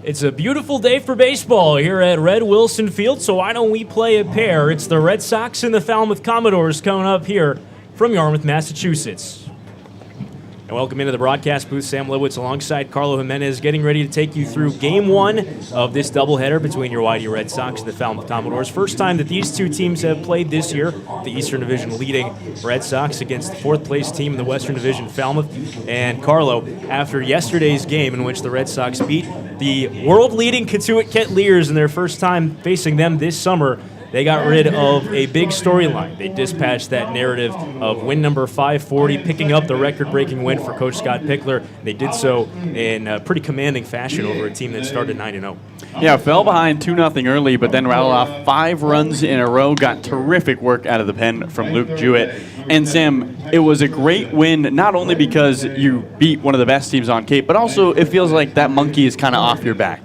It's a beautiful day for baseball here at Red Wilson Field, so why don't we play a pair? It's the Red Sox and the Falmouth Commodores coming up here from Yarmouth, Massachusetts. And welcome into the broadcast booth, Sam Lewitz alongside Carlo Jimenez, getting ready to take you through Game 1 of this doubleheader between your Whitey Red Sox and the Falmouth Commodores. First time that these two teams have played this year, the Eastern Division leading Red Sox against the fourth-place team in the Western Division, Falmouth. And Carlo, after yesterday's game in which the Red Sox beat the world-leading Katuitt Kettleers in their first time facing them this summer, they got rid of a big storyline. They dispatched that narrative of win number 540, picking up the record-breaking win for Coach Scott Pickler. They did so in a pretty commanding fashion over a team that started 9-0. Yeah, fell behind 2-0 early, but then rattled off 5 runs in a row. Got terrific work out of the pen from Luke Jewett. And Sam, it was a great win, not only because you beat one of the best teams on Cape, but also it feels like that monkey is kind of off your back.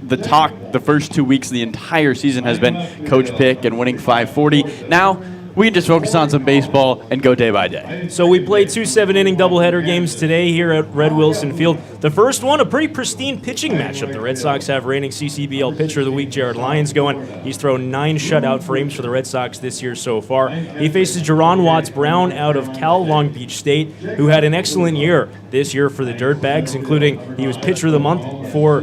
The talk the first 2 weeks of the entire season has been Coach Pick and winning 540. Now we can just focus on some baseball and go day by day. So we played 2 7-inning doubleheader games today here at Red Wilson Field. The first one, a pretty pristine pitching matchup. The Red Sox have reigning Ccbl Pitcher of the Week, Jared Lyons, going. He's thrown 9 shutout frames for the Red Sox this year so far. He faces Jerron Watts Brown out of Cal Long Beach State, who had an excellent year this year for the Dirtbags, including he was Pitcher of the Month for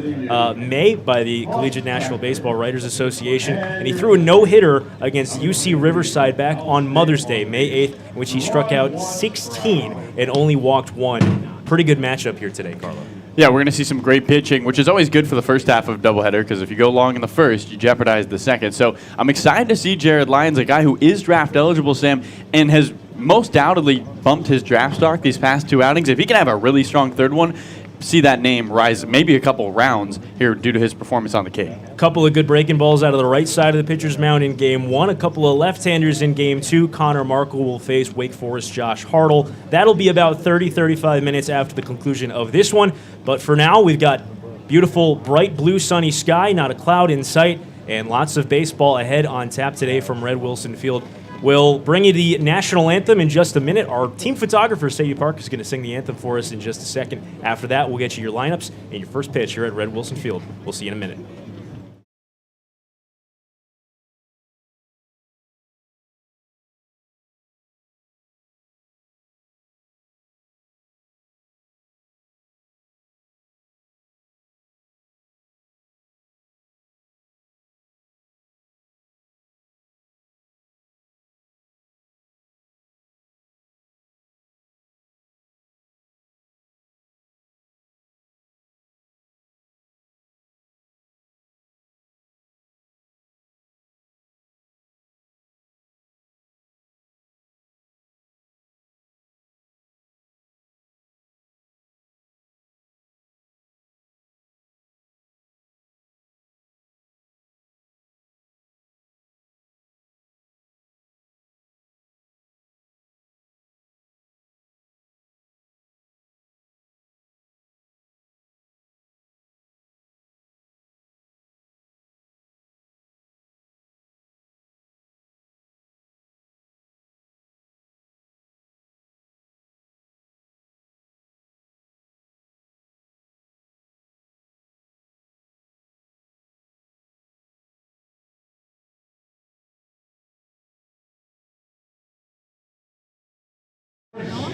May by the Collegiate National Baseball Writers Association, and he threw a no-hitter against UC Riverside back on Mother's Day, May 8th, in which he struck out 16 and only walked 1. Pretty good matchup here today, Carlo. Yeah, we're going to see some great pitching, which is always good for the first half of doubleheader because if you go long in the first, you jeopardize the second. So I'm excited to see Jared Lyons, a guy who is draft eligible, Sam, and has most doubtedly bumped his draft stock these past 2 outings. If he can have a really strong third one, see that name rise maybe a couple rounds here due to his performance on the Cape. A couple of good breaking balls out of the right side of the pitcher's mound in Game 1. A couple of left-handers in Game 2. Connor Markle will face Wake Forest Josh Hartle. That'll be about 30-35 minutes after the conclusion of this one. But for now, we've got beautiful, bright blue, sunny sky, not a cloud in sight, and lots of baseball ahead on tap today from Red Wilson Field. We'll bring you the national anthem in just a minute. Our team photographer, Sadie Park, is going to sing the anthem for us in just a second. After that, we'll get you your lineups and your first pitch here at Red Wilson Field. We'll see you in a minute.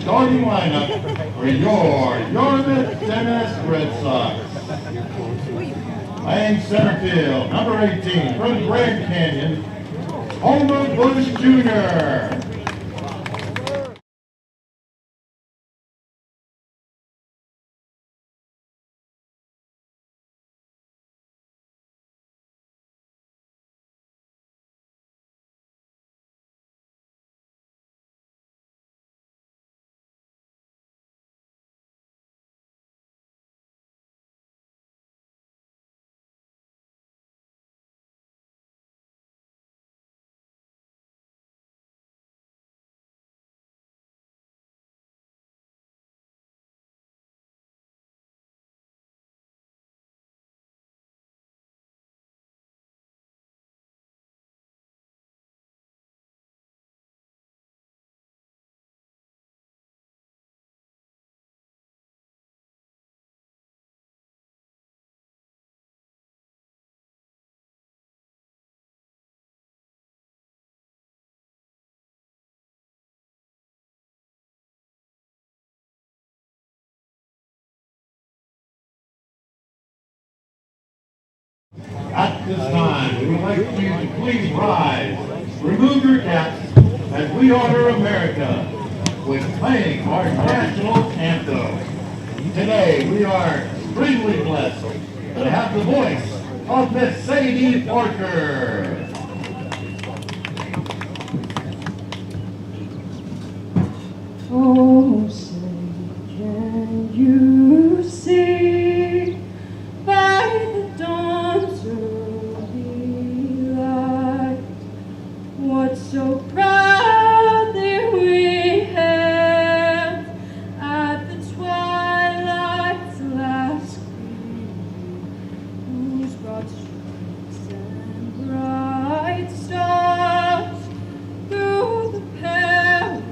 Starting lineup for your Yarmouth Dennis Red Sox. Playing center field, number 18 from Grand Canyon, Homer Bush Jr. At this time, we would like you to please rise, remove your caps, as we honor America with playing our national anthem. Today, we are extremely blessed to have the voice of Miss Sadie Parker. Oh, say, can you see by the dawn's early light what so proudly we hailed at the twilight's last gleam, whose broad stripes and bright stars through the perilous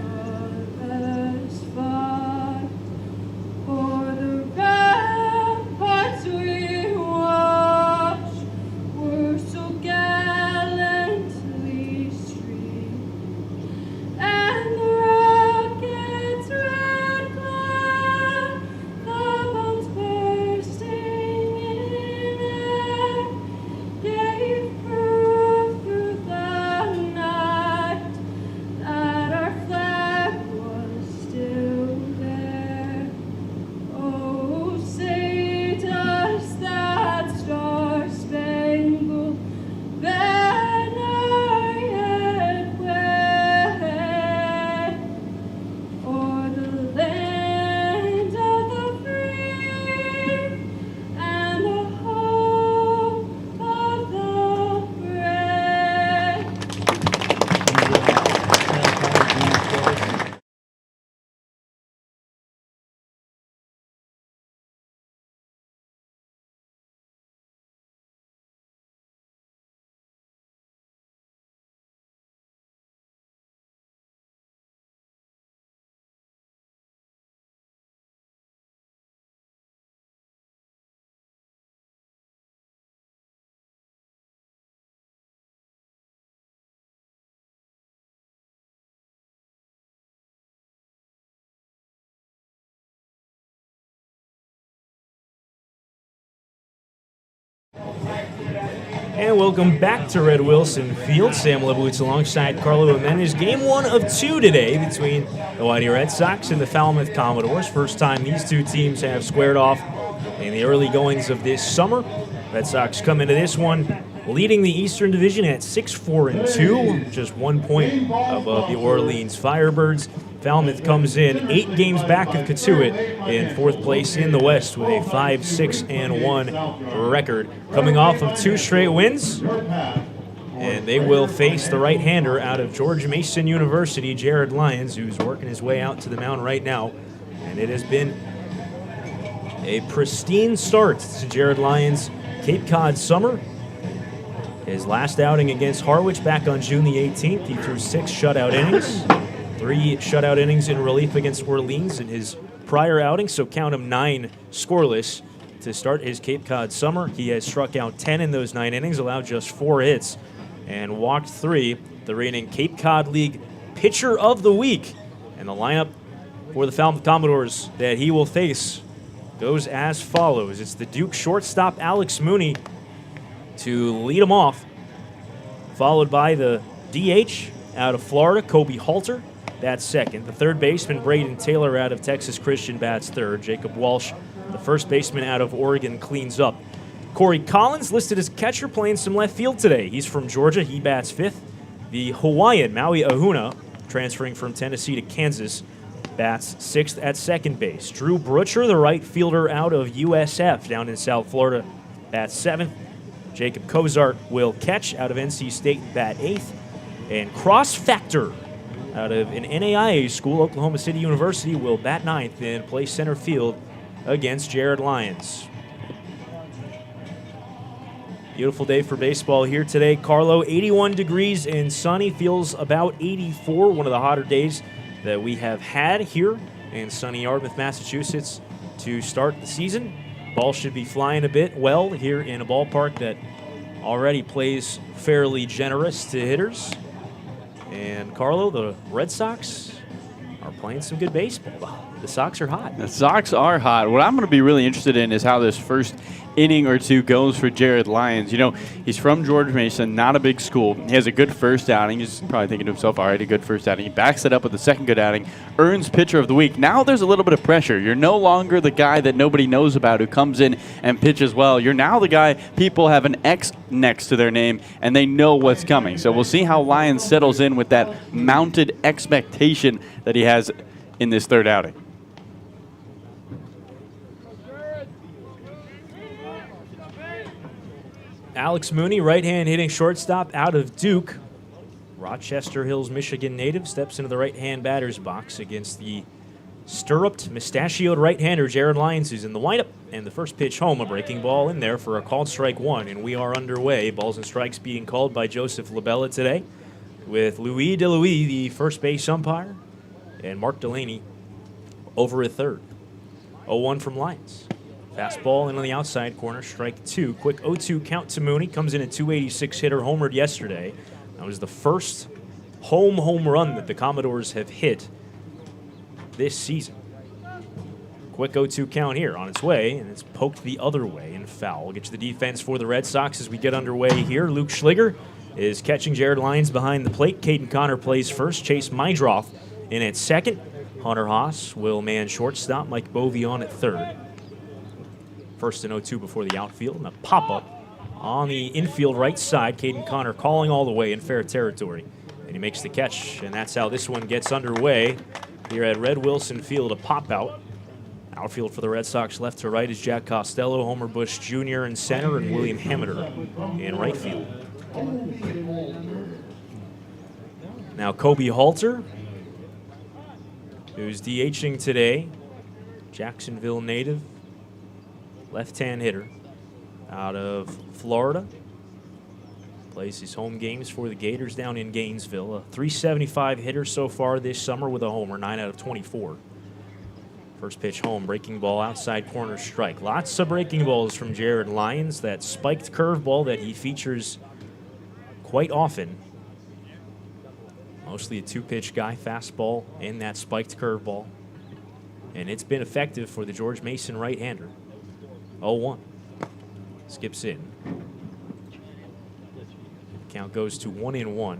fight o'er the ramparts we watched were so gallantly streamed, and the rocket's red glare, the bombs bursting in air, gave proof through the night that our flag was still there. Oh, say does that star-spangled banner yet wave o'er the land of the free and the home of the brave? And welcome back to Red Wilson Field. Sam Lebowitz alongside Carlo Jimenez. Game 1 of 2 today between the Whitey Red Sox and the Falmouth Commodores. First time these two teams have squared off in the early goings of this summer. Red Sox come into this one leading the Eastern Division at 6-4-2, just 1 point above the Orleans Firebirds. Falmouth comes in 8 games back of Catuit in 4th place in the West with a 5-6-1 record, coming off of 2 straight wins. And they will face the right-hander out of George Mason University, Jared Lyons, who's working his way out to the mound right now. And it has been a pristine start to Jared Lyons' Cape Cod summer. His last outing against Harwich back on June the 18th, he threw 6 shutout innings. 3 shutout innings in relief against Orleans in his prior outing, so count him 9 scoreless to start his Cape Cod summer. He has struck out 10 in those 9 innings, allowed just 4 hits, and walked 3. The reigning Cape Cod League Pitcher of the Week. And the lineup for the Falmouth Commodores that he will face goes as follows. It's the Duke shortstop Alex Mooney to lead him off, followed by the DH out of Florida, Kobe Halter. That's second. The third baseman, Braden Taylor, out of Texas Christian, bats third. Jacob Walsh, the first baseman out of Oregon, cleans up. Corey Collins listed as catcher, playing some left field today. He's from Georgia. He bats fifth. The Hawaiian, Maui Ahuna, transferring from Tennessee to Kansas, bats sixth at second base. Drew Brutcher, the right fielder out of USF down in South Florida, bats seventh. Jacob Cozart will catch out of NC State, bat eighth. And Cross Factor, out of an NAIA school, Oklahoma City University, will bat ninth and play center field against Jared Lyons. Beautiful day for baseball here today. Carlo, 81 degrees and sunny, feels about 84, one of the hotter days that we have had here in sunny Yarmouth, Massachusetts to start the season. Ball should be flying a bit well here in a ballpark that already plays fairly generous to hitters. And Carlo, the Red Sox are playing some good baseball. The Sox are hot. The Sox are hot. What I'm going to be really interested in is how this first inning or two goes for Jared Lyons. You know, he's from George Mason, not a big school. He has a good first outing. He's probably thinking to himself, all right, a good first outing. He backs it up with a second good outing, earns pitcher of the week. Now there's a little bit of pressure. You're no longer the guy that nobody knows about who comes in and pitches well. You're now the guy people have an X next to their name, and they know what's coming. So we'll see how Lyons settles in with that mounted expectation that he has in this third outing. Alex Mooney, right-hand hitting shortstop out of Duke. Rochester Hills, Michigan native, steps into the right-hand batter's box against the stirruped, mustachioed right-hander Jared Lyons, who's in the windup. And the first pitch home, a breaking ball in there for a called strike one, and we are underway. Balls and strikes being called by Joseph Labella today, with Louis DeLuis, the first base umpire, and Mark Delaney over at third. 0-1 from Lyons. Fastball in on the outside corner, strike two. Quick 0-2 count to Mooney. Comes in at 286 hitter, homered yesterday. That was the first home run that the Commodores have hit this season. Quick 0-2 count here on its way, and it's poked the other way and foul. We'll get to the defense for the Red Sox as we get underway here. Luke Schliger is catching Jared Lyons behind the plate. Caden Connor plays first. Chase Meindroff in at second. Hunter Haas will man shortstop. Mike Bovey on at third. First and 0-2 before the outfield, and a pop-up on the infield right side. Caden Connor calling all the way in fair territory. And he makes the catch, and that's how this one gets underway here at Red Wilson Field, a pop-out. Outfield for the Red Sox left to right is Jack Costello, Homer Bush Jr. in center, and William Hemmeter in right field. Now Kobe Halter, who's DHing today, Jacksonville native, left-hand hitter out of Florida. Plays his home games for the Gators down in Gainesville. A .375 hitter so far this summer with a homer, 9 out of 24. First pitch home, breaking ball outside corner strike. Lots of breaking balls from Jared Lyons. That spiked curveball that he features quite often. Mostly a two-pitch guy, fastball and that spiked curveball. And it's been effective for the George Mason right-hander. 0-1. Skips in. Count goes to 1-1.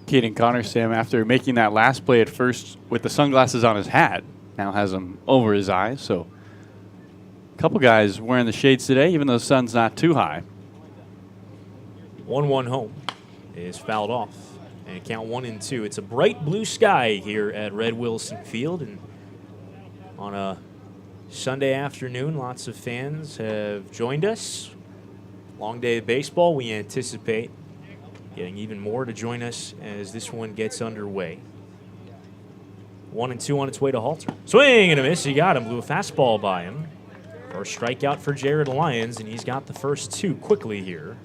Caden Connor, Sam, after making that last play at first with the sunglasses on his hat, now has them over his eyes. So a couple guys wearing the shades today, even though the sun's not too high. 1-1 home is fouled off. And count 1-2. It's a bright blue sky here at Red Wilson Field. And on a Sunday afternoon, lots of fans have joined us. Long day of baseball. We anticipate getting even more to join us as this one gets underway. 1-2 on its way to Halter. Swing and a miss. He got him. Blew a fastball by him. First strikeout for Jared Lyons, and he's got the first two quickly here.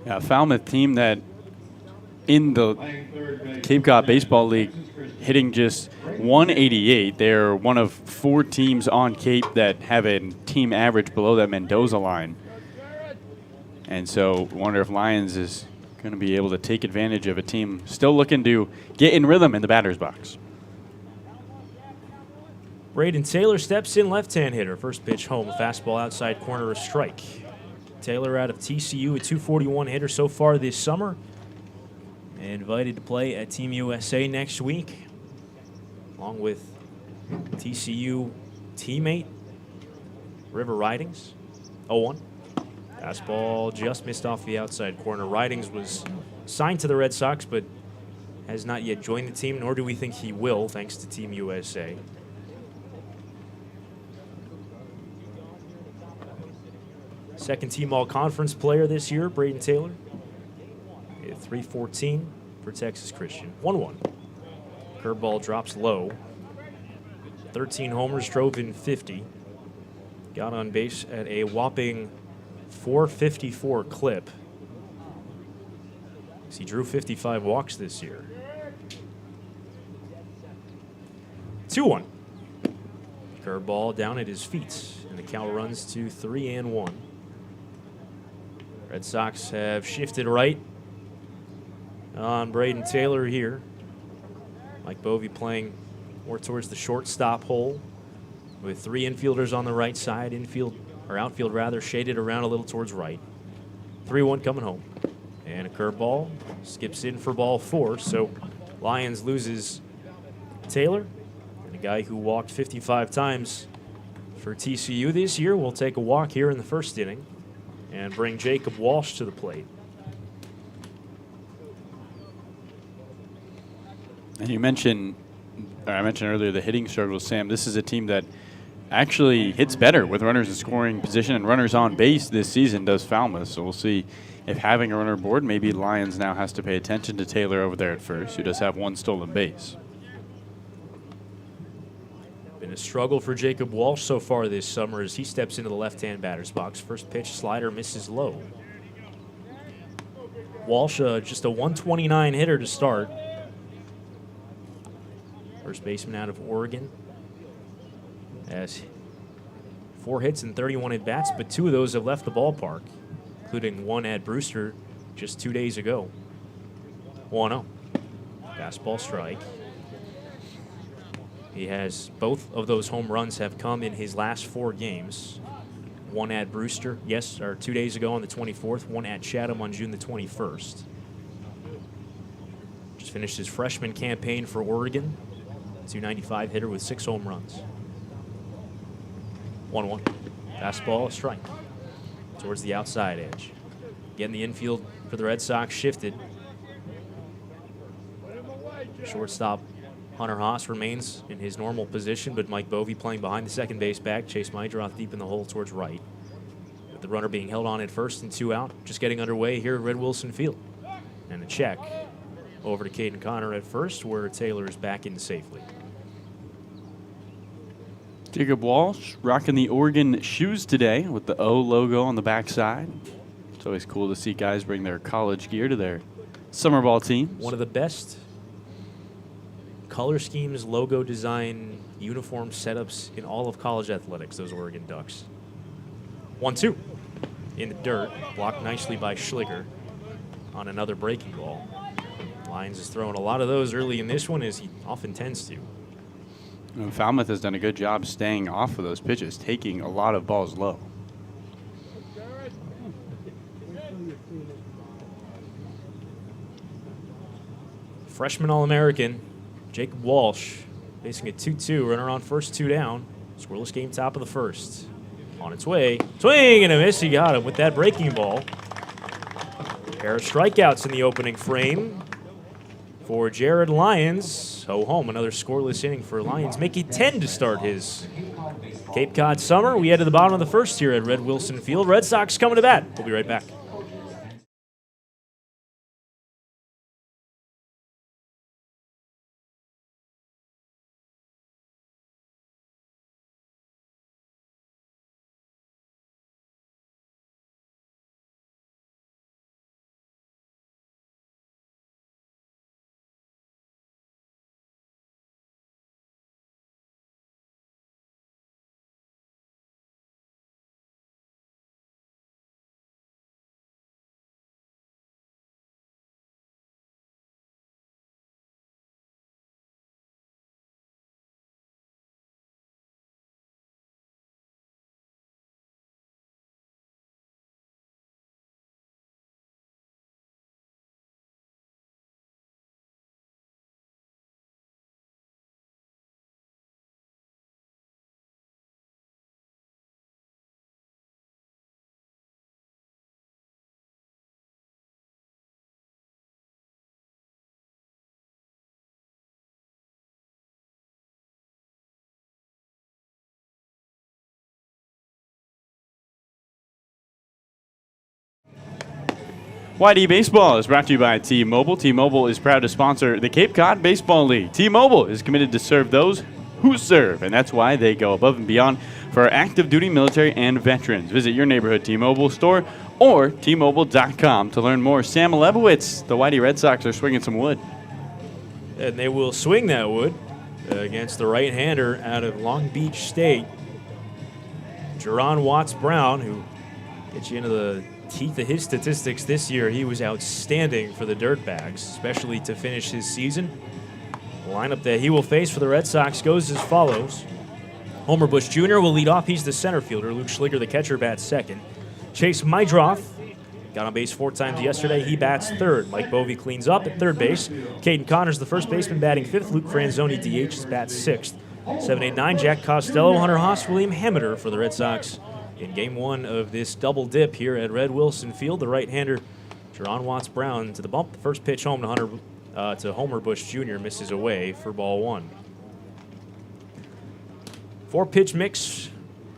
Yeah, Falmouth team that in the Cape Cod Baseball League hitting just 188. They're one of 4 teams on Cape that have a team average below that Mendoza line. And so I wonder if Lyons is going to be able to take advantage of a team still looking to get in rhythm in the batter's box. Braden Taylor steps in, left-hand hitter. First pitch home, a fastball outside corner, a strike. Taylor out of TCU, a .241 hitter so far this summer. Invited to play at Team USA next week, along with TCU teammate River Ridings. 0-1. Fastball just missed off the outside corner. Ridings was signed to the Red Sox, but has not yet joined the team, nor do we think he will, thanks to Team USA. Second team all-conference player this year, Braden Taylor. At .314 for Texas Christian. 1-1. Curveball drops low. 13 homers, drove in 50. Got on base at a whopping .454 clip. He drew 55 walks this year. 2-1. Curveball down at his feet, and the count runs to 3-1. Red Sox have shifted right on Braden Taylor here. Mike Bovey playing more towards the shortstop hole. with 3 infielders on the right side, outfield rather, shaded around a little towards right. 3-1 coming home. And a curveball skips in for ball 4. So Lions loses Taylor, and a guy who walked 55 times for TCU this year will take a walk here in the first inning and bring Jacob Walsh to the plate. And I mentioned earlier the hitting struggles, Sam. This is a team that actually hits better with runners in scoring position and runners on base this season does Falmouth. So we'll see if having a runner aboard, maybe Lions now has to pay attention to Taylor over there at first, who does have 1 stolen base. Been a struggle for Jacob Walsh so far this summer as he steps into the left-hand batter's box. First pitch, slider misses low. Walsh, just a 129 hitter to start. First baseman out of Oregon. Has 4 hits and 31 at-bats, but 2 of those have left the ballpark, including 1 at Brewster just 2 days ago. 1-0. Fastball strike. He has both of those home runs have come in his last 4 games. 1 at Brewster, 2 days ago on the 24th. 1 at Chatham on June the 21st. Just finished his freshman campaign for Oregon. 295 hitter with 6 home runs. 1-1. Fastball, a strike. Towards the outside edge. Again, the infield for the Red Sox shifted. Shortstop Hunter Haas remains in his normal position, but Mike Bovey playing behind the second base back. Chase Mydroth deep in the hole towards right. With the runner being held on at first and 2 out. Just getting underway here at Red Wilson Field. And a check over to Caden Connor at first, where Taylor is back in safely. Jacob Walsh rocking the Oregon shoes today with the O logo on the backside. It's always cool to see guys bring their college gear to their summer ball teams. One of the best color schemes, logo design, uniform setups in all of college athletics, those Oregon Ducks. 1-2 in the dirt, blocked nicely by Schliger on another breaking ball. Lions is throwing a lot of those early in this one, as he often tends to. And Falmouth has done a good job staying off of those pitches, taking a lot of balls low. Freshman All-American Jacob Walsh facing a 2-2, runner on first, 2 down. Scoreless game, top of the first. On its way, swing and a miss. He got him with that breaking ball. Pair of strikeouts in the opening frame for Jared Lyons. Home, another scoreless inning for Lyons, making 10 to start his Cape Cod summer. We head to the bottom of the first here at Red Wilson Field. Red Sox coming to bat. We'll be right back. YD Baseball is brought to you by T-Mobile. T-Mobile is proud to sponsor the Cape Cod Baseball League. T-Mobile is committed to serve those who serve, and that's why they go above and beyond for our active duty military and veterans. Visit your neighborhood T-Mobile store or T-Mobile.com to learn more. Sam Lebowitz, the Whitey Red Sox are swinging some wood. And they will swing that wood against the right-hander out of Long Beach State, Jerron Watts-Brown, who gets you into the teeth of his statistics this year. He was outstanding for the Dirtbags, especially to finish his season. The lineup that he will face for the Red Sox goes as follows. Homer Bush Jr. will lead off. He's the center fielder. Luke Schliger, the catcher, bats second. Chase Mydroth got on base 4 times yesterday. He bats third. Mike Bovey cleans up at third base. Caden Connors, the first baseman, batting fifth. Luke Franzoni, DH, bats sixth. 7-8-9, Jack Costello, Hunter Haas, William Hameter for the Red Sox in Game 1 of this double dip here at Red Wilson Field. The right-hander, Jerron Watts-Brown, to the bump. The first pitch home to Homer Bush Jr. misses away for ball 1. 4-pitch mix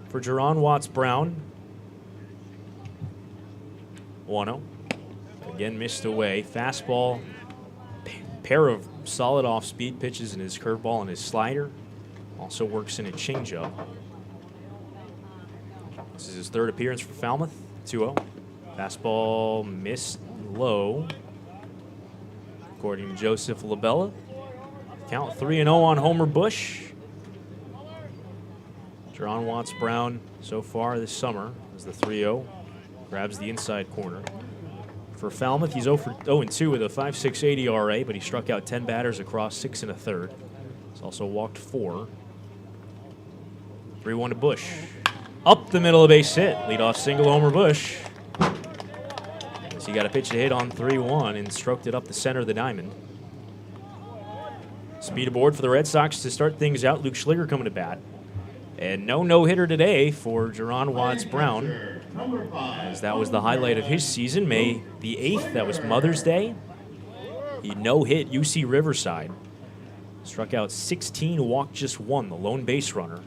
for Jerron Watts-Brown. 1-0. Again, missed away. Fastball, pair of solid off-speed pitches in his curveball and his slider. Also works in a changeup. This is his third appearance for Falmouth. 2-0. Fastball missed low, according to Joseph Labella. Count 3-0 on Homer Bush. Jerron Watts-Brown so far this summer is the 3-0. Grabs the inside corner. For Falmouth, he's 0-2 with a 5.68 ERA, but he struck out 10 batters across 6 1/3. He's also walked 4. 3-1 to Bush. Up the middle of base hit. Leadoff single Homer Bush. So he got a pitch to hit on 3-1 and stroked it up the center of the diamond. Speed aboard for the Red Sox to start things out. Luke Schliger coming to bat. And no-hitter today for Jerron Watts-Brown, as that was the highlight of his season. May the 8th, that was Mother's Day. He no-hit UC Riverside. Struck out 16, walked just 1, the lone base runner.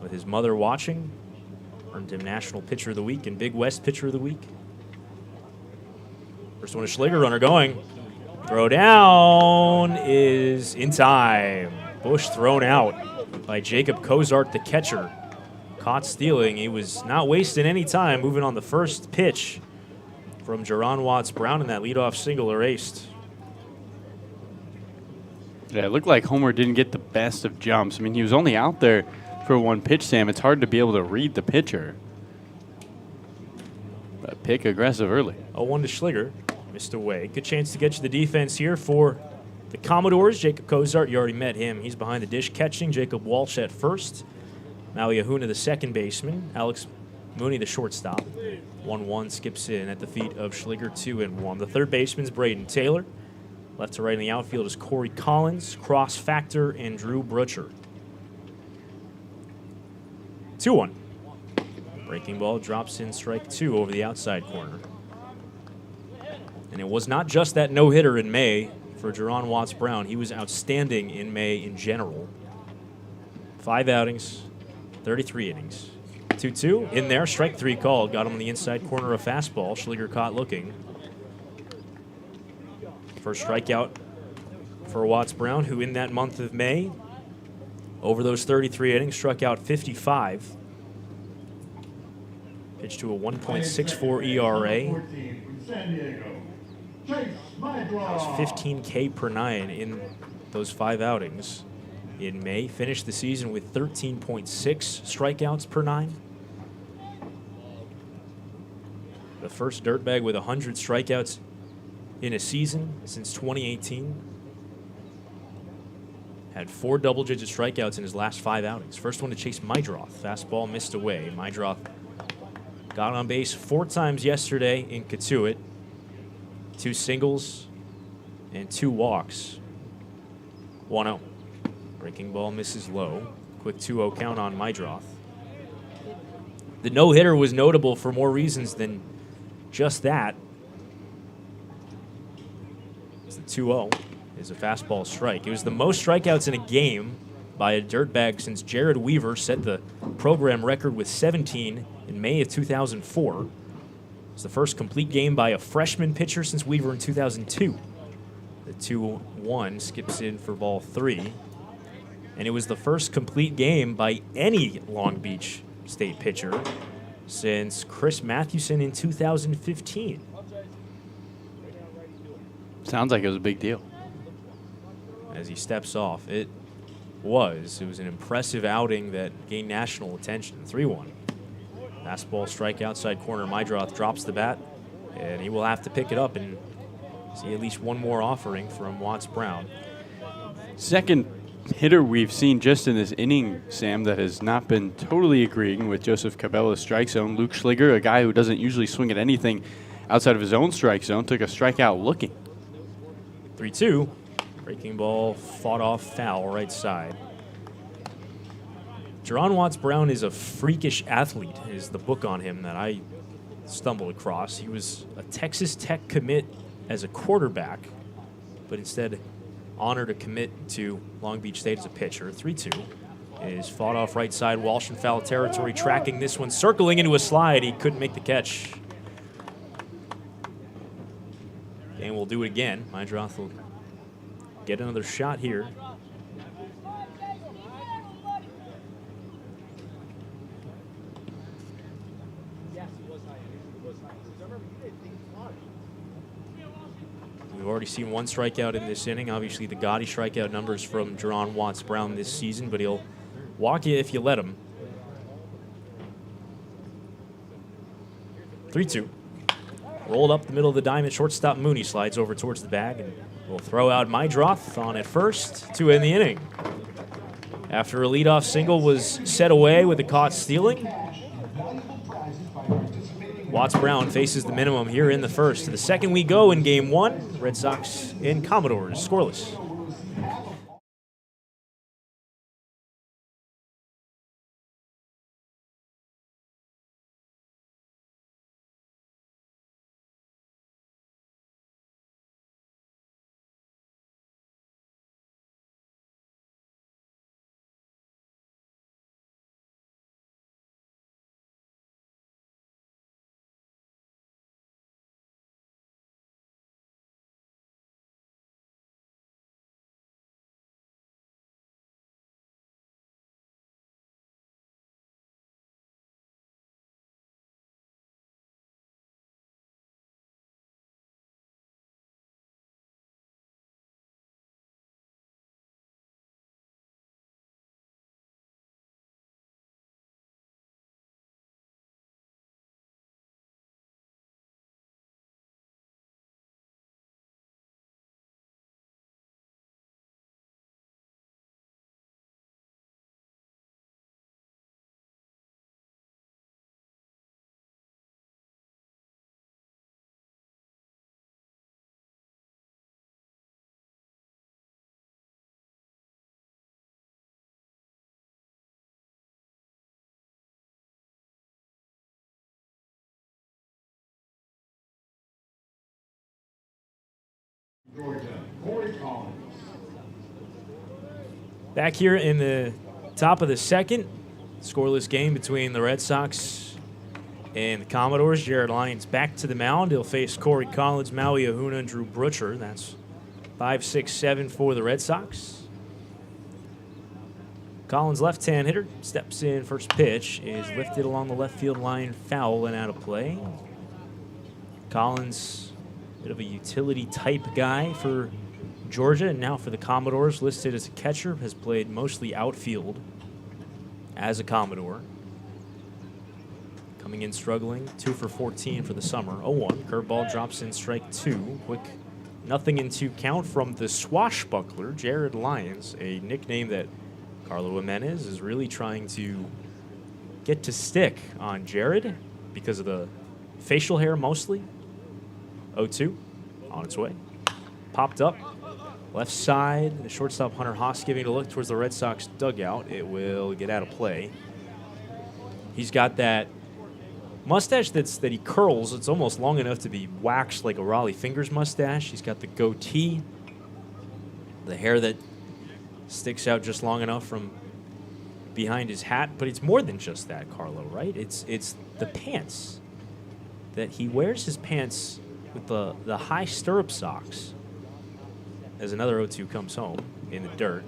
With his mother watching, earned him National Pitcher of the Week and Big West Pitcher of the Week. First one, a Schliger runner going. Throw down is in time. Bush thrown out by Jacob Cozart, the catcher. Caught stealing. He was not wasting any time moving on the first pitch from Jerron Watts-Brown, and that leadoff single erased. Yeah, it looked like Homer didn't get the best of jumps. I mean, he was only out there for 1 pitch, Sam. It's hard to be able to read the pitcher. But pick aggressive early. 0-1 to Schliger. Missed away. Good chance to get you the defense here for the Commodores. Jacob Cozart, you already met him. He's behind the dish catching. Jacob Walsh at first. Maui Ahuna, the second baseman. Alex Mooney, the shortstop. 1-1 skips in at the feet of Schliger, 2-1. The third baseman's Braden Taylor. Left to right in the outfield is Corey Collins, Cross Factor, and Drew Brutcher. 2-1. Breaking ball drops in strike 2 over the outside corner. And it was not just that no-hitter in May for Jerron Watts-Brown. He was outstanding in May in general. 5 outings, 33 innings. 2-2 in there, strike 3 called. Got him on the inside corner of fastball. Schliger caught looking. First strikeout for Watts-Brown, who in that month of May, over those 33 innings, struck out 55. Pitched to a 1.64 ERA. That was 15 K per 9 in those 5 outings in May. Finished the season with 13.6 strikeouts per 9. The first dirtbag with 100 strikeouts in a season since 2018. Had 4 double-digit strikeouts in his last 5 outings. First one to Chase Mydroth. Fastball missed away. Mydroth got on base 4 times yesterday in Katuitt. 2 singles and 2 walks. 1-0. Breaking ball misses low. Quick 2-0 count on Mydroth. The no-hitter was notable for more reasons than just that. It's the 2-0 is a fastball strike. It was the most strikeouts in a game by a dirtbag since Jared Weaver set the program record with 17 in May of 2004. It's the first complete game by a freshman pitcher since Weaver in 2002. The 2-1 skips in for ball 3. And it was the first complete game by any Long Beach State pitcher since Chris Mathewson in 2015. Sounds like it was a big deal. As he steps off, it was an impressive outing that gained national attention. 3-1. Fastball strike outside corner. Mydroth drops the bat, and he will have to pick it up and see at least one more offering from Watts-Brown. Second hitter we've seen just in this inning, Sam, that has not been totally agreeing with Joseph Cabela's strike zone. Luke Schliger, a guy who doesn't usually swing at anything outside of his own strike zone, took a strikeout looking. 3-2. Breaking ball fought off foul right side. Jerron Watts-Brown is a freakish athlete, is the book on him that I stumbled across. He was a Texas Tech commit as a quarterback, but instead honored a commit to Long Beach State as a pitcher. 3-2 is fought off right side. Walsh in foul territory, tracking this one, circling into a slide. He couldn't make the catch. And we'll do it again. Meindroth will get another shot here. We've already seen one strikeout in this inning. Obviously, the gaudy strikeout numbers from Jerron Watts-Brown this season, but he'll walk you if you let him. 3-2. Rolled up the middle of the diamond. Shortstop Mooney slides over towards the bag and will throw out Meindroth on at first to end the inning. After a leadoff single was set away with the caught stealing, Watts-Brown faces the minimum here in the first. To the second we go in Game 1. Red Sox and Commodores scoreless. Back here in the top of the second, scoreless game between the Red Sox and the Commodores. Jared Lyons back to the mound. He'll face Corey Collins, Maui Ahuna, and Drew Butcher. That's 5-6-7 for the Red Sox. Collins, left-hand hitter, steps in. First pitch is lifted along the left field line, foul and out of play. Collins, bit of a utility type guy for Georgia, and now for the Commodores, listed as a catcher, has played mostly outfield as a Commodore. Coming in struggling, 2 for 14 for the summer. 0-1, curveball drops in, strike 2. Quick 0-2 count from the swashbuckler, Jared Lyons, a nickname that Carlo Jimenez is really trying to get to stick on Jared because of the facial hair mostly. 0-2, on its way. Popped up. Left side, the shortstop Hunter Haas giving a look towards the Red Sox dugout. It will get out of play. He's got that mustache that he curls. It's almost long enough to be waxed like a Raleigh Fingers mustache. He's got the goatee, the hair that sticks out just long enough from behind his hat. But it's more than just that, Carlo, right? It's the pants. That he wears his pants with the high stirrup socks. As another 0-2 comes home in the dirt.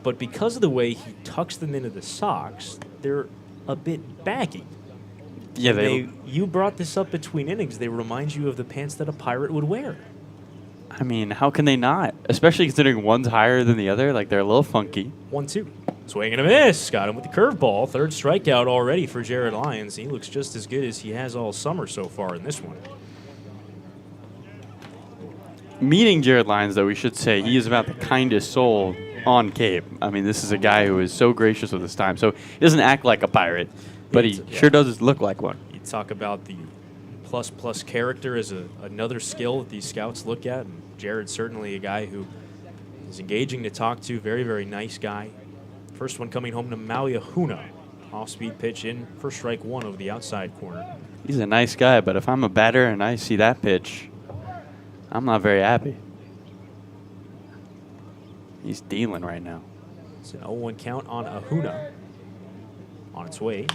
But because of the way he tucks them into the socks, they're a bit baggy. Yeah, you brought this up between innings. They remind you of the pants that a pirate would wear. I mean, how can they not? Especially considering one's higher than the other. Like, they're a little funky. 1-2. Swing and a miss. Got him with the curveball. Third strikeout already for Jared Lyons. He looks just as good as he has all summer so far in this one. Meeting Jared Lyons, though, we should say he is about the kindest soul on Cape. I mean, this is a guy who is so gracious with his time. So he doesn't act like a pirate, but he sure does look like one. You talk about the plus character as another skill that these scouts look at. And Jared's certainly a guy who is engaging to talk to. Very, very nice guy. First one coming home to Maui Ahuna. Off-speed pitch in for strike one over the outside corner. He's a nice guy, but if I'm a batter and I see that pitch, I'm not very happy. He's dealing right now. It's an 0-1 count on Ahuna. On its way.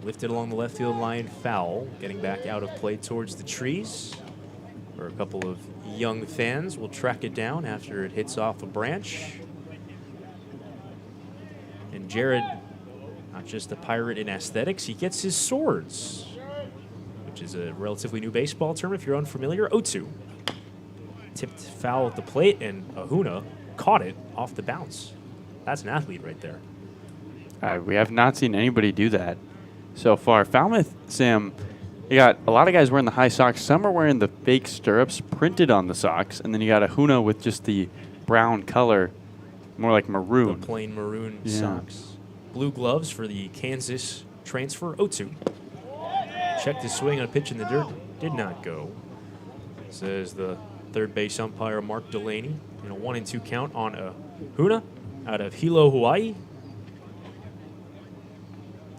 Lifted along the left field line, foul. Getting back out of play towards the trees. Where a couple of young fans will track it down after it hits off a branch. And Jared, not just a pirate in aesthetics, he gets his swords, which is a relatively new baseball term if you're unfamiliar. 0-2. Tipped foul at the plate, and Ahuna caught it off the bounce. That's an athlete right there. We have not seen anybody do that so far. Falmouth, Sam, you got a lot of guys wearing the high socks. Some are wearing the fake stirrups printed on the socks, and then you got Ahuna with just the brown color, more like maroon. The plain maroon socks. Blue gloves for the Kansas transfer. 0-2. Checked his swing on a pitch in the dirt. Did not go. Says the third base umpire Mark Delaney. In a 1-2 count on Ahuna out of Hilo, Hawaii.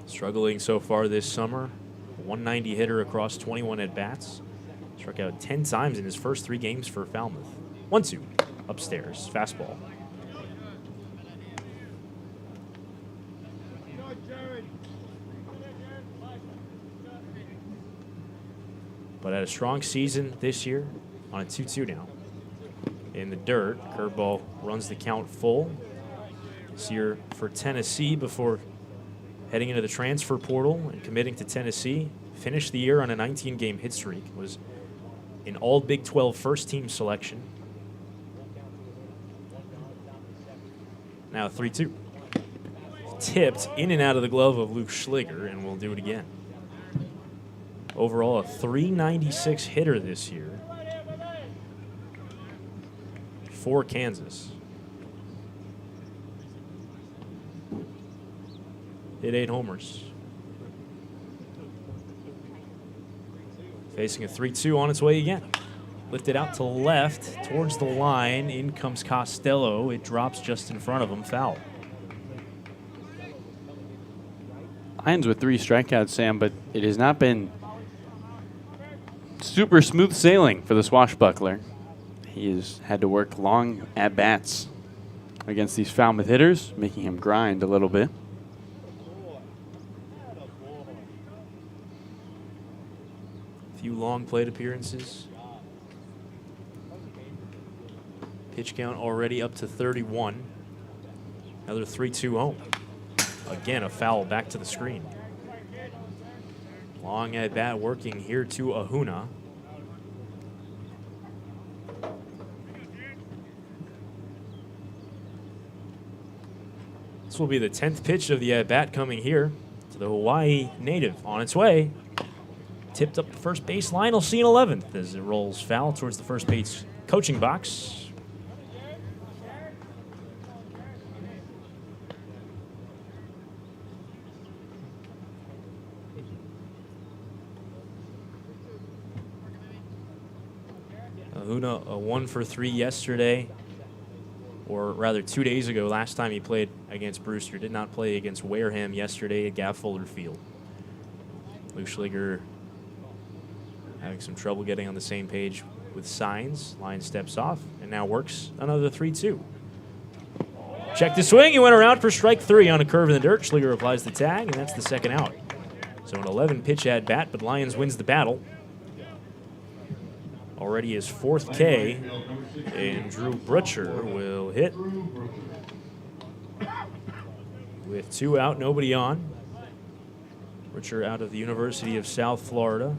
Struggling so far this summer. 190 hitter across 21 at-bats. Struck out 10 times in his first 3 games for Falmouth. 1-2. Upstairs. Fastball. But had a strong season this year on a 2-2 now. In the dirt, curveball runs the count full. This year for Tennessee before heading into the transfer portal and committing to Tennessee. Finished the year on a 19-game hit streak. Was an all Big 12 first-team selection. Now 3-2. Tipped in and out of the glove of Luke Schliger, and we'll do it again. Overall, a .396 hitter this year for Kansas. Hit 8 homers. Facing a 3-2 on its way again. Lifted out to left towards the line. In comes Costello. It drops just in front of him. Foul. Lions with 3 strikeouts, Sam, but it has not been super smooth sailing for the swashbuckler. He has had to work long at-bats against these Falmouth hitters, making him grind a little bit. A few long plate appearances. Pitch count already up to 31. Another 3-2 home. Again, a foul back to the screen. Long at bat working here to Ahuna. This will be the 10th pitch of the at bat coming here to the Hawaii native. On its way. Tipped up the first base line. He'll see an 11th as it rolls foul towards the first base coaching box. Ahuna, a 1 for 3 yesterday, or rather 2 days ago, last time he played against Brewster. Did not play against Wareham yesterday at Gav Fuller Field. Luke Schliger having some trouble getting on the same page with signs. Line steps off and now works another 3-2. Check the swing. He went around for strike 3 on a curve in the dirt. Schliger applies the tag, and that's the second out. So an 11 pitch at bat, but Lyons wins the battle. Already his 4th K, and Drew Butcher will hit. With 2 out, nobody on. Butcher out of the University of South Florida.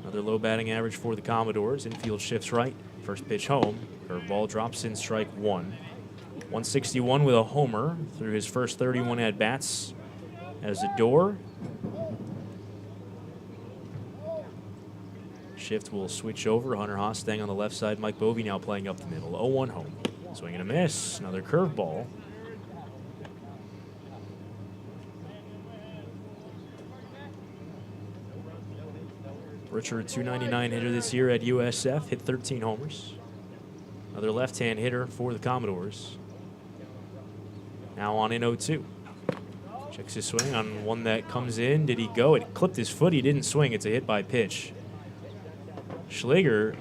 Another low batting average for the Commodores. Infield shifts right. First pitch home. Curveball drops in strike 1. 161 with a homer through his first 31 at-bats as a door. shift will switch over. Hunter Haas staying on the left side. Mike Bovey now playing up the middle. 0-1 home. Swing and a miss. Another curveball. Richard, 299 hitter this year at USF, hit 13 homers. Another left-hand hitter for the Commodores. Now on in 0-2. Checks his swing on one that comes in. Did he go? It clipped his foot. He didn't swing. It's a hit by pitch. Schlegel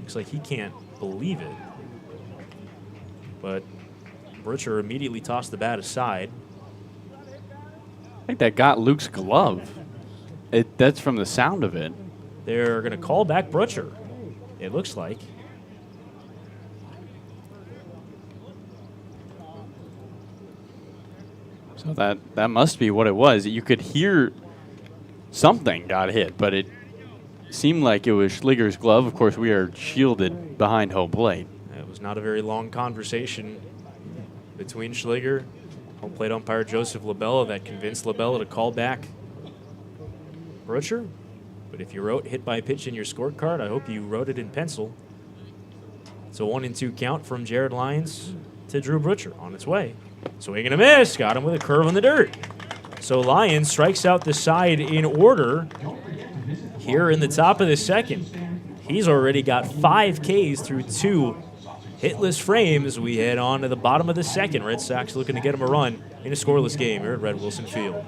looks like he can't believe it. But Butcher immediately tossed the bat aside. I think that got Luke's glove. That's from the sound of it. They're going to call back Butcher, it looks like. So that must be what it was. You could hear something got hit, but it seemed like it was Schlegler's glove. Of course, we are shielded behind home plate. It was not a very long conversation between Schlegler, home plate umpire Joseph Labella, that convinced Labella to call back Butcher. But if you wrote hit by pitch in your scorecard, I hope you wrote it in pencil. It's a 1-2 count from Jared Lyons to Drew Butcher on its way. Swing and a miss. Got him with a curve in the dirt. So Lyons strikes out the side in order here in the top of the second. He's already got 5 Ks through 2 hitless frames. We head on to the bottom of the second. Red Sox looking to get him a run in a scoreless game here at Red Wilson Field.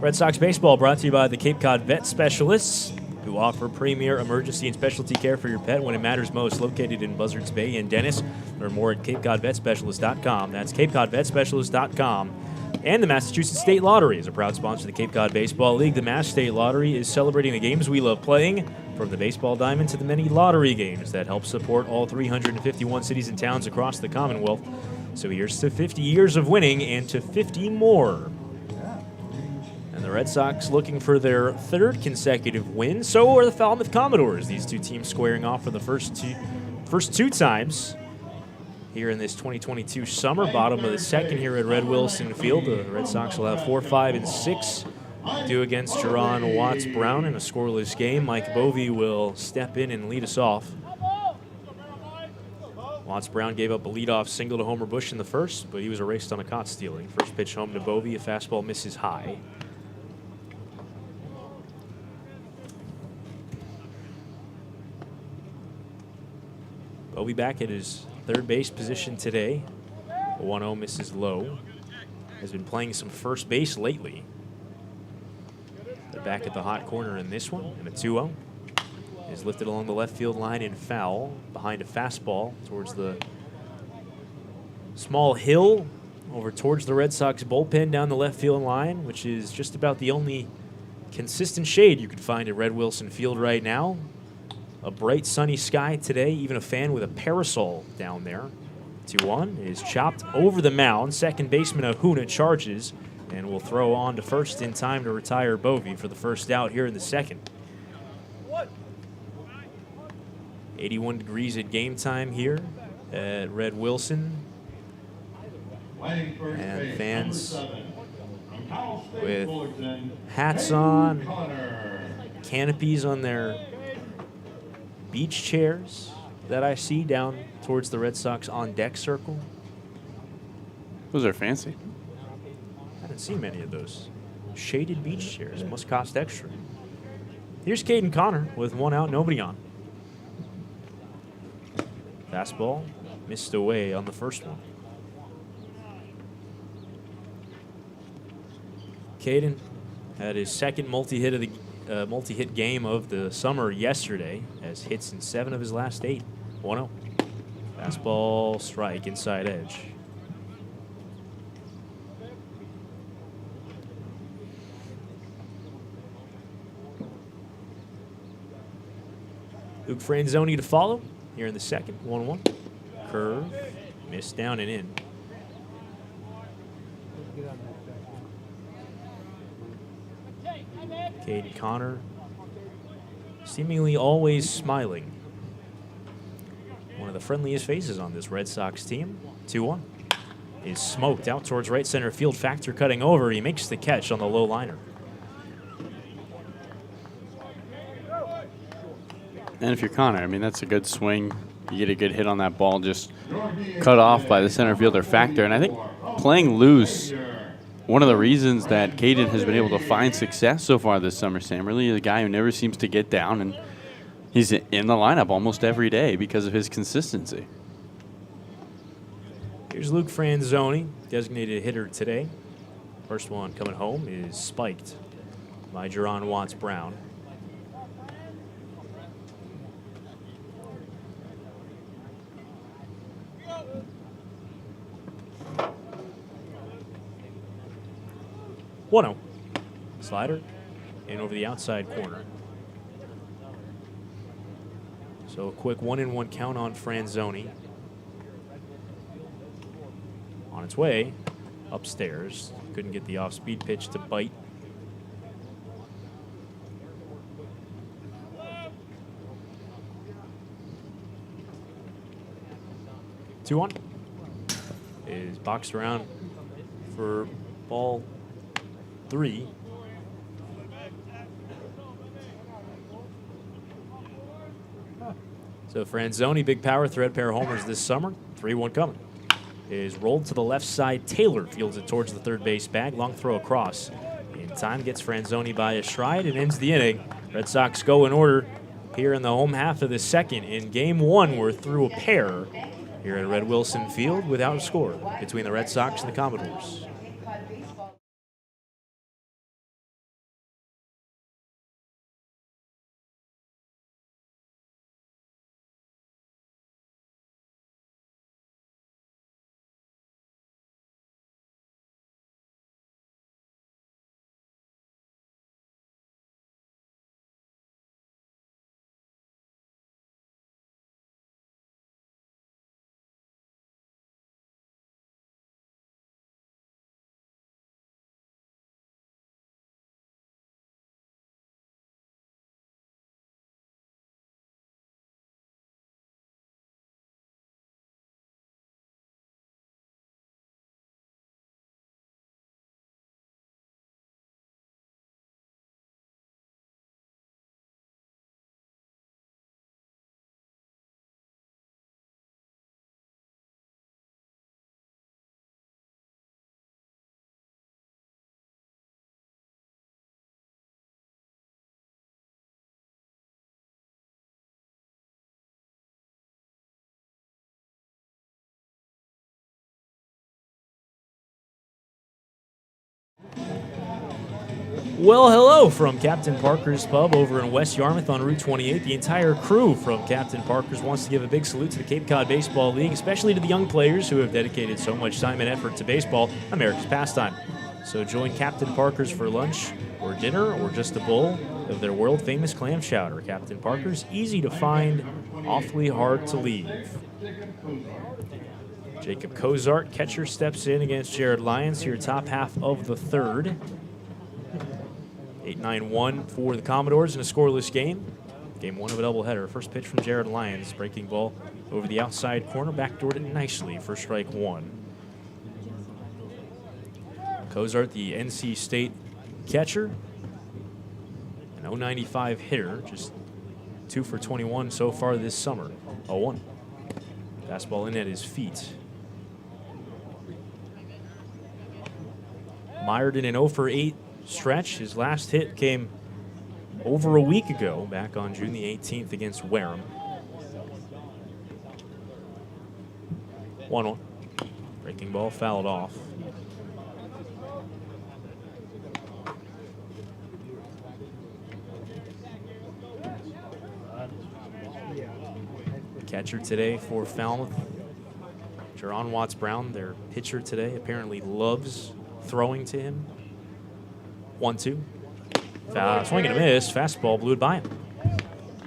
Red Sox baseball brought to you by the Cape Cod Vet Specialists, who offer premier emergency and specialty care for your pet when it matters most. Located in Buzzards Bay and Dennis. Learn more at CapeCodVetSpecialist.com. That's CapeCodVetSpecialist.com. And the Massachusetts State Lottery is a proud sponsor of the Cape Cod Baseball League. The Mass State Lottery is celebrating the games we love playing, from the baseball diamond to the many lottery games that help support all 351 cities and towns across the Commonwealth. So here's to 50 years of winning and to 50 more. And the Red Sox looking for their 3rd consecutive win. So are the Falmouth Commodores. These two teams squaring off for the first two times here in this 2022 summer. Bottom of the second here at Red Wilson Field. The Red Sox will have 4, 5, and 6 due against Jerron Watts-Brown in a scoreless game. Mike Bovey will step in and lead us off. Watts-Brown gave up a leadoff single to Homer Bush in the first, but he was erased on a caught stealing. First pitch home to Bovey. A fastball misses high. Bovey back at his third base position today. A 1-0 misses low. Has been playing some first base lately. They're back at the hot corner in this one. And a 2-0 is lifted along the left field line in foul behind a fastball towards the small hill over towards the Red Sox bullpen down the left field line, which is just about the only consistent shade you could find at Red Wilson Field right now. A bright sunny sky today, even a fan with a parasol down there. 2-1 is chopped over the mound. Second baseman Ahuna charges and will throw on to first in time to retire Bovey for the first out here in the second. 81 degrees at game time here at Red Wilson. And fans with hats on, canopies on their beach chairs that I see down towards the Red Sox on deck circle. Those are fancy. I haven't seen many of those. Shaded beach chairs must cost extra. Here's Caden Connor with 1 out, nobody on. Fastball missed away on the first one. Caden had his second multi-hit of the multi-hit game of the summer yesterday, as hits in 7 of his last 8. 1-0. Fastball strike inside edge. Luke Franzoni to follow here in the second. 1-1. Curve, missed down and in. Caden Connor seemingly always smiling. One of the friendliest faces on this Red Sox team. 2-1. Is smoked out towards right center field. Factor cutting over. He makes the catch on the low liner. And if you're Connor, I mean, that's a good swing. You get a good hit on that ball, just cut off by the center fielder Factor. And I think playing loose, one of the reasons that Caden has been able to find success so far this summer, Sam, really is a guy who never seems to get down, and he's in the lineup almost every day because of his consistency. Here's Luke Franzoni, designated hitter today. First one coming home is spiked by Jerron Watts-Brown. One-0. Slider in over the outside corner. So a quick 1-1 count on Franzoni. On its way upstairs. Couldn't get the off-speed pitch to bite. Two one is boxed around for ball 3. So Franzoni, big power, thread pair homers this summer. 3-1 coming. Is rolled to the left side. Taylor fields it towards the third base bag. Long throw across. In time, gets Franzoni by a stride and ends the inning. Red Sox go in order here in the home half of the second. In game 1, we're through a pair here at Red Wilson Field without a score between the Red Sox and the Commodores. Well, hello from Captain Parker's Pub over in West Yarmouth on Route 28. The entire crew from Captain Parker's wants to give a big salute to the Cape Cod Baseball League, especially to the young players who have dedicated so much time and effort to baseball, America's pastime. So join Captain Parker's for lunch or dinner or just a bowl of their world-famous clam chowder. Captain Parker's, easy to find, awfully hard to leave. Jacob Cozart, catcher, steps in against Jared Lyons here, top half of the third. 8-9-1 for the Commodores in a scoreless game. Game 1 of a doubleheader. First pitch from Jared Lyons. Breaking ball over the outside corner. Backdoored it nicely for strike 1. Cozart, the NC State catcher. An .095 hitter. Just 2 for 21 so far this summer. 0-1. Fastball in at his feet. Mired in an 0 for 8 stretch. His last hit came over a week ago, back on June the 18th against Wareham. 1-1. Breaking ball fouled off. catcher today for Falmouth. Jerron Watts-Brown, their pitcher today, apparently loves throwing to him. 1-2. Swing and a miss. Fastball blew it by him.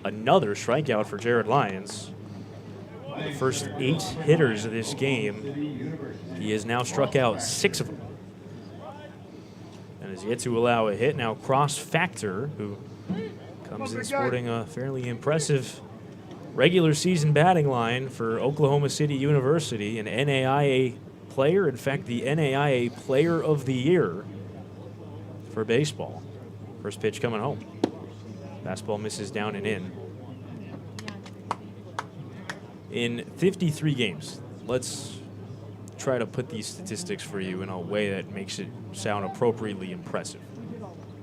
Another strikeout for Jared Lyons. The first 8 hitters of this game, he has now struck out 6 of them. And has yet to allow a hit. Now Cross Factor, who comes in sporting a fairly impressive regular season batting line for Oklahoma City University, an NAIA player, in fact, the NAIA Player of the Year for baseball. First pitch coming home. Fastball misses down and in. In 53 games, let's try to put these statistics for you in a way that makes it sound appropriately impressive.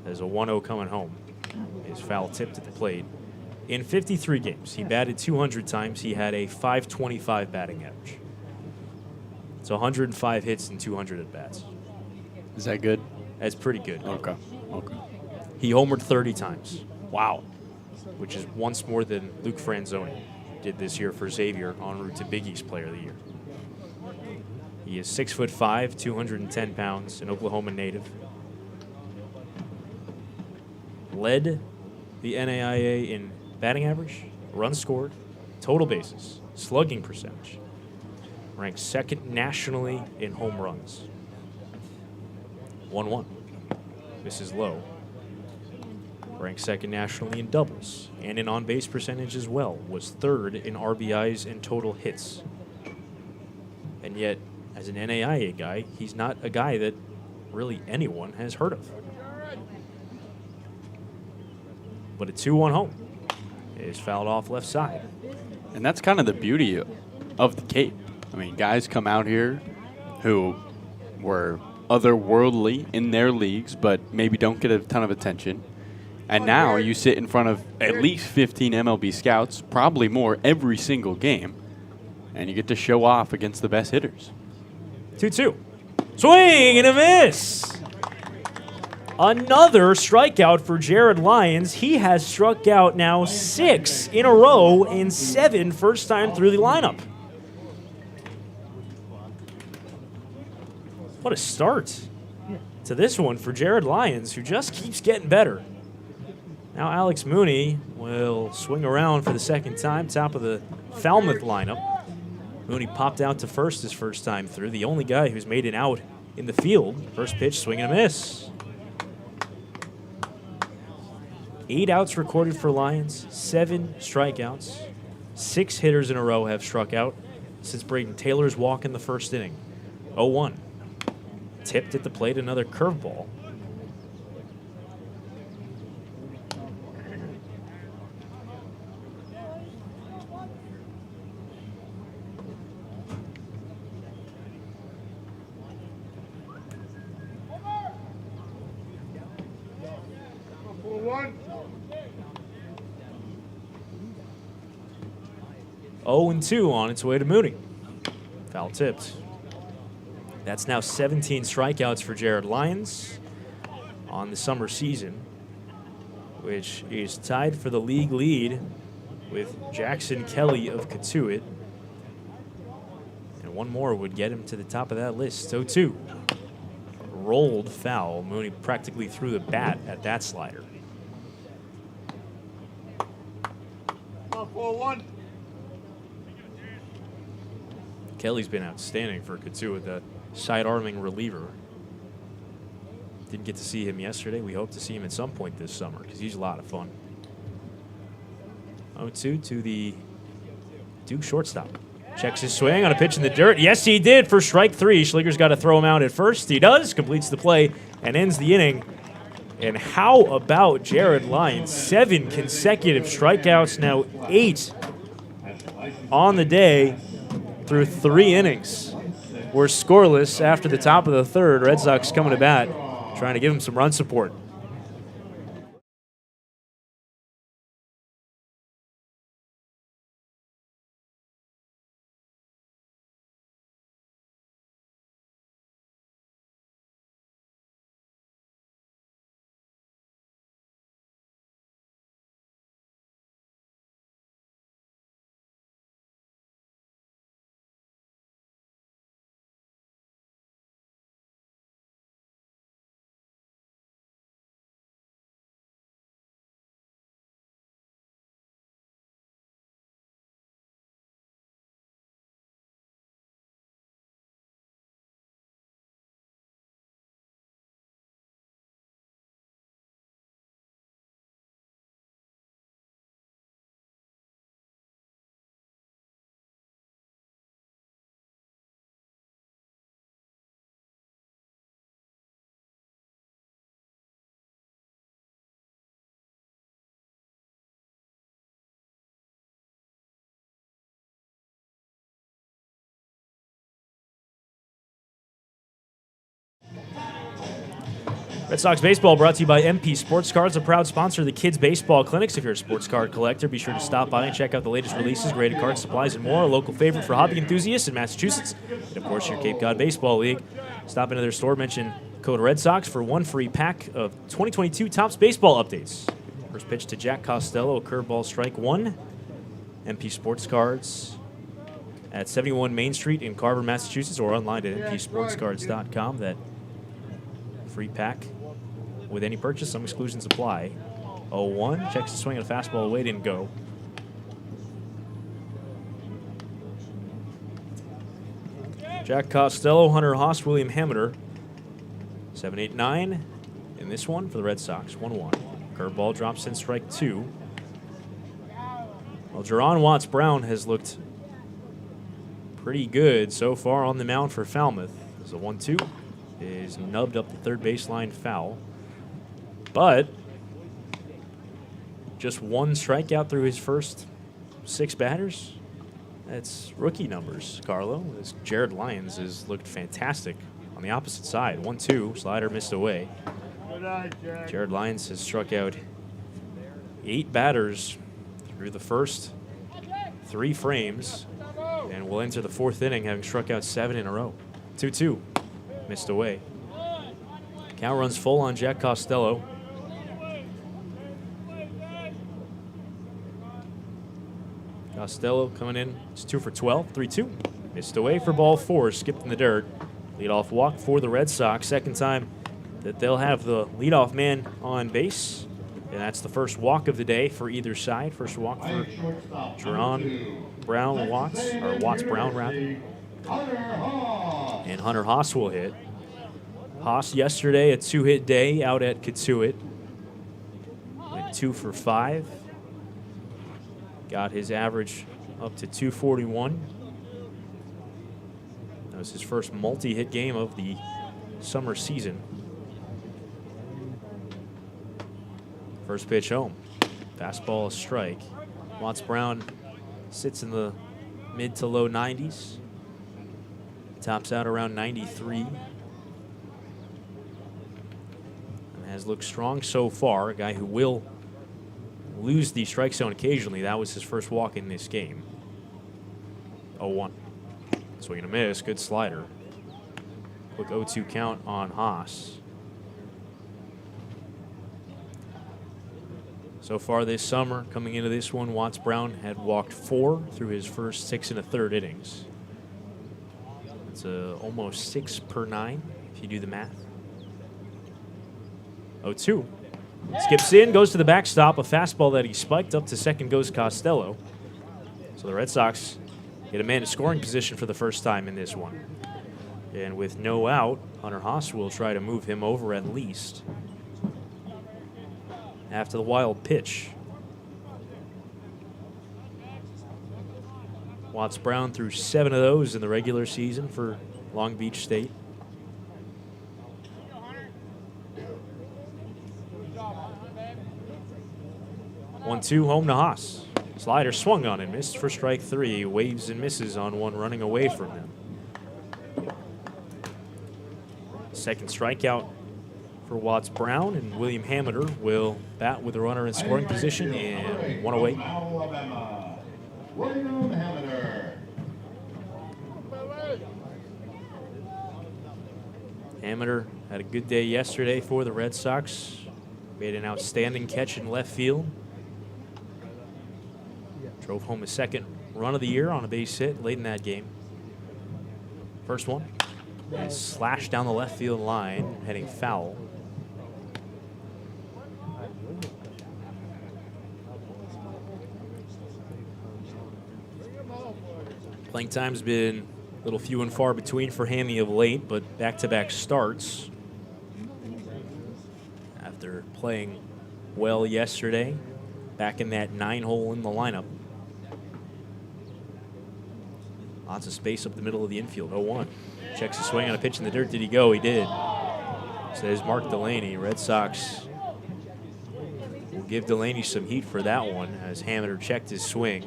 There's a 1-0 coming home. His foul tipped at the plate. In 53 games, he batted 200 times. He had a .525 batting average. It's 105 hits and 200 at-bats. Is that good? That's pretty good. Okay. He homered 30 times. Wow. Which is once more than Luke Franzoni did this year for Xavier, en route to Big East Player of the Year. He is 6'5", 210 pounds, an Oklahoma native. Led the NAIA in batting average, runs scored, total bases, slugging percentage. Ranked second nationally in home runs. 1-1. Misses low. Ranked second nationally in doubles and in on-base percentage as well. Was third in RBIs and total hits. And yet, as an NAIA guy, he's not a guy that really anyone has heard of. But a 2-1 home is fouled off left side. And that's kind of the beauty of the Cape. I mean, guys come out here who were otherworldly in their leagues, but maybe don't get a ton of attention. And now you sit in front of at least 15 MLB scouts, probably more, every single game, and you get to show off against the best hitters. 2-2. Swing and a miss. Another strikeout for Jared Lyons. He has struck out now 6 in a row in 7 first time through the lineup. What a start to this one for Jared Lyons, who just keeps getting better. Now Alex Mooney will swing around for the second time, top of the Falmouth lineup. Mooney popped out to first his first time through, the only guy who's made an out in the field. First pitch, swing and a miss. 8 outs recorded for Lyons, 7 strikeouts. 6 hitters in a row have struck out since Braden Taylor's walk in the first inning. 0-1. Tipped at the plate, another curveball. One. 0-2 on its way to Mooney. Foul tipped. That's now 17 strikeouts for Jared Lyons on the summer season, which is tied for the league lead with Jackson Kelly of Catuit. And one more would get him to the top of that list. 0-2. Rolled foul. Mooney practically threw the bat at that slider. 4-1. Kelly's been outstanding for Catuit, the side-arming reliever. Didn't get to see him yesterday. We hope to see him at some point this summer because he's a lot of fun. 0-2 to the Duke shortstop. Checks his swing on a pitch in the dirt. Yes, he did for strike 3. Schliger's got to throw him out at first. He does, completes the play, and ends the inning. And how about Jared Lyons? 7 consecutive strikeouts, now 8 on the day through 3 innings. We're scoreless after the top of the third. Red Sox coming to bat, trying to give him some run support. Red Sox baseball brought to you by MP Sports Cards, a proud sponsor of the Kids Baseball Clinics. If you're a sports card collector, be sure to stop by and check out the latest releases, graded card supplies, and more. A local favorite for hobby enthusiasts in Massachusetts. And, of course, your Cape Cod Baseball League. Stop into their store, mention code Red Sox for one free pack of 2022 Topps Baseball updates. First pitch to Jack Costello, a curveball, strike one. MP Sports Cards at 71 Main Street in Carver, Massachusetts, or online at mpsportscards.com. That free pack with any purchase. Some exclusions apply. 0-1. Checks the swing on a fastball away. Didn't go. Jack Costello, Hunter Haas, William Hammeter. 7-8-9 in this one for the Red Sox. 1-1. Curveball drops in, strike two. Well, Jerron Watts-Brown has looked pretty good so far on the mound for Falmouth. As a 1-2 is nubbed up the third baseline foul. But just one strikeout through his first 6 batters. That's rookie numbers, Carlo. As Jared Lyons has looked fantastic on the opposite side. 1-2, slider missed away. Jared Lyons has struck out 8 batters through the first 3 frames and will enter the 4th inning having struck out 7 in a row. 2-2, missed away. Count runs full on Jack Costello. Costello coming in, it's 2 for 12, 3-2. Missed away for ball 4, skipped in the dirt. Leadoff walk for the Red Sox. Second time that they'll have the leadoff man on base. And that's the first walk of the day for either side. First walk for Jerron Brown Watts, or Watts-Brown rather. And Hunter Haas will hit. Haas yesterday, a 2-hit day out at Katuitt. Went 2 for 5. Got his average up to 241. That was his first multi-hit game of the summer season. First pitch home. Fastball, a strike. Watts-Brown sits in the mid to low 90s. Tops out around 93. And has looked strong so far. A guy who will lose the strike zone occasionally. That was his first walk in this game. 0-1. Swing and a miss. Good slider. Quick 0-2 count on Haas. So far this summer, coming into this one, Watts-Brown had walked 4 through his first 6 1/3 innings. It's almost 6 per 9 if you do the math. 0-2. Skips in, goes to the backstop. A fastball that he spiked up to second goes Costello. So the Red Sox get a man in scoring position for the first time in this one. And with no out, Hunter Haas will try to move him over at least. After the wild pitch. Watts-Brown threw 7 of those in the regular season for Long Beach State. One, 2, home to Haas. Slider swung on and missed for strike 3. Waves and misses on one running away from him. Second strikeout for Watts-Brown, and William Hammeter will bat with a runner in scoring position and 1 away. William Hammeter. Hammeter had a good day yesterday for the Red Sox. Made an outstanding catch in left field. Drove home his second run of the year on a base hit late in that game. First one. And slashed down the left field line, heading foul. Playing time's been a little few and far between for Hammy of late, but back-to-back starts. After playing well yesterday, back in that 9-hole in the lineup. Lots of space up the middle of the infield. 0-1. Checks the swing on a pitch in the dirt. Did he go? He did. Says Mark Delaney. Red Sox will give Delaney some heat for that one as Hammeter checked his swing.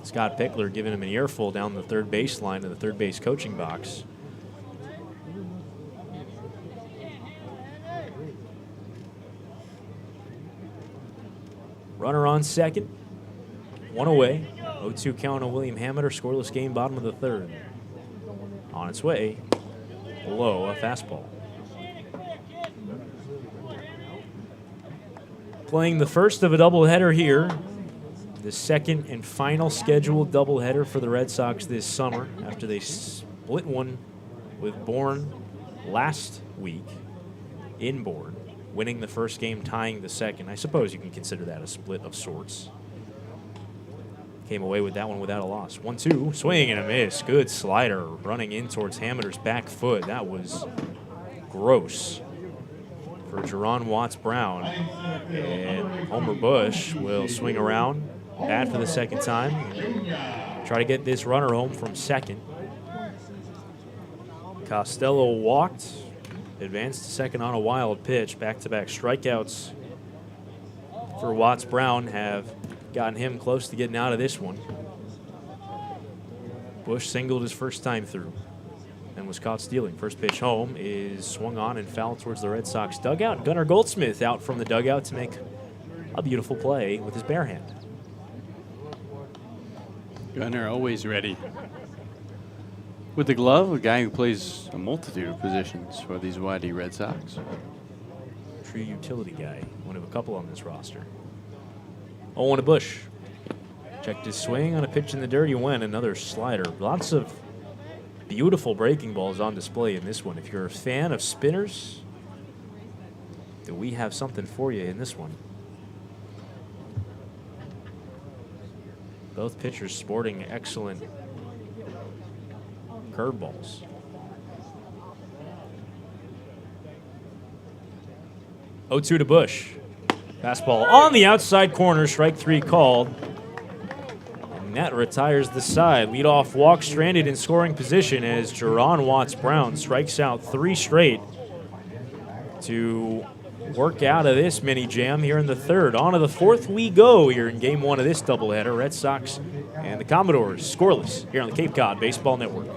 Scott Pickler giving him an earful down the third baseline of the third base coaching box. Runner on second. One away. 0-2 count on William Hameter. Scoreless game, bottom of the third. On its way. Below a fastball. Playing the first of a doubleheader here. The second and final scheduled doubleheader for the Red Sox this summer after they split one with Bourne last week in Bourne, winning the first game, tying the second. I suppose you can consider that a split of sorts. Came away with that one without a loss. 1-2, swing and a miss. Good slider running in towards Hameter's back foot. That was gross for Jerron Watts-Brown. And Homer Bush will swing around, bat for the second time. Try to get this runner home from second. Costello walked, advanced to second on a wild pitch. Back-to-back strikeouts for Watts-Brown have gotten him close to getting out of this one. Bush singled his first time through and was caught stealing. First pitch home is swung on and fouled towards the Red Sox dugout. Gunnar Goldsmith out from the dugout to make a beautiful play with his bare hand. Gunnar always ready. With the glove, a guy who plays a multitude of positions for these Whitey Red Sox. True utility guy, one of a couple on this roster. 0-1 to Bush. Checked his swing on a pitch in the dirt. He went another slider. Lots of beautiful breaking balls on display in this one. If you're a fan of spinners, then we have something for you in this one. Both pitchers sporting excellent curveballs. 0-2 to Bush. Fastball on the outside corner, strike three called. And that retires the side. Leadoff walk stranded in scoring position as Jerron Watts-Brown strikes out three straight to work out of this mini jam here in the third. On to the fourth we go here in game one of this doubleheader. Red Sox and the Commodores scoreless here on the Cape Cod Baseball Network.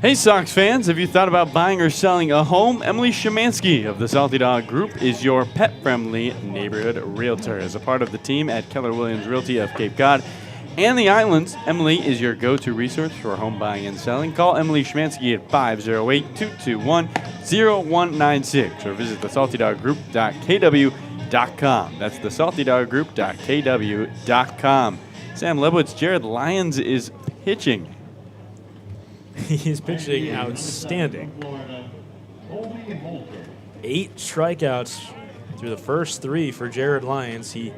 Hey Sox fans, have you thought about buying or selling a home? Emily Szymanski of the Salty Dog Group is your pet-friendly neighborhood realtor. As a part of the team at Keller Williams Realty of Cape Cod and the Islands, Emily is your go-to resource for home buying and selling. Call Emily Szymanski at 508-221-0196 or visit thesaltydoggroup.kw.com. That's thesaltydoggroup.kw.com. Sam Lebowitz, Jared Lyons is pitching. He is pitching outstanding. 8 strikeouts through the first 3 for Jared Lyons. He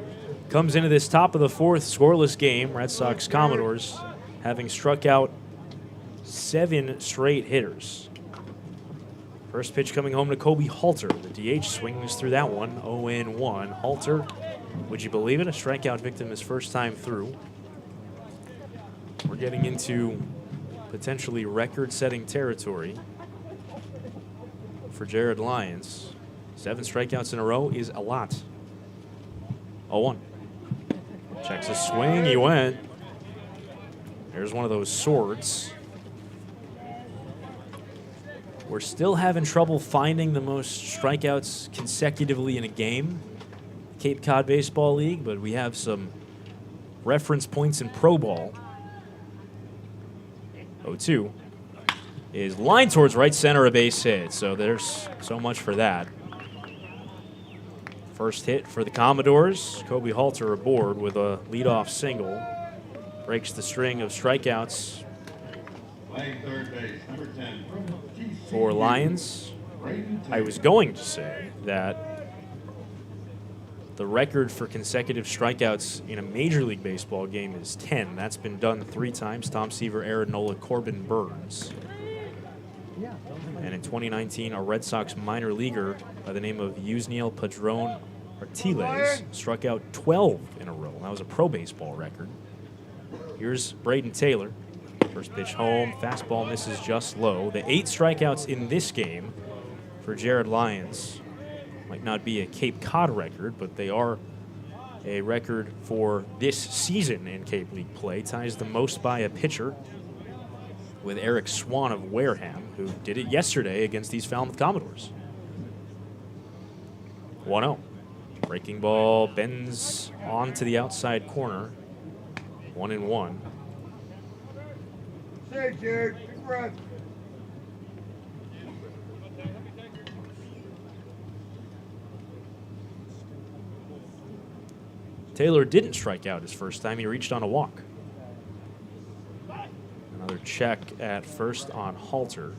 comes into this top of the fourth scoreless game, Red Sox Commodores, having struck out 7 straight hitters. First pitch coming home to Kobe Halter. The DH swings through that one, 0-1. Halter, would you believe it, a strikeout victim his first time through. We're getting into potentially record-setting territory for Jared Lyons. 7 strikeouts in a row is a lot. 0-1. Checks his swing. He went. There's one of those swords. We're still having trouble finding the most strikeouts consecutively in a game, Cape Cod Baseball League, but we have some reference points in Pro Ball. 0-2. is lined towards right center, a base hit. So there's so much for that. First hit for the Commodores. Kobe Halter aboard with a leadoff single. Breaks the string of strikeouts Playing third base, number 10 from Ccbl. for Lions. I was going to say that the record for consecutive strikeouts in a Major League Baseball game is 10. That's been done 3 times. Tom Seaver, Aaron Nola, Corbin Burns. And in 2019, a Red Sox minor leaguer by the name of Yusniel Padron Artiles struck out 12 in a row. That was a pro baseball record. Here's Braden Taylor. First pitch home, fastball misses just low. The 8 strikeouts in this game for Jared Lyons might not be a Cape Cod record, but they are a record for this season in Cape League play. Ties the most by a pitcher with Eric Swan of Wareham, who did it yesterday against these Falmouth Commodores. 1-0. Breaking ball bends onto the outside corner. 1-1. Say, Jared, big breath. Taylor didn't strike out his first time. He reached on a walk. Another check at first on Halter.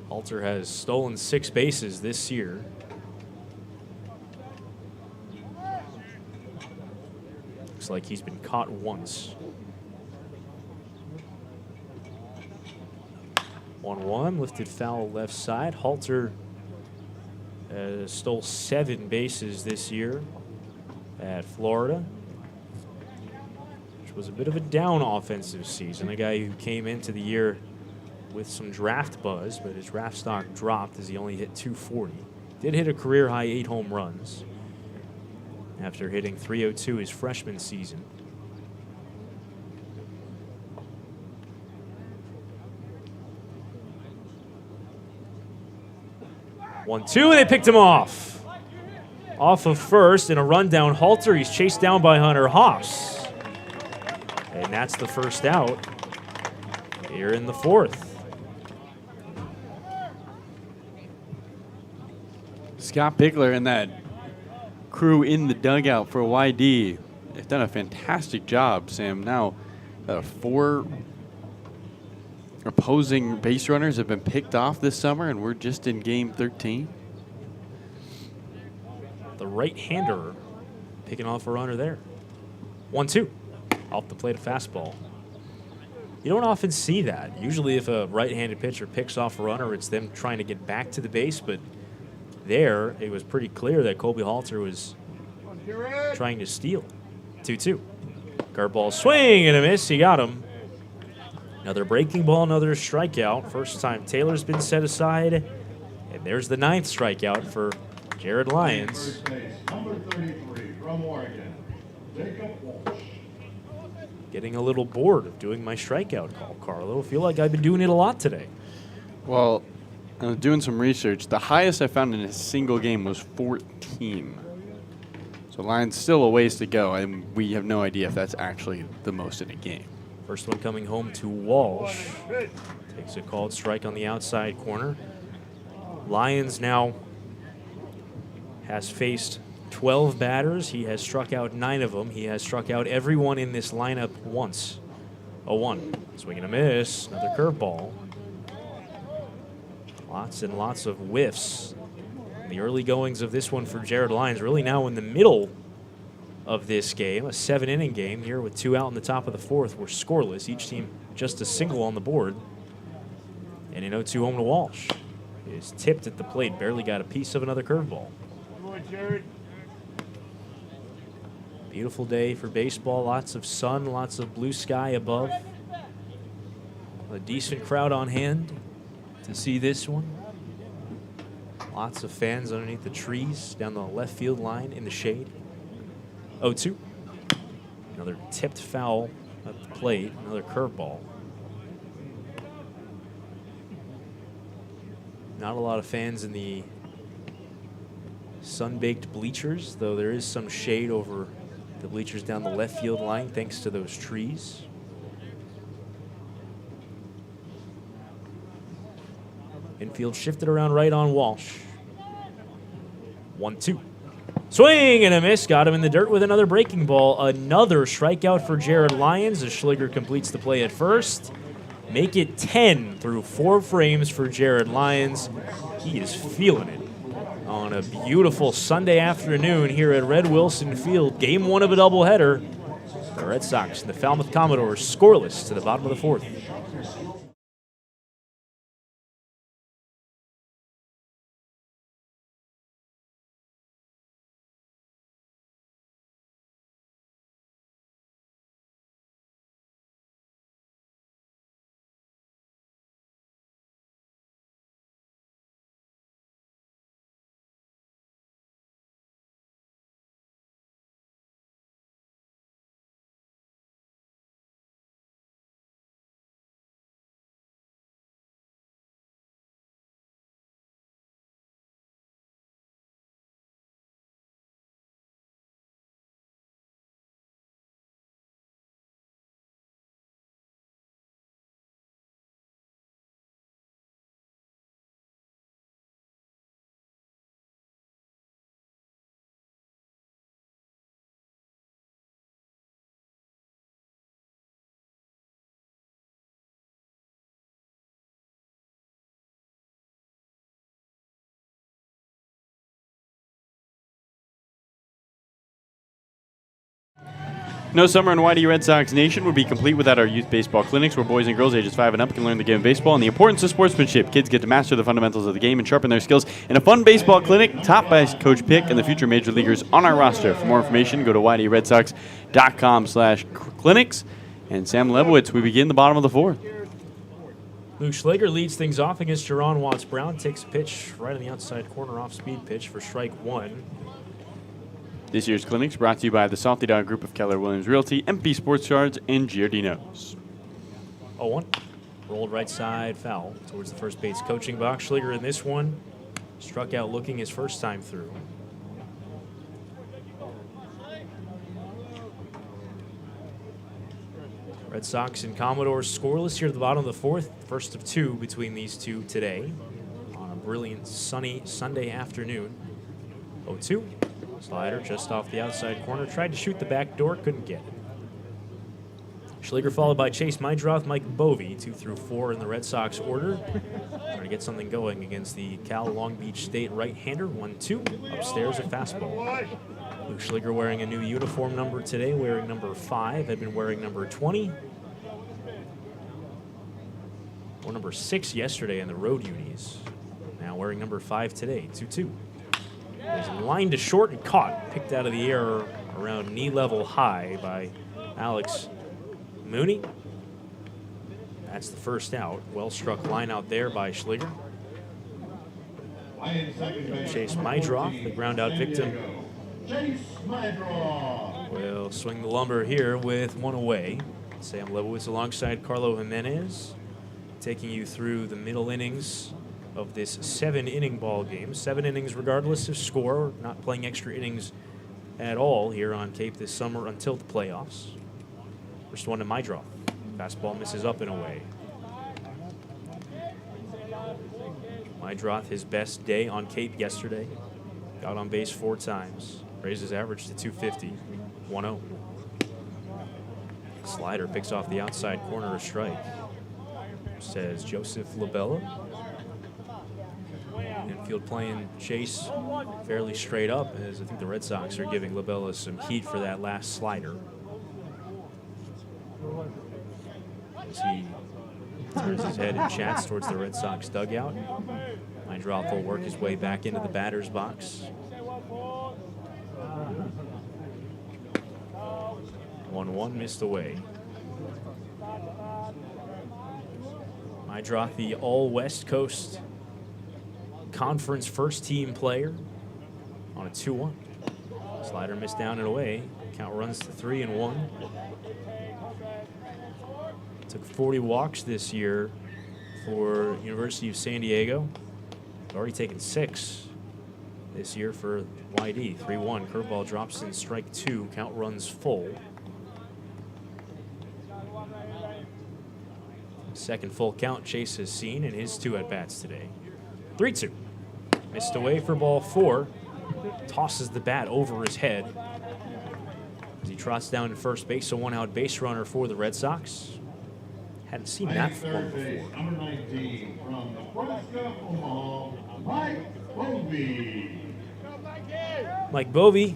Halter has stolen 6 bases this year. Looks like he's been caught once. 1-1, lifted foul left side. Halter stole 7 bases this year at Florida, which was a bit of a down offensive season. A guy who came into the year with some draft buzz, but his draft stock dropped as he only hit 240. Did hit a career high 8 home runs after hitting 302 his freshman season. One-two, and they picked him off. Off of first in a rundown. Halter, he's chased down by Hunter Haas. And that's the first out here in the 4th. Scott Bickler and that crew in the dugout for YD, they've done a fantastic job, Sam. Now, 4 opposing base runners have been picked off this summer, and we're just in game 13. The right-hander picking off a runner there. 1-2. Off the plate, a fastball. You don't often see that. Usually if a right-handed pitcher picks off a runner, it's them trying to get back to the base, but there it was pretty clear that Kobe Halter was trying to steal. 2-2. Curveball swing and a miss. He got him. Another breaking ball, another strikeout. First time Taylor's been set aside. And there's the 9th strikeout for Jared Lyons. First base, number 33 from Oregon, Jacob Walsh. Getting a little bored of doing my strikeout call, Carlo. I feel like I've been doing it a lot today. Well, I was doing some research. The highest I found in a single game was 14. So Lions still a ways to go, and we have no idea if that's actually the most in a game. First one coming home to Walsh. Takes a called strike on the outside corner. Lyons now has faced 12 batters. He has struck out 9 of them. He has struck out everyone in this lineup once. 0-1. Swing and a miss. Another curveball. Lots and lots of whiffs. The early goings of this one for Jared Lyons, really now in the middle of this game, a 7-inning game here with 2 out in the top of the 4th. We're scoreless. Each team just a single on the board. And an 0-2 home to Walsh. He is tipped at the plate, barely got a piece of another curveball. Beautiful day for baseball. Lots of sun, lots of blue sky above. A decent crowd on hand to see this one. Lots of fans underneath the trees down the left field line in the shade. 0-2. Another tipped foul at the plate. Another curveball. Not a lot of fans in the sun-baked bleachers, though there is some shade over the bleachers down the left field line thanks to those trees. Infield shifted around right on Walsh. 1-2. Swing and a miss. Got him in the dirt with another breaking ball. Another strikeout for Jared Lyons as Schliger completes the play at first. Make it 10 through 4 frames for Jared Lyons. He is feeling it on a beautiful Sunday afternoon here at Red Wilson Field. Game 1 of a doubleheader. The Red Sox and the Falmouth Commodores scoreless to the bottom of the 4th. No summer in Whitey Red Sox Nation would be complete without our youth baseball clinics, where boys and girls ages 5 and up can learn the game of baseball and the importance of sportsmanship. Kids get to master the fundamentals of the game and sharpen their skills in a fun baseball clinic, taught by Coach Pick and the future major leaguers on our roster. For more information, go to whiteyredsox.com/clinics. And Sam Lebowitz, we begin the bottom of the 4th. Luke Schliger leads things off against Jerron Watts-Brown. Takes a pitch right on the outside corner, off-speed pitch for strike 1. This year's clinics brought to you by the Salty Dog Group of Keller Williams Realty, MP Sports Cards, and Giardino's. 0-1. Rolled right side, foul towards the first base coaching box. Schliger in this one struck out looking his first time through. Red Sox and Commodores scoreless here at the bottom of the 4th. First of 2 between these two today on a brilliant sunny Sunday afternoon. 0-2. Slider just off the outside corner. Tried to shoot the back door, couldn't get it. Schliger followed by Chase Meidroth, Mike Bovee, 2 through 4 in the Red Sox order. Trying to get something going against the Cal Long Beach State right-hander. 1-2. Upstairs a fastball. Luke Schliger wearing a new uniform number today, wearing number 5. Had been wearing number 20. Or number 6 yesterday in the road unis. Now wearing number 5 today. 2-2. Is lined to short and caught. Picked out of the air around knee level high by Alex Mooney. That's the first out. Well struck line out there by Schliger. Chase Meidroth, the ground out victim, will swing the lumber here with 1 away. Sam Lebowitz alongside Carlo Jimenez, taking you through the middle innings of this 7-inning ball game. 7 innings regardless of score, not playing extra innings at all here on Cape this summer until the playoffs. First one to Meidroth. Fastball misses up and away. Meidroth, his best day on Cape yesterday. Got on base 4 times. Raised his average to 250. 1-0. Slider picks off the outside corner, a strike. Says Joseph Labella. Infield playing Chase fairly straight up, as I think the Red Sox are giving Labella some heat for that last slider. As he turns his head and chats towards the Red Sox dugout. Meidroth will work his way back into the batter's box. 1-1 missed away. Meidroth, the all-West Coast Conference first-team player, on a 2-1. Slider missed down and away. Count runs to 3-1. Took 40 walks this year for University of San Diego. Already taken 6 this year for YD. 3-1. Curveball drops in strike 2. Count runs full. Second full count Chase has seen in his 2 at-bats today. 3-2. Missed away for ball 4. Tosses the bat over his head as he trots down to first base. A 1-out base runner for the Red Sox. Hadn't seen that one before. Number 19 from Nebraska, Omaha, Mike Bovee. Mike Bovee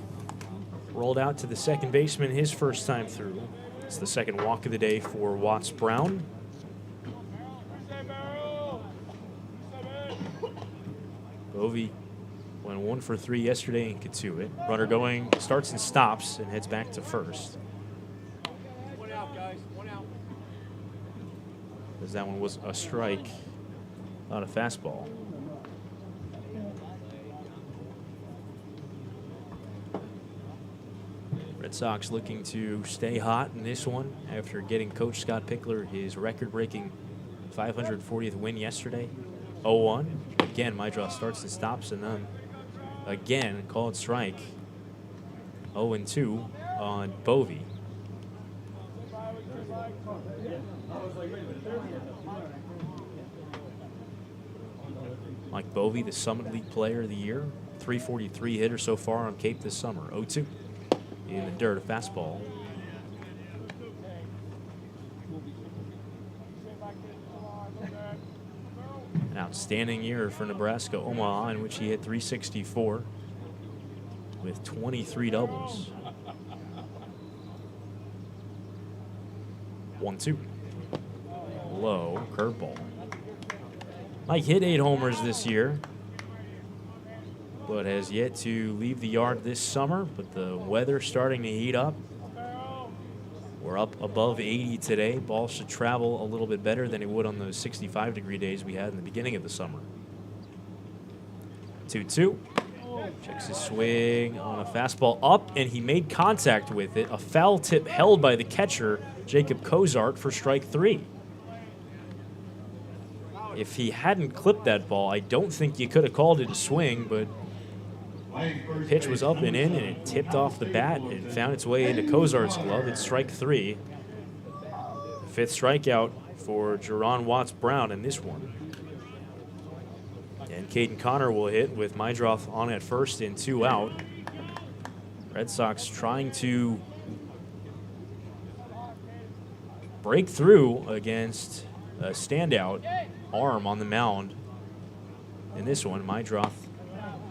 rolled out to the second baseman his first time through. It's the second walk of the day for Watts Brown. Bovee went 1 for 3 yesterday and could 2 it. Runner going, starts and stops and heads back to first. 1 out, guys. 1 out. As that one was a strike, not a fastball. Red Sox looking to stay hot in this one after getting Coach Scott Pickler his record-breaking 540th win yesterday. 0-1. Again, Mydroth starts and stops, and then again called strike. 0-2 on Bovee. Mike Bovee, the Summit League Player of the Year, 343 hitter so far on Cape this summer. 0-2 in the dirt, a fastball. An outstanding year for Nebraska Omaha, in which he hit 364 with 23 doubles. 1-2. Low curveball. Mike hit 8 homers this year, but has yet to leave the yard this summer. But the weather starting to heat up. We're up above 80 today. Ball should travel a little bit better than it would on those 65-degree days we had in the beginning of the summer. 2-2. Checks his swing on a fastball up, and he made contact with it. A foul tip held by the catcher, Jacob Cozart, for strike 3. If he hadn't clipped that ball, I don't think you could have called it a swing, but the pitch was up and in, and it tipped off the bat and found its way into Cozart's glove. It's strike 3. 5th strikeout for Jerron Watts Brown in this one. And Caden Connor will hit with Mydroth on at first and 2 out. Red Sox trying to break through against a standout arm on the mound. In this one, Mydroth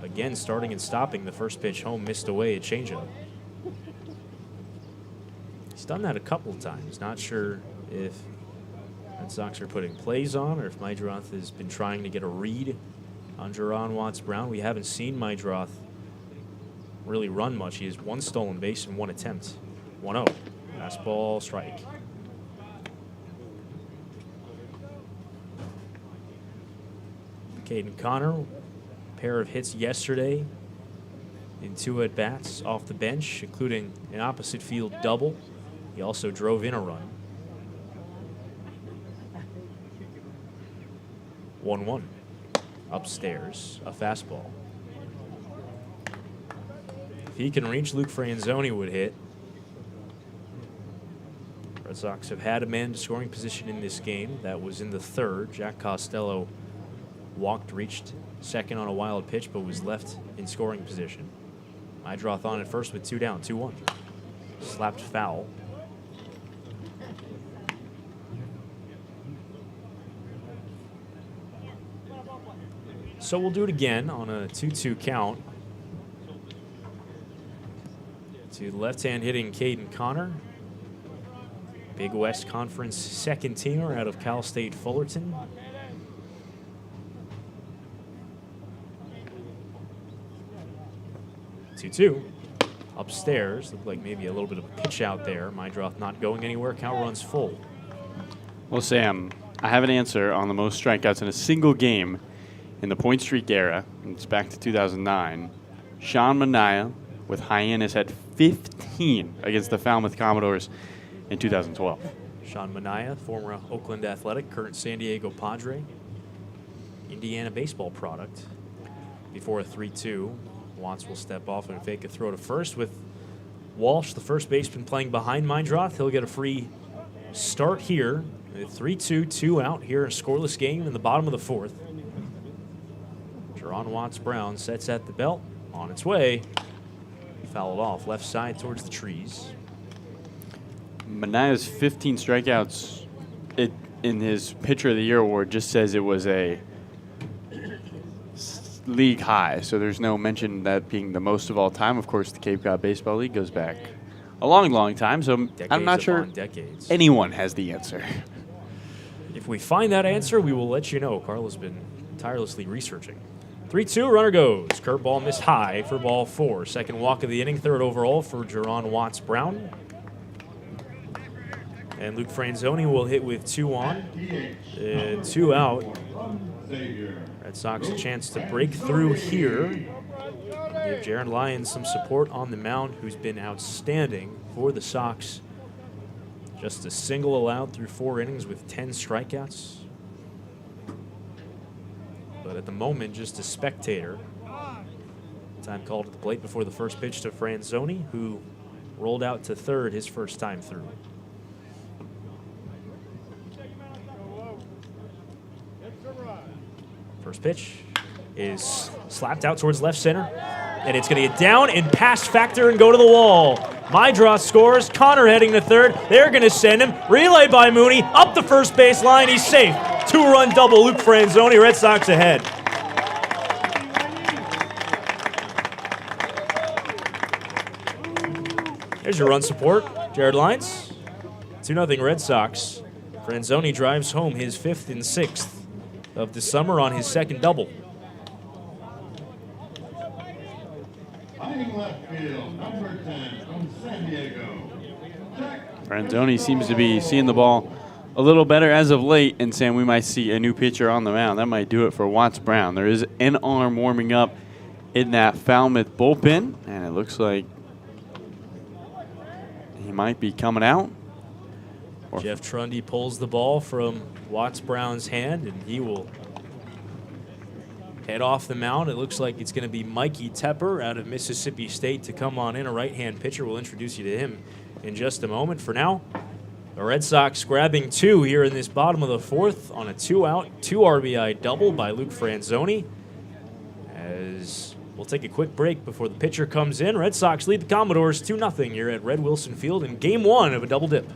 again starting and stopping. The first pitch home, missed away, a changeup. He's done that a couple of times. Not sure if Red Sox are putting plays on or if Mydroth has been trying to get a read on Jerron Watts Brown. We haven't seen Mydroth really run much. He has 1 stolen base and 1 attempt. 1-0. Fastball, strike. Caden Connor, pair of hits yesterday in 2 at-bats off the bench, including an opposite field double. He also drove in a run. 1-1. Upstairs, a fastball. If he can reach, Luke Franzoni would hit. Red Sox have had a man to scoring position in this game. That was in the 3rd. Jack Costello walked, reached second on a wild pitch, but was left in scoring position. Mydroth on at first with 2 down, 2-1. Slapped foul. So we'll do it again on a 2-2 count. To the left-hand hitting Caden Connor. Big West Conference second teamer out of Cal State Fullerton. Upstairs, looked like maybe a little bit of a pitch out there. Mydroth not going anywhere. Count runs full. Well, Sam, I have an answer on the most strikeouts in a single game in the point streak era. It's back to 2009. Sean Manaea with Hyannis had 15 against the Falmouth Commodores in 2012. Sean Manaea, former Oakland Athletic, current San Diego Padre, Indiana baseball product. Before a 3-2. Watts will step off and fake a throw to first with Walsh, the first baseman, playing behind Mydroth. He'll get a free start here. 3-2, 2 out here, a scoreless game in the bottom of the 4th. Jerron Watts-Brown sets at the belt. On its way. He fouled off left side towards the trees. Manaya's 15 strikeouts in his Pitcher of the Year award just says it was a league high, so there's no mention that being the most of all time. Of course, the Cape Cod Baseball League goes back a long, long time, so I'm not sure anyone has the answer. If we find that answer, we will let you know. Carla's been tirelessly researching. 3-2, runner goes. Curveball missed high for ball 4. Second walk of the inning, third overall for Jerron Watts-Brown. And Luke Franzoni will hit with 2 on and 2 out. Red Sox a chance to break through here. Give Jaron Lyons some support on the mound, who's been outstanding for the Sox. Just a single allowed through 4 innings with 10 strikeouts. But at the moment, just a spectator. Time called at the plate before the first pitch to Franzoni, who rolled out to third his first time through. First pitch is slapped out towards left center, and it's going to get down and pass factor and go to the wall. Mydra scores. Connor heading to third. They're going to send him. Relay by Mooney up the first base line. He's safe. 2-run double. Luke Franzoni. Red Sox ahead. There's your run support. Jared Lyons. 2-0 Red Sox. Franzoni drives home his 5th and 6th of the summer on his second double. Playing left field, number 10 from San Diego. Franzoni seems to be seeing the ball a little better as of late, and Sam, we might see a new pitcher on the mound. That might do it for Watts-Brown. There is an arm warming up in that Falmouth bullpen, and it looks like he might be coming out. Jeff Trundy pulls the ball from Watts-Brown's hand, and he will head off the mound. It looks like it's going to be Mikey Tepper out of Mississippi State to come on in, a right-hand pitcher. We'll introduce you to him in just a moment. For now, the Red Sox grabbing 2 here in this bottom of the 4th on a 2-out, 2 RBI double by Luke Franzoni. As we'll take a quick break before the pitcher comes in. Red Sox lead the Commodores 2-0 here at Red Wilson Field in Game 1 of a double dip.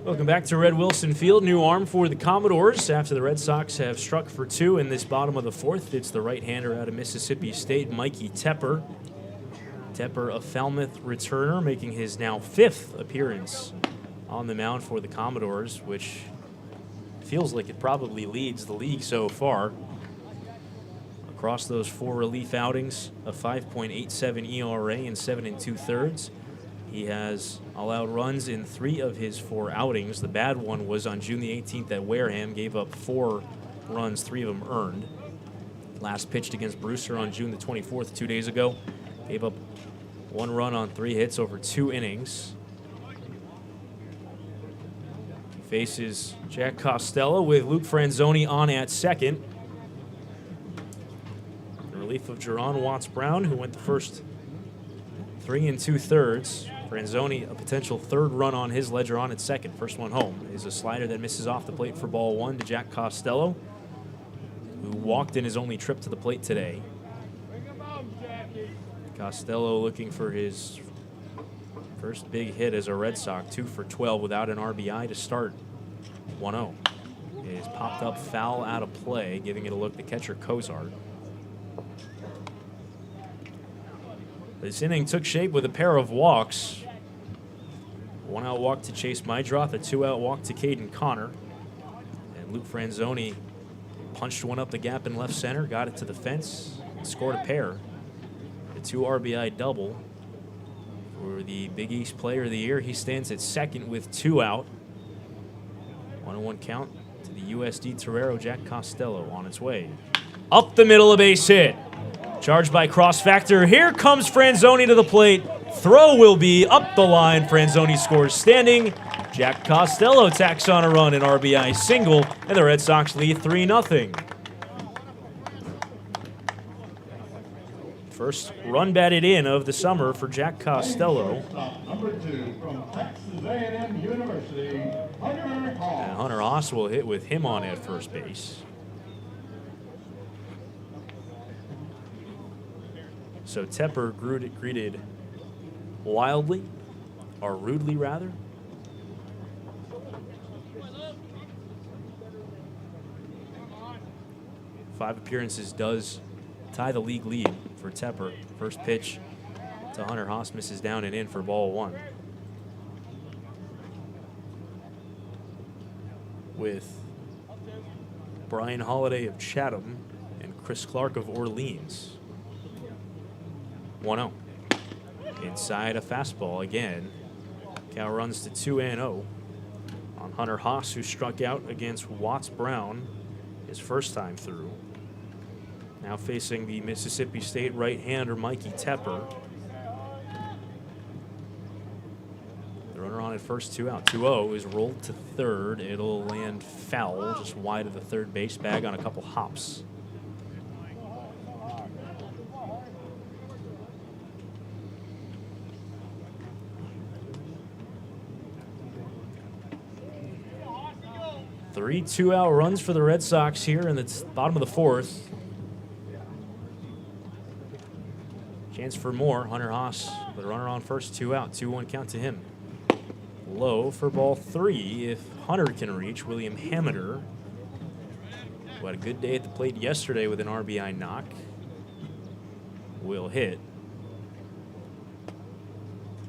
Welcome back to Red Wilson Field. New arm for the Commodores after the Red Sox have struck for 2 in this bottom of the 4th. It's the right-hander out of Mississippi State, Mikey Tepper. Tepper, a Falmouth returner, making his now 5th appearance on the mound for the Commodores, which feels like it probably leads the league so far. Across those 4 relief outings, a 5.87 ERA and 7 2/3. He has allowed runs in 3 of his 4 outings. The bad one was on June the 18th at Wareham, gave up 4 runs, 3 of them earned. Last pitched against Brewster on June the 24th, 2 days ago. Gave up 1 run on 3 hits over 2 innings. He faces Jack Costello with Luke Franzoni on at second. In relief of Jerron Watts-Brown, who went the first 3 2/3. Franzoni, a potential 3rd run on his ledger on at second. First one home is a slider that misses off the plate for ball 1 to Jack Costello, who walked in his only trip to the plate today. Costello looking for his first big hit as a Red Sox, 2 for 12 without an RBI to start. 1-0. It is popped up foul out of play, giving it a look to catcher Cozart. This inning took shape with a pair of walks. 1 out walk to Chase Mydroth, a 2 out walk to Caden Connor. And Luke Franzoni punched one up the gap in left center, got it to the fence, and scored a pair. A 2 RBI double for the Big East Player of the Year. He stands at second with 2 out. 1-1 count to the USD Torero, Jack Costello, on its way. Up the middle, a base hit. Charged by Cross Factor. Here comes Franzoni to the plate. Throw will be up the line. Franzoni scores standing. Jack Costello tacks on a run, an RBI single, and the Red Sox lead 3-0. First run batted in of the summer for Jack Costello. Number 2 from Texas A&M University, Hunter Hall. And Hunter Haas will hit with him on at first base. So Tepper greeted wildly, or rudely rather. Five appearances does tie the league lead for Tepper. First pitch to Hunter Haas misses down and in for ball 1. With Brian Holiday of Chatham and Chris Clark of Orleans. 1-0. Inside a fastball again. Count runs to 2-0 on Hunter Haas, who struck out against Watts-Brown his first time through. Now facing the Mississippi State right-hander Mikey Tepper. The runner on at first, 2 out. 2-0 is rolled to third. It'll land foul, just wide of the third base bag on a couple hops. Three 2-out runs for the Red Sox here in the bottom of the 4th. Chance for more. Hunter Haas with a runner on first, 2 out. 2-1 count to him. Low for ball 3 if Hunter can reach. William Hameter, who had a good day at the plate yesterday with an RBI knock, will hit.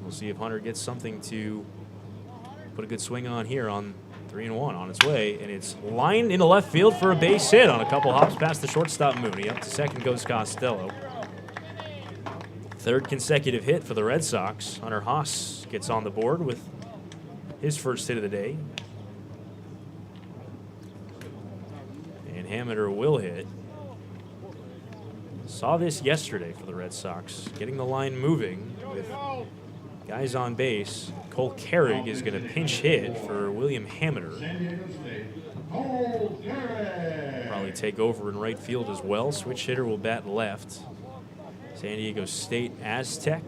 We'll see if Hunter gets something to put a good swing on here on 3-1 on its way, and it's lined into left field for a base hit on a couple hops past the shortstop Mooney. Up to second goes Costello. 3rd consecutive hit for the Red Sox. Hunter Haas gets on the board with his first hit of the day. And Hameter will hit. Saw this yesterday for the Red Sox, getting the line moving with guys on base. Cole Carrig is going to pinch hit for William Hameter. Probably take over in right field as well. Switch hitter will bat left. San Diego State Aztec.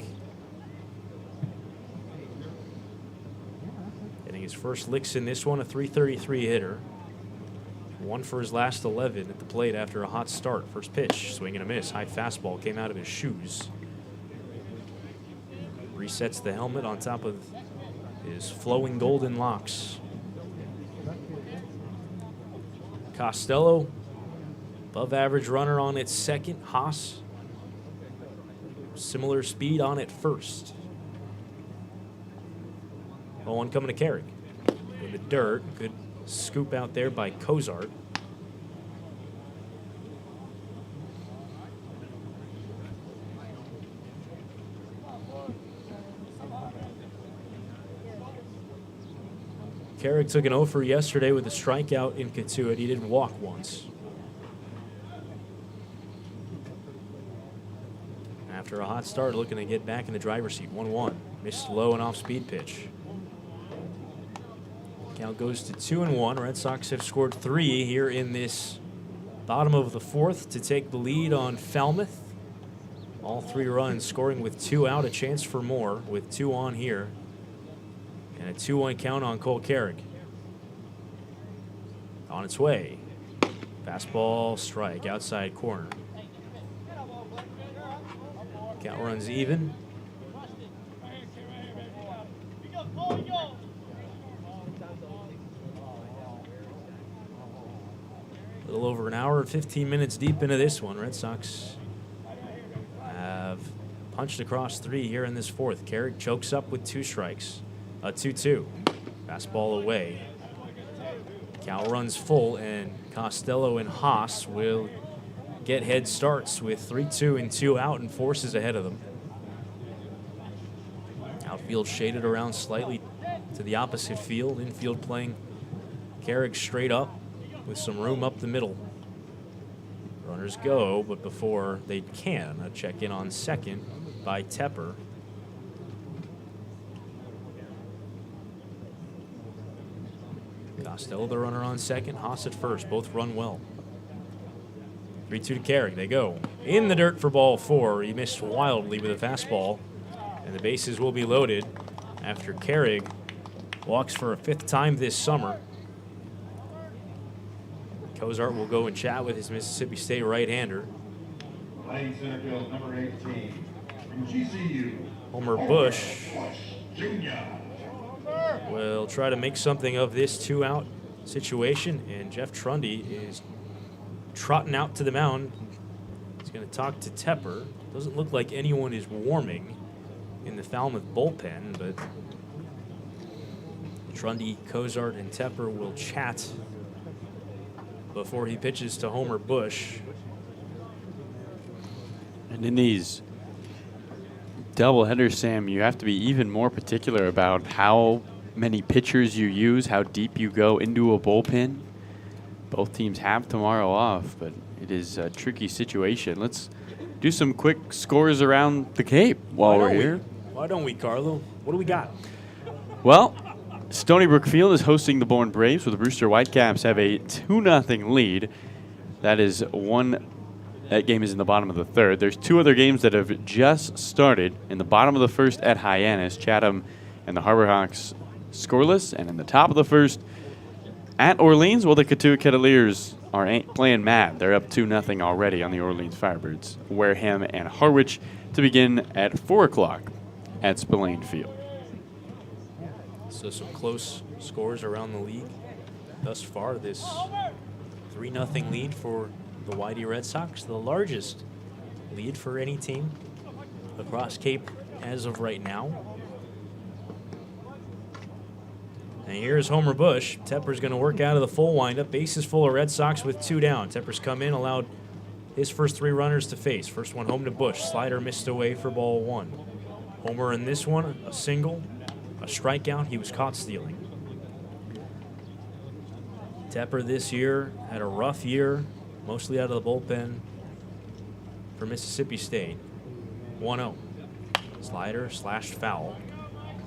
Getting his first licks in this one, a .333 hitter. 1 for his last 11 at the plate after a hot start. First pitch, swing and a miss. High fastball came out of his shoes. Resets the helmet on top of his flowing golden locks. Costello, above average runner on its second. Haas, similar speed on it first. 0-1 coming to Carrick. In the dirt, good scoop out there by Cozart. Carrick took an 0 for yesterday with a strikeout in Katuitt. He did walk once. After a hot start, looking to get back in the driver's seat. 1-1. Missed low and off-speed pitch. Count goes to 2-1. Red Sox have scored 3 here in this bottom of the 4th to take the lead on Falmouth. All 3 runs scoring with 2 out, a chance for more with 2 on here. And a 2-1 count on Cole Carrick. On its way. Fastball, strike, outside corner. Count runs even. A little over an hour and 15 minutes deep into this one. Red Sox have punched across 3 here in this 4th. Carrick chokes up with 2 strikes. A 2-2. Fastball away. Count runs full, and Costello and Haas will get head starts with 3-2 and 2 out and forces ahead of them. Outfield shaded around slightly to the opposite field. Infield playing Carrick straight up with some room up the middle. Runners go, but before they can, a check in on second by Tepper. Costello, the runner on second. Haas at first. Both run well. 3-2 to Carrick. They go in the dirt for ball 4. He missed wildly with a fastball, and the bases will be loaded after Carrick walks for a 5th time this summer. Cozart will go and chat with his Mississippi State right-hander. Playing center field, number 18, from GCU, Homer Bush Jr. will try to make something of this 2-out situation, and Jeff Trundy is trotting out to the mound. He's going to talk to Tepper. Doesn't look like anyone is warming in the Falmouth bullpen, but Trundy, Cozart, and Tepper will chat before he pitches to Homer Bush. And in these doubleheaders, Sam, you have to be even more particular about how many pitchers you use, how deep you go into a bullpen. Both teams have tomorrow off, but it is a tricky situation. Let's do some quick scores around the Cape while we're here. Why don't we, Carlo? What do we got? Well, Stony Brook Field is hosting the Bourne Braves, where the Brewster Whitecaps have a 2-0 lead. That game is in the bottom of the 3rd. There's 2 other games that have just started. In the bottom of the 1st at Hyannis, Chatham and the Harbor Hawks scoreless. And in the top of the 1st at Orleans, well, the Katuitt Cavaliers are playing mad. They're up 2-0 already on the Orleans Firebirds. Wareham and Harwich to begin at 4 o'clock at Spillane Field. So some close scores around the league thus far. This 3-0 lead for the Whitey Red Sox, the largest lead for any team across Cape as of right now. And here's Homer Bush. Tepper's going to work out of the full windup. Bases full of Red Sox with 2 down. Tepper's come in, allowed his first 3 runners to face. First one home to Bush. Slider missed away for ball 1. Homer in this one, a single, a strikeout. He was caught stealing. Tepper this year had a rough year, mostly out of the bullpen for Mississippi State. 1-0. Slider slashed foul.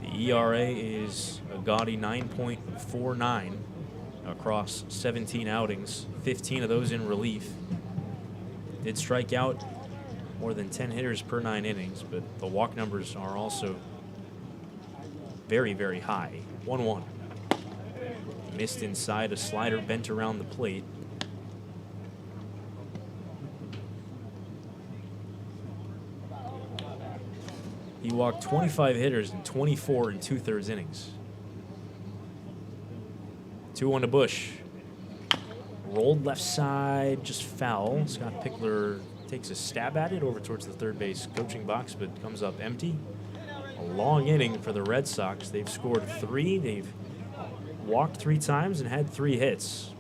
The ERA is a gaudy 9.49 across 17 outings, 15 of those in relief. Did strike out more than 10 hitters per 9 innings, but the walk numbers are also very, very high. 1-1. Missed inside, a slider bent around the plate. He walked 25 hitters in 24 2/3 innings. 2-1 to Bush. Rolled left side, just foul. Scott Pickler takes a stab at it over towards the third base coaching box, but comes up empty. A long inning for the Red Sox. They've scored 3. They've walked 3 times and had 3 hits.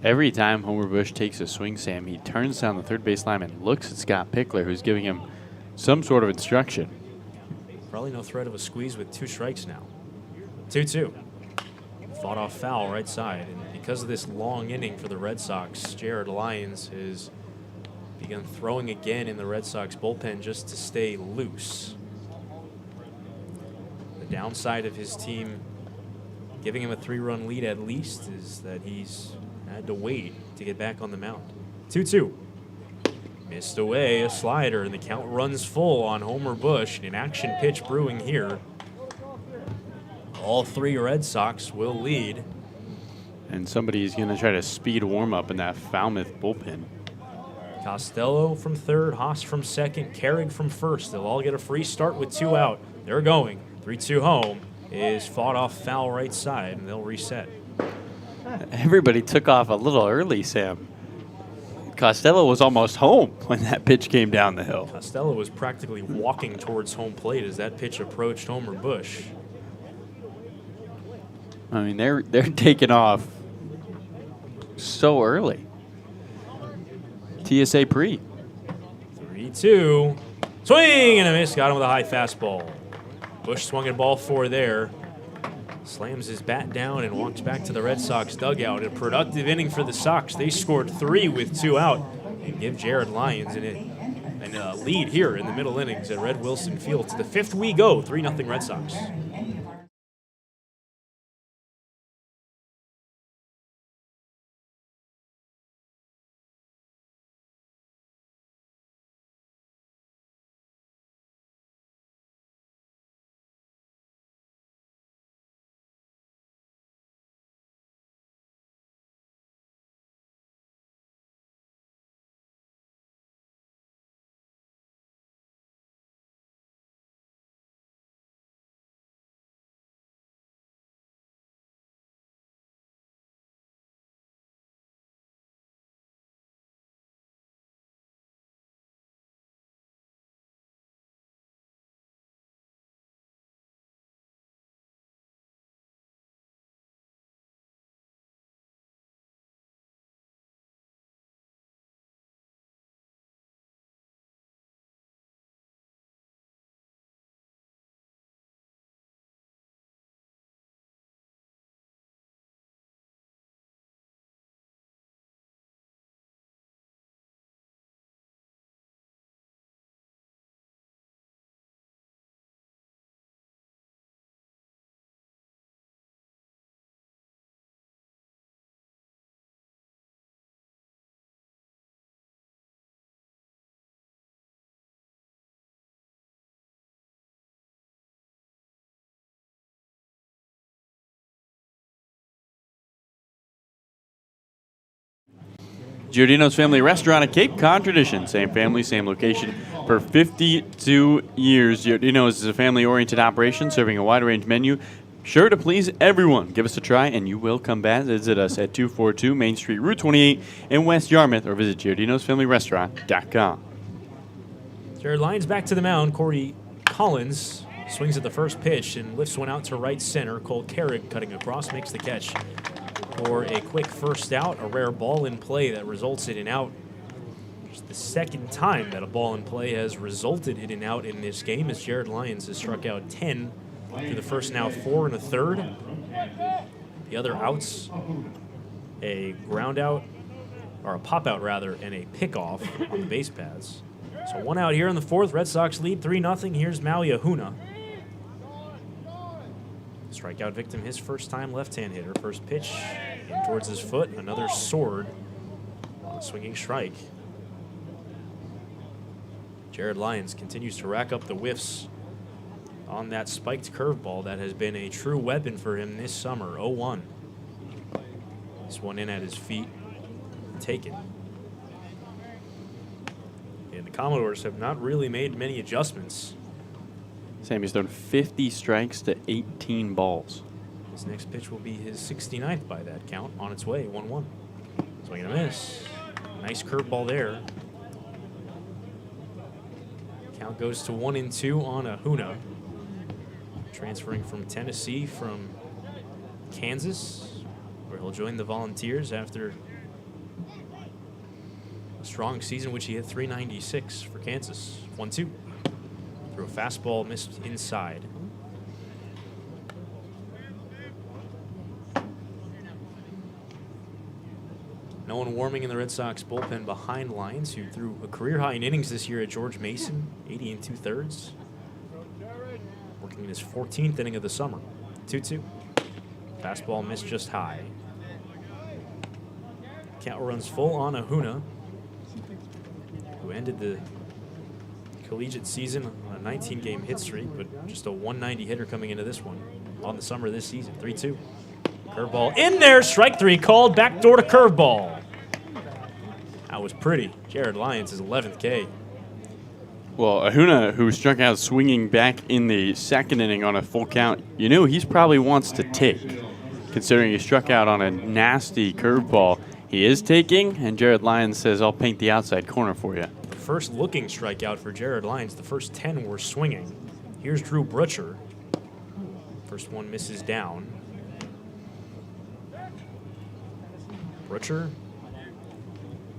Every time Homer Bush takes a swing, Sam, he turns down the third base lineman, looks at Scott Pickler, who's giving him some sort of instruction. Probably no threat of a squeeze with 2 strikes now. 2-2. Fought off foul right side. And because of this long inning for the Red Sox, Jared Lyons has begun throwing again in the Red Sox bullpen just to stay loose. The downside of his team giving him a 3-run lead at least is that he's had to wait to get back on the mound. 2-2. Missed away a slider, and the count runs full on Homer Bush. An action pitch brewing here. All 3 Red Sox will lead. And somebody's going to try to speed warm up in that Falmouth bullpen. Costello from third, Haas from second, Carrig from first. They'll all get a free start with 2 out. They're going. 3-2 home is fought off foul right side, and they'll reset. Everybody took off a little early, Sam. Costello was almost home when that pitch came down the hill. Costello was practically walking towards home plate as that pitch approached Homer Bush. I mean, they're taking off so early. TSA pre. 3-2. Swing and a miss. Got him with a high fastball. Bush swung at ball 4 there. Slams his bat down and walks back to the Red Sox dugout. A productive inning for the Sox. They scored 3 with 2 out and give Jared Lyons a lead here in the middle innings at Red Wilson Field. To the 5th we go. 3-0 Red Sox. Giordino's Family Restaurant, a Cape Cod tradition. Same family, same location for 52 years. Giordino's is a family-oriented operation serving a wide-range menu, sure to please everyone. Give us a try, and you will come back. Visit us at 242 Main Street, Route 28 in West Yarmouth, or visit Giordino'sFamilyRestaurant.com. Jared Lyons back to the mound. Corey Collins swings at the first pitch and lifts one out to right center. Cole Carrig cutting across makes the catch for a quick first out, a rare ball in play that results in an out. It's the second time that a ball in play has resulted in an out in this game, as Jared Lyons has struck out 10 through the first now 4 1/3. The other outs, a ground out, or a pop out rather, and a pickoff on the base paths. So 1 out here in the 4th. Red Sox lead 3-0. Here's Maui Ahuna. Strikeout victim, his first time left-hand hitter. First pitch in towards his foot. Another sword on a swinging strike. Jared Lyons continues to rack up the whiffs on that spiked curveball that has been a true weapon for him this summer. 0-1. This one in at his feet. Taken. And the Commodores have not really made many adjustments. Sammy's thrown 50 strikes to 18 balls. His next pitch will be his 69th by that count. On its way, 1-1. Swing and a miss. Nice curveball there. Count goes to 1-2 on Ahuna. Transferring from Tennessee from Kansas, where he'll join the Volunteers after a strong season, which he hit .396 for Kansas. 1-2. Threw a fastball, missed inside. No one warming in the Red Sox bullpen behind Lyons, who threw a career-high in innings this year at George Mason, 80 2/3. Working in his 14th inning of the summer. 2-2. Fastball missed just high. Count runs full on Ahuna, who ended the collegiate season on a 19-game hit streak, but just a 190 hitter coming into this one on the summer this season. 3-2. Curveball in there, strike 3 called, backdoor to curveball. That was pretty. Jared Lyons, his 11th K. Well, Ahuna, who struck out swinging back in the second inning on a full count, you knew he probably wants to take, considering he struck out on a nasty curveball. He is taking, and Jared Lyons says, I'll paint the outside corner for you. First looking strikeout for Jared Lyons. The first 10 were swinging. Here's Drew Brutcher. First one misses down. Brutcher,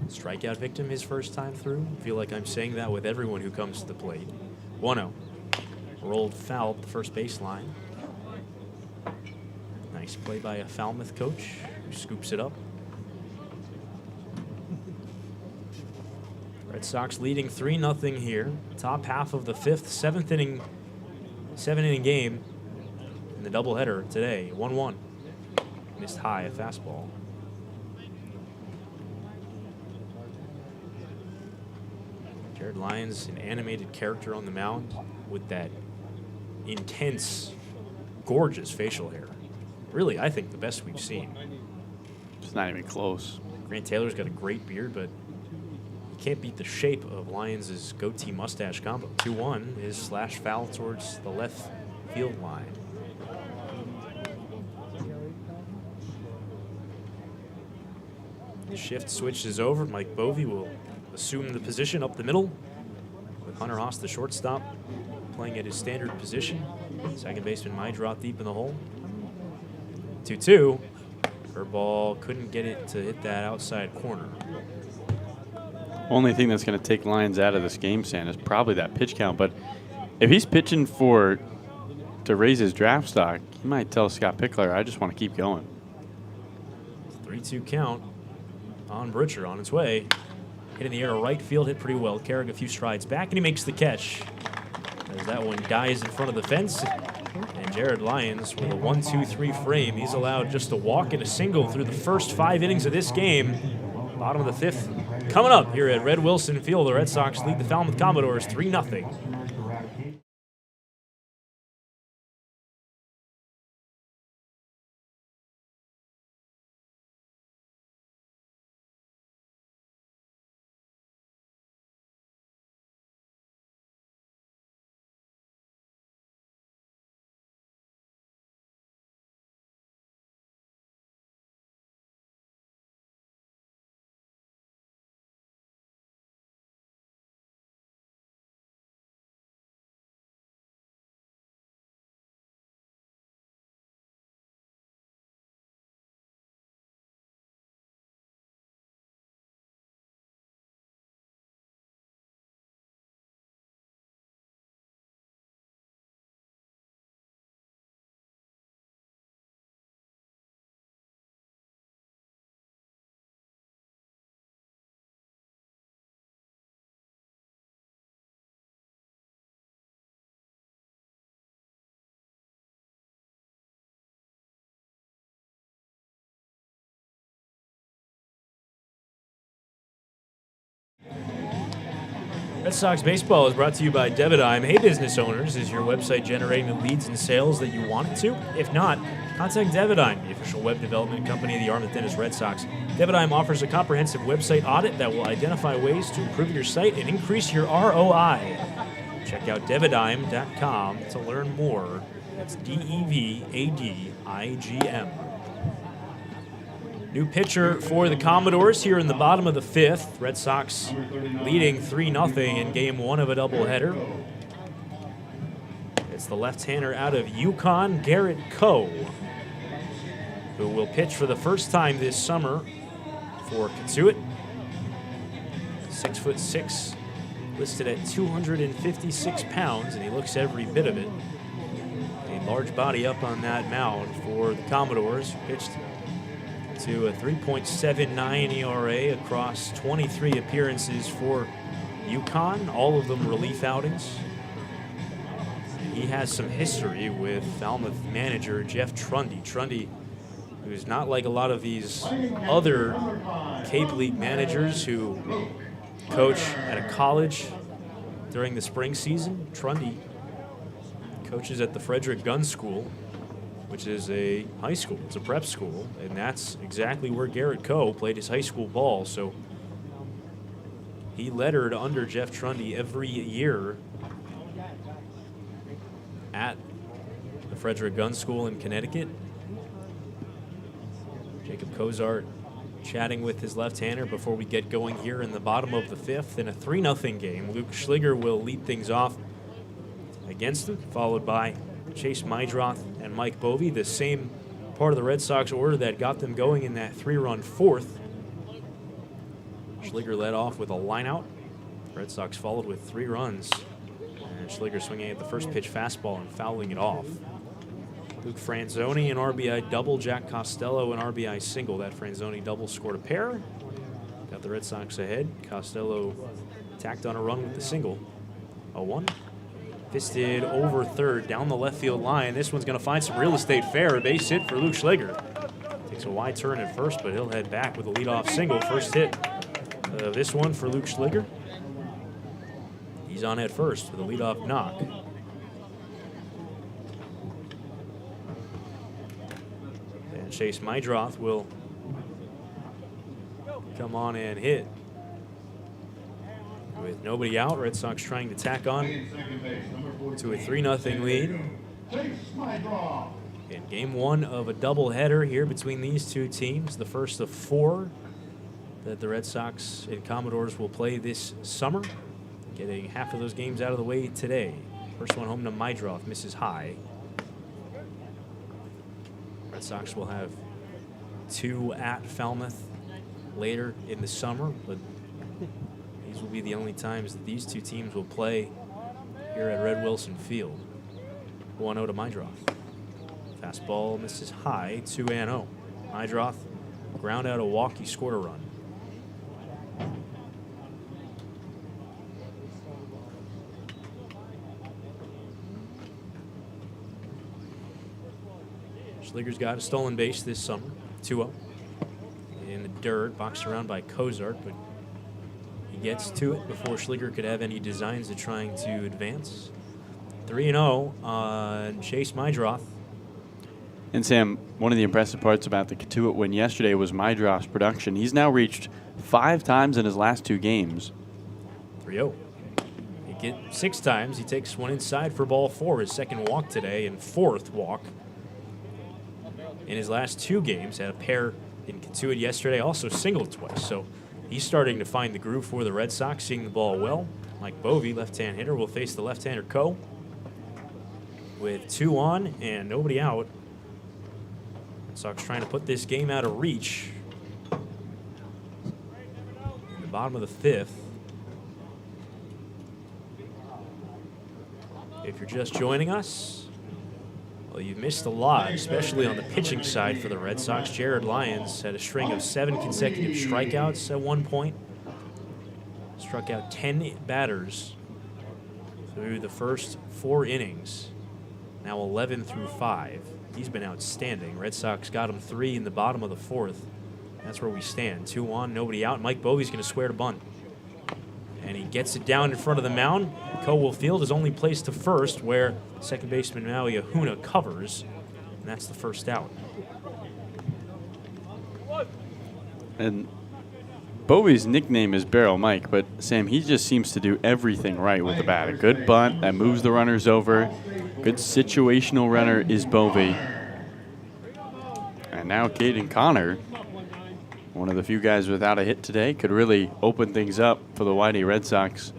strikeout victim his first time through. I feel like I'm saying that with everyone who comes to the plate. 1-0. Rolled foul at the first baseline. Nice play by a Falmouth coach who scoops it up. Red Sox leading 3-0 here. Top half of the fifth, seventh inning, 7-inning game in the doubleheader today. 1-1. Missed high, a fastball. Jared Lyons, an animated character on the mound with that intense, gorgeous facial hair. Really, I think the best we've seen. It's not even close. Grant Taylor's got a great beard, but you can't beat the shape of Lyons' goatee mustache combo. 2-1 is slash foul towards the left field line. The shift switches over. Mike Bovey will assume the position up the middle, with Hunter Haas, the shortstop, playing at his standard position. Second baseman might drop deep in the hole. 2-2. Curveball couldn't get it to hit that outside corner. Only thing that's going to take Lyons out of this game, Sam, is probably that pitch count. But if he's pitching to raise his draft stock, he might tell Scott Pickler, I just want to keep going. 3-2 count on Brutcher on its way. Hit in the air to right field, hit pretty well. Carrick a few strides back, and he makes the catch. As that one dies in front of the fence. And Jared Lyons with a 1-2-3 frame. He's allowed just a walk and a single through the first 5 innings of this game. Bottom of the fifth. Coming up here at Red Wilson Field, the Red Sox lead the Falmouth Commodores 3-0. Red Sox Baseball is brought to you by Devidyme. Hey, business owners, is your website generating the leads and sales that you want it to? If not, contact Devidyme, the official web development company of the Arlington Dennis Red Sox. Devidyme offers a comprehensive website audit that will identify ways to improve your site and increase your ROI. Check out Devidyme.com to learn more. That's DEVADIGM. New pitcher for the Commodores here in the bottom of the 5th. Red Sox leading 3-0 in game 1 of a doubleheader. It's the left-hander out of Yukon, Garrett Coe, who will pitch for the first time this summer for Katuitt. 6'6", listed at 256 pounds, and he looks every bit of it. A large body up on that mound for the Commodores. Pitched to a 3.79 ERA across 23 appearances for Yukon, all of them relief outings. He has some history with Falmouth manager Jeff Trundy. Trundy, who's not like a lot of these other Cape League managers who coach at a college during the spring season. Trundy coaches at the Frederick Gun School, which is a high school. It's a prep school, and that's exactly where Garrett Coe played his high school ball. So he lettered under Jeff Trundy every year at the Frederick Gun School in Connecticut. Jacob Cozart chatting with his left-hander before we get going here in the bottom of the 5th in a 3-0 game. Luke Schliger will lead things off against him, followed by Chase Mydroth and Mike Bovey, the same part of the Red Sox order that got them going in that 3-run 4th. Schliger led off with a lineout. Red Sox followed with 3 runs. And Schliger swinging at the first pitch fastball and fouling it off. Luke Franzoni, an RBI double. Jack Costello, an RBI single. That Franzoni double scored a pair. Got the Red Sox ahead. Costello tacked on a run with the single. 0-1. Fisted over third down the left field line. This one's going to find some real estate fair. A base hit for Luke Schliger. Takes a wide turn at first, but he'll head back with a leadoff single. First hit of this one for Luke Schliger. He's on at first with a leadoff knock. And Chase Mydroth will come on and hit. With nobody out, Red Sox trying to tack on to a 3-0 lead. In game 1 of a doubleheader here between these two teams, the first of 4 that the Red Sox and Commodores will play this summer. Getting half of those games out of the way today. First one home to Mydroth, misses high. Red Sox will have 2 at Falmouth later in the summer, but these will be the only times that these two teams will play here at Red Wilson Field. 1-0 to Mydroth. Fastball misses high, 2-0. Mydroth ground out a walk, he scored a run. Schliger's got a stolen base this summer, 2-0. In the dirt, boxed around by Cozart, but he gets to it before Schliger could have any designs of trying to advance. 3-0 on Chase Mydroth. And Sam, one of the impressive parts about the Katuitt win yesterday was Mydroth's production. He's now reached 5 times in his last 2 games. 3-0. He get 6 times. He takes one inside for ball 4, his second walk today and 4th walk. In his last 2 games, had a pair in Katuitt yesterday, also singled twice. So he's starting to find the groove for the Red Sox, seeing the ball well. Mike Bovey, left-hand hitter, will face the left-hander Coe. With 2 on and nobody out. Red Sox trying to put this game out of reach. In the bottom of the 5th. If you're just joining us, well, you've missed a lot, especially on the pitching side for the Red Sox. Jared Lyons had a string of 7 consecutive strikeouts at one point. Struck out 10 batters through the first 4 innings. Now 11 through 5. He's been outstanding. Red Sox got him 3 in the bottom of the 4th. That's where we stand. 2 on, nobody out. Mike Bovey's going to square to bunt. And he gets it down in front of the mound. Coe will field his only place to first, where second baseman Maui Ahuna covers. And that's the first out. And Bovey's nickname is Barrel Mike, but Sam, he just seems to do everything right with the bat. A good bunt that moves the runners over. Good situational runner is Bovey. And now Caden Connor one of the few guys without a hit today, could really open things up for the Whitey Red Sox.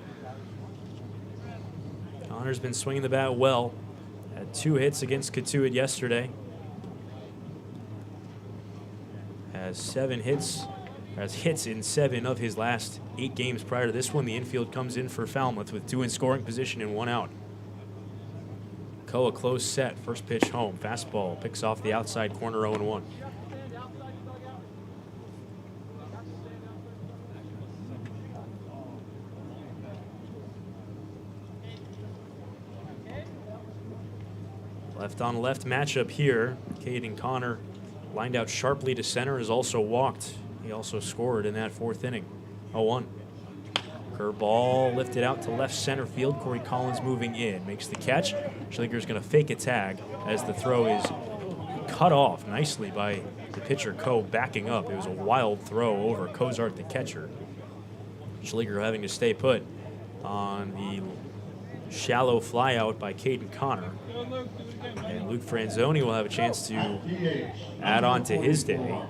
Connor's been swinging the bat well. Had 2 hits against Katuitt yesterday. Has hits in 7 of his last 8 games prior to this one. The infield comes in for Falmouth with 2 in scoring position and 1 out. Koa close set, first pitch home. Fastball picks off the outside corner, 0-1. Left on left matchup here. Caden Connor lined out sharply to center, has also walked. He also scored in that 4th inning. 0-1. Curveball lifted out to left center field. Corey Collins moving in. Makes the catch. Schliger's going to fake a tag as the throw is cut off nicely by the pitcher, Ko, backing up. It was a wild throw over Cozart, the catcher. Schliger having to stay put on the shallow flyout by Caden Connor. And Luke Franzoni will have a chance to add on to his day.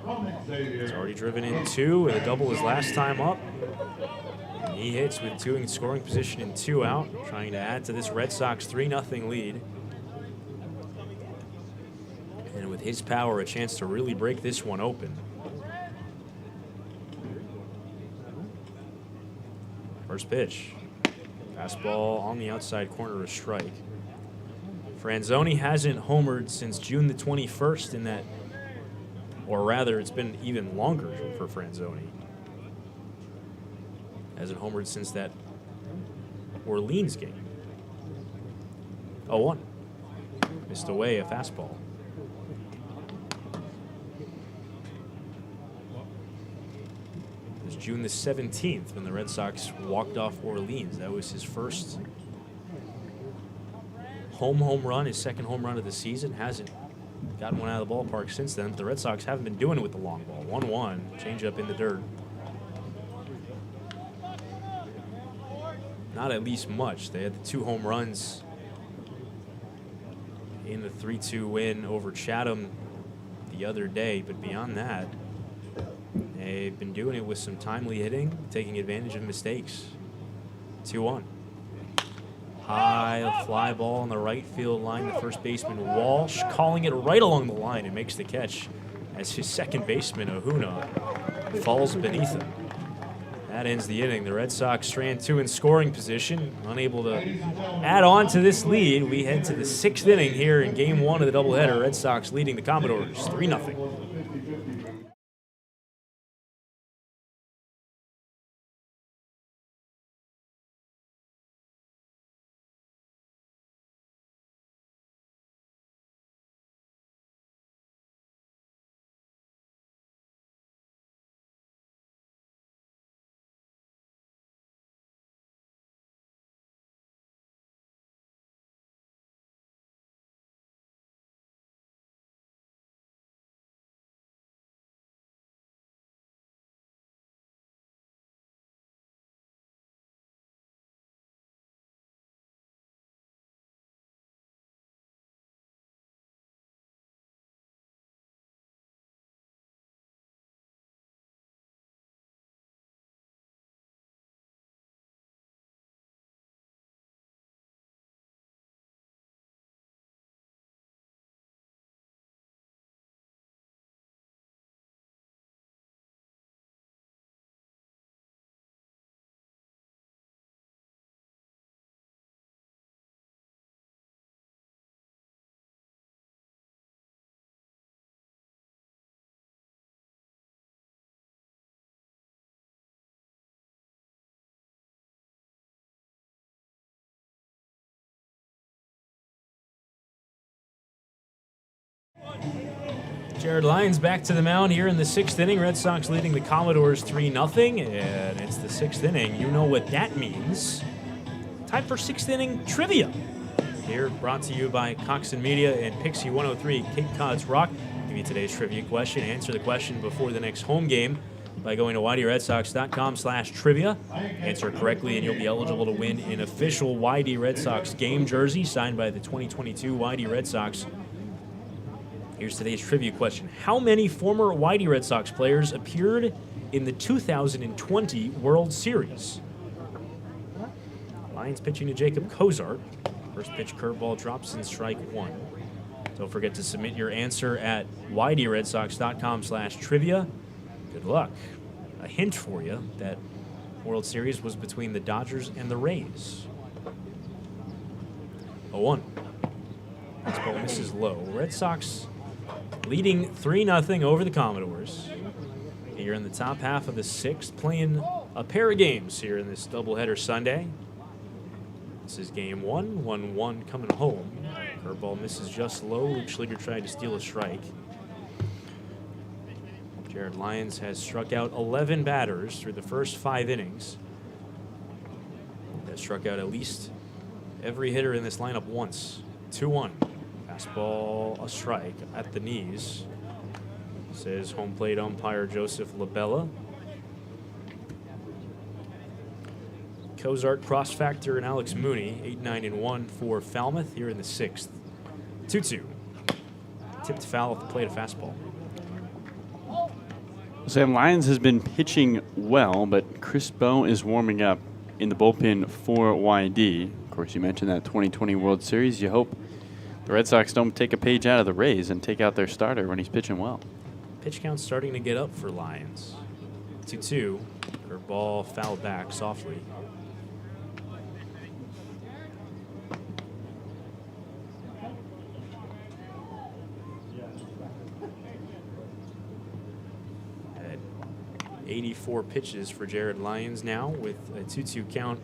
He's already driven in 2 with a double his last time up. And he hits with 2 in scoring position and 2 out, trying to add to this Red Sox 3-0 lead. And with his power, a chance to really break this one open. First pitch. Fastball on the outside corner, a strike. Franzoni hasn't homered since June the 21st in that, or rather, it's been even longer for Franzoni. Hasn't homered since that Orleans game. 0-1. Missed away a fastball. It was June the 17th when the Red Sox walked off Orleans. That was his first home run, his 2nd home run of the season. Hasn't gotten one out of the ballpark since then. But the Red Sox haven't been doing it with the long ball. 1-1, change up in the dirt. Not at least much. They had the 2 home runs in the 3-2 win over Chatham the other day, but beyond that, they've been doing it with some timely hitting, taking advantage of mistakes. 2-1. High fly ball on the right field line. The first baseman, Walsh, calling it right along the line and makes the catch as his second baseman, Ahuna, falls beneath him. That ends the inning. The Red Sox strand 2 in scoring position, unable to add on to this lead. We head to the 6th inning here in Game 1 of the doubleheader. Red Sox leading the Commodores 3-0. Jared Lyons back to the mound here in the 6th inning. Red Sox leading the Commodores 3-0, and it's the 6th inning. You know what that means. Time for 6th inning trivia. Here, brought to you by Coxon Media and Pixie 103 Cape Cod's Rock. Give you today's trivia question. Answer the question before the next home game by going to WhiteyRedSox.com/trivia. Answer correctly, and you'll be eligible to win an official Whitey Red Sox game jersey signed by the 2022 Whitey Red Sox. Here's today's trivia question. How many former Whitey Red Sox players appeared in the 2020 World Series? Lions pitching to Jacob Cozart. First pitch curveball drops in strike one. Don't forget to submit your answer at whiteyredsox.com/trivia. Good luck. A hint for you, that World Series was between the Dodgers and the Rays. 0-1. This ball misses low. Red Sox leading 3-0 over the Commodores. Here in the top half of the sixth, playing a pair of games here in this doubleheader Sunday. This is game one, 1-1 coming home. Curveball misses just low. Luke Schliger tried to steal a strike. Jared Lyons has struck out 11 batters through the first 5 innings. Has struck out at least every hitter in this lineup once. 2-1. Fastball, a strike at the knees, says home plate umpire Joseph Labella. Cozart, Cross Factor, and Alex Mooney, 8-9-1 for Falmouth here in the sixth. 2-2. Tipped foul at the plate, a fastball. Sam, Lyons has been pitching well, but Chris Bowe is warming up in the bullpen for YD. Of course, you mentioned that 2020 World Series. You hope the Red Sox don't take a page out of the Rays and take out their starter when he's pitching well. Pitch count starting to get up for Lyons. 2-2. Curveball fouled back softly. At 84 pitches for Jared Lyons now with a 2-2 count.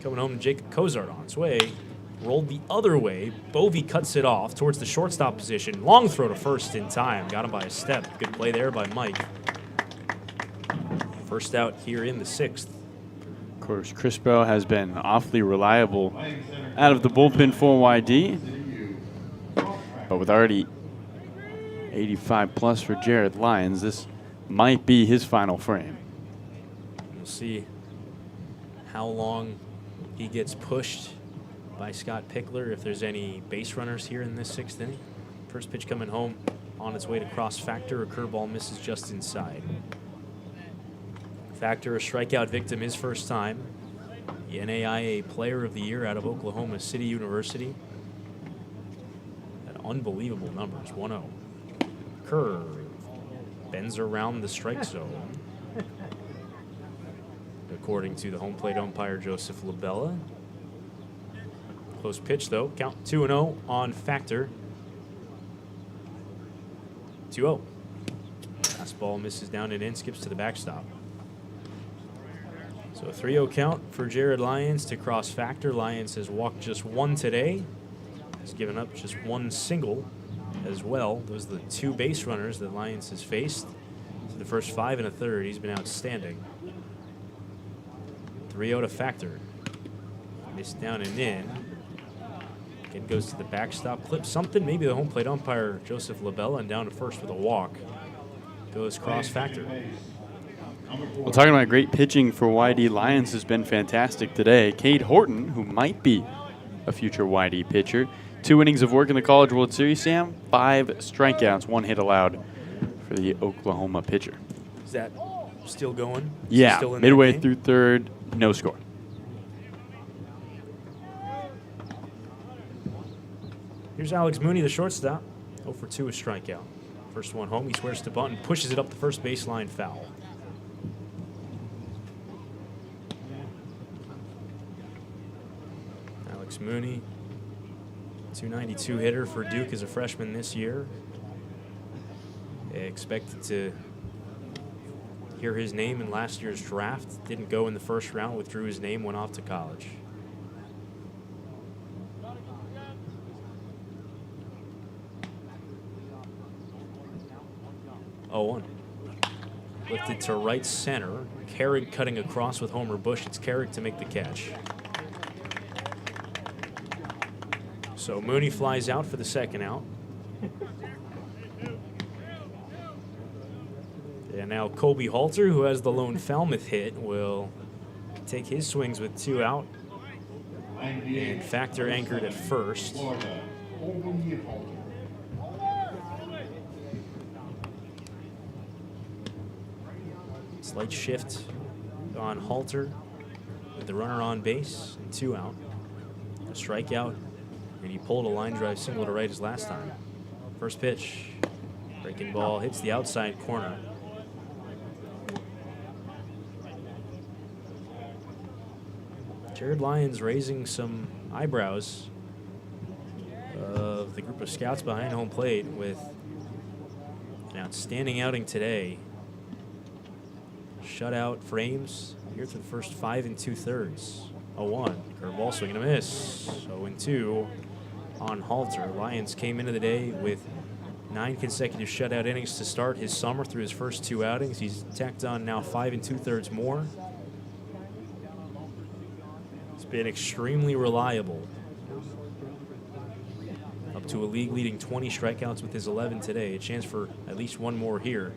Coming home to Jacob Cozart on its way. Rolled the other way. Bovee cuts it off towards the shortstop position. Long throw to first in time. Got him by a step. Good play there by Mike. First out here in the sixth. Of course, Chris Bowe has been awfully reliable out of the bullpen for YD. But with already 85 plus for Jared Lyons, this might be his final frame. We'll see how long he gets pushed by Scott Pickler, if there's any base runners here in this sixth inning. First pitch coming home on its way to Cross Factor. A curveball misses just inside. Factor, a strikeout victim his first time. The NAIA Player of the Year out of Oklahoma City University. At unbelievable numbers, 1-0. Curve. Bends around the strike zone. According to the home plate umpire Joseph Labella. Close pitch, though. Count 2-0 on Factor. 2-0. Fastball misses down and in, skips to the backstop. So a 3-0 count for Jared Lyons to Cross Factor. Lyons has walked just one today. Has given up just one single as well. Those are the 2 base runners that Lyons has faced. So the first 5 1/3, he's been outstanding. 3-0 to Factor. Missed down and in. Again, goes to the backstop. Clips something. Maybe the home plate umpire, Joseph Labella, and down to first with a walk. Goes Cross Factor. Well, talking about great pitching for YD, Lyons has been fantastic today. Cade Horton, who might be a future YD pitcher. 2 innings of work in the College World Series, Sam. 5 strikeouts, 1 hit allowed for the Oklahoma pitcher. Is that still going? Yeah, still in midway that game? through third, no score. Here's Alex Mooney, the shortstop. 0 for 2, a strikeout. First one home, he swears to bunt and pushes it up the first baseline, foul. Alex Mooney, 292 hitter for Duke as a freshman this year. Expected to hear his name in last year's draft. Didn't go in the first round, withdrew his name, went off to college. Oh, 0-1. Lifted to right center. Carrick cutting across with Homer Bush. It's Carrick to make the catch. So Mooney flies out for the second out. And now Colby Halter, who has the lone Falmouth hit, will take his swings with 2 out. And Factor anchored at first. Slight shift on Halter with the runner on base and 2 out. A strikeout, and he pulled a line drive single to right as last time. First pitch, breaking ball, hits the outside corner. Jared Lyons raising some eyebrows of the group of scouts behind home plate with an outstanding outing today. Shutout frames here through the first 5 2/3. 0-1. Curveball swing and a miss. 0-2 on Halter. Lyons came into the day with 9 consecutive shutout innings to start his summer through his first 2 outings. He's tacked on now 5 2/3 more. It's been extremely reliable. Up to a league-leading 20 strikeouts with his 11 today. A chance for at least 1 more here.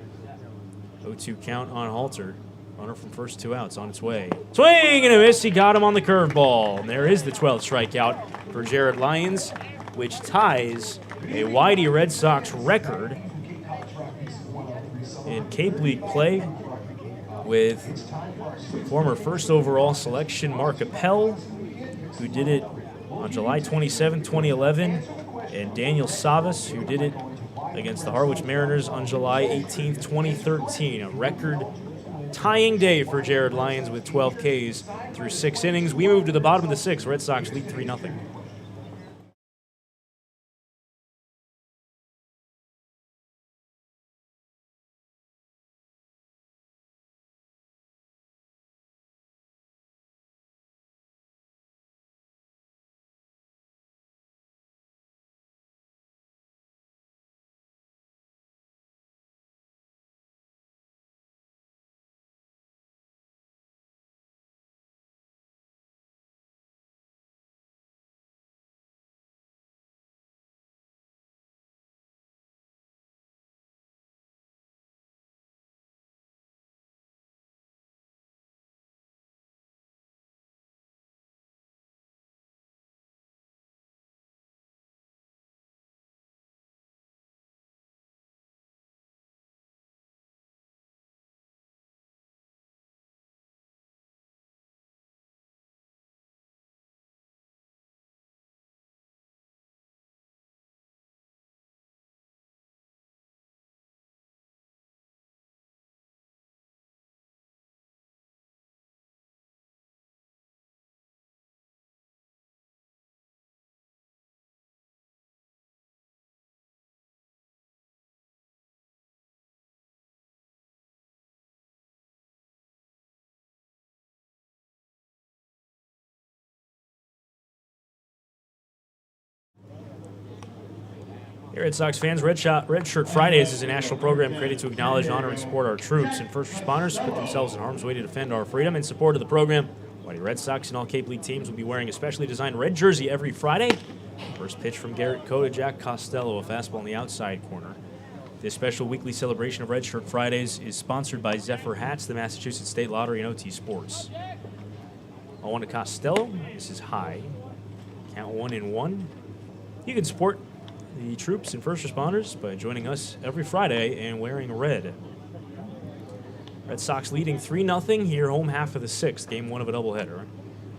0-2 count on Halter. Runner from first 2 outs on its way. Swing and a miss. He got him on the curveball. And there is the 12th strikeout for Jared Lyons, which ties a Whitey Red Sox record in Cape League play with former first overall selection Mark Appel, who did it on July 27, 2011, and Daniel Savas, who did it against the Harwich Mariners on July 18, 2013. A record-tying day for Jared Lyons with 12 Ks through 6 innings. We move to the bottom of the 6th. Red Sox lead 3-0. Here at Sox fans, Red Shirt Fridays is a national program created to acknowledge, honor, and support our troops and first responders who put themselves in harm's way to defend our freedom. In support of the program, Whitey Red Sox and all Cape League teams will be wearing a specially designed red jersey every Friday. First pitch from Garrett Coe to Jack Costello, a fastball in the outside corner. This special weekly celebration of Red Shirt Fridays is sponsored by Zephyr Hats, the Massachusetts State Lottery, and OT Sports. 0-1 to Costello. This is high. Count 1-1. You can support the troops and first responders by joining us every Friday and wearing red. Red Sox leading 3-0 here, home half of the 6th, game 1 of a doubleheader.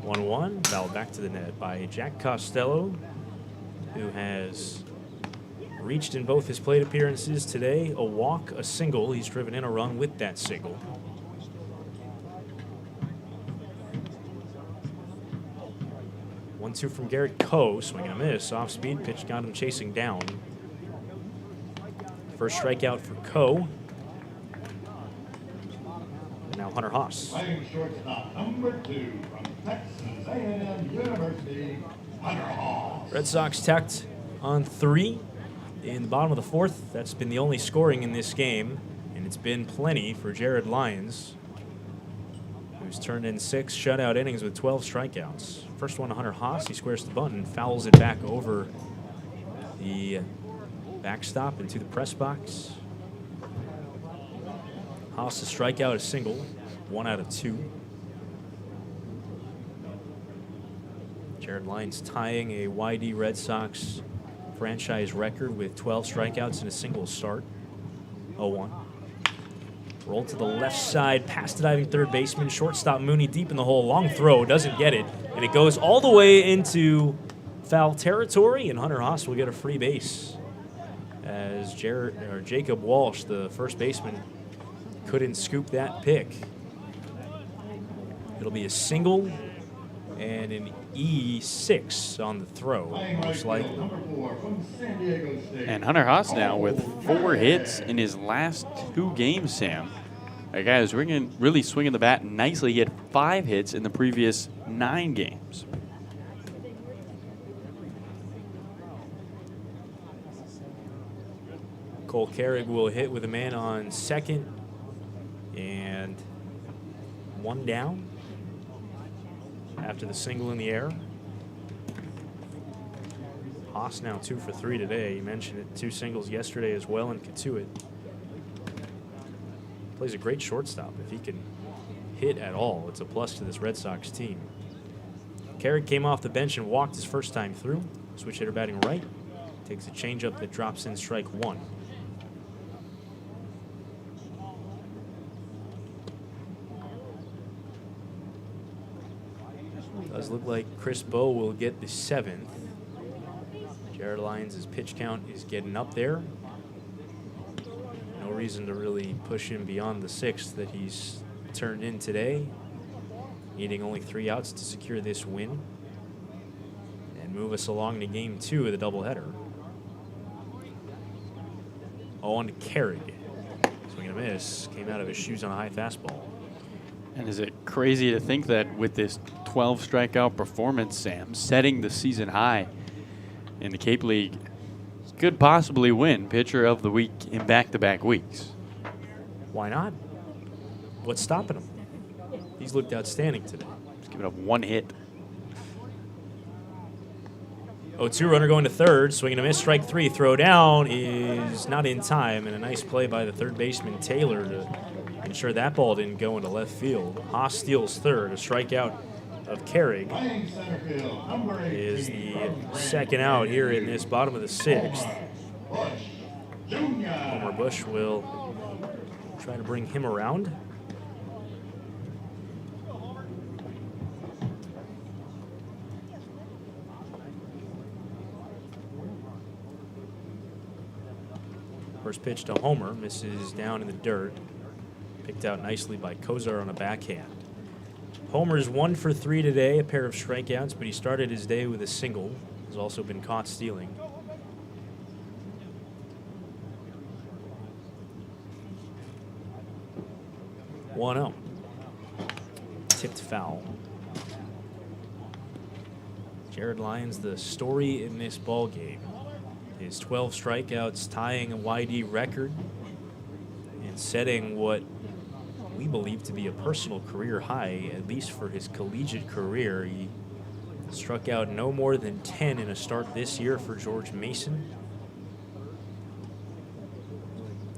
1-1, foul back to the net by Jack Costello, who has reached in both his plate appearances today. A walk, a single. He's driven in a run with that single. One-two from Garrett Coe, swing and a miss. Off speed pitch got him chasing down. First strikeout for Coe. And now Hunter Haas. Playing shortstop, number 2 from Texas A&M University, Hunter Haas. Red Sox tacked on 3 in the bottom of the 4th. That's been the only scoring in this game, and it's been plenty for Jared Lyons, who's turned in 6 shutout innings with 12 strikeouts. First one to Hunter Haas. He squares the bunt and fouls it back over the backstop into the press box. Haas a strikeout, a single, 1 out of 2. Jared Lyons tying a YD Red Sox franchise record with 12 strikeouts in a single start. 0-1. Roll to the left side, past the diving third baseman, shortstop Mooney deep in the hole. Long throw, doesn't get it, and it goes all the way into foul territory, and Hunter Haas will get a free base as Jacob Walsh, the first baseman, couldn't scoop that pick. It'll be a single and an E6 on the throw, most likely. And Hunter Haas now with 4 hits in his last 2 games, Sam. That guy is really swinging the bat nicely. He had 5 hits in the previous 9 games. Cole Carrig will hit with a man on second and 1 down after the single in the air. Haas now 2 for 3 today. You mentioned it, 2 singles yesterday as well, and Katuit plays a great shortstop. If he can hit at all, it's a plus to this Red Sox team. Carrick came off the bench and walked his first time through. Switch hitter batting right. Takes a changeup that drops in strike 1. Does look like Chris Bowe will get the 7th. Jared Lyons' pitch count is getting up there. No reason to really push him beyond the 6th that he's turned in today. Needing only 3 outs to secure this win and move us along to game 2 of the doubleheader. On to Carrig. Swing and a miss. Came out of his shoes on a high fastball. And is it crazy to think that with this 12 strikeout performance, Sam, setting the season high in the Cape League, he could possibly win Pitcher of the Week in back-to-back weeks? Why not? What's stopping him? He's looked outstanding today. He's given up 1 hit. 0-2 runner going to third. Swinging a miss. Strike 3. Throw down is not in time, and a nice play by the third baseman Taylor to ensure that ball didn't go into left field. Haas steals third. A strikeout of Carrig is the 2nd out here in this bottom of the 6th. Homer Bush will try to bring him around. First pitch to Homer, misses down in the dirt. Picked out nicely by Kozar on a backhand. Homer's 1 for 3 today, a pair of strikeouts, but he started his day with a single. Has also been caught stealing. One 0. Tipped foul. Jared Lyons, the story in this ball game. His 12 strikeouts, tying a YD record and setting what we believe to be a personal career high, at least for his collegiate career. He struck out no more than 10 in a start this year for George Mason.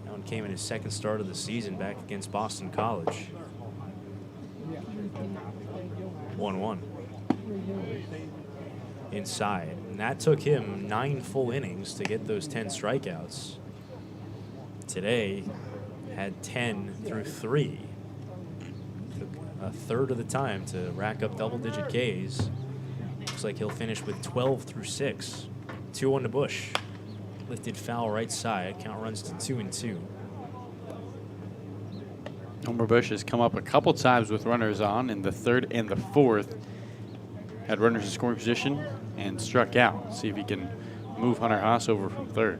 That one came in his 2nd start of the season back against Boston College. 1-1. Inside. And that took him 9 full innings to get those 10 strikeouts. Today, had 10 through 3. Took a third of the time to rack up double-digit Ks. Looks like he'll finish with 12 through 6. 2-1 to Bush. Lifted foul right side. Count runs to 2-2. Homer Bush has come up a couple times with runners on in the 3rd and the 4th. Had runners in scoring position and struck out. See if he can move Hunter Haas over from 3rd.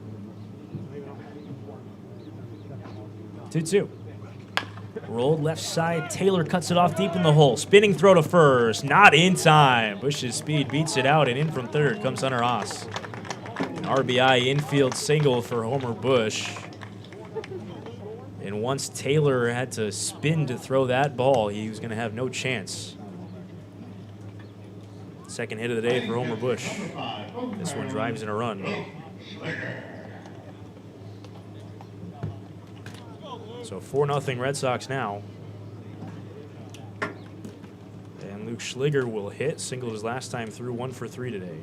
2-2. Rolled left side. Taylor cuts it off deep in the hole. Spinning throw to first. Not in time. Bush's speed beats it out, and in from 3rd comes Hunter Haas. An RBI infield single for Homer Bush. And once Taylor had to spin to throw that ball, he was going to have no chance. 2nd hit of the day for Homer Bush. This one drives in a run. So 4-0 Red Sox now. And Luke Schliger will hit. Singled his last time through, 1 for 3 today.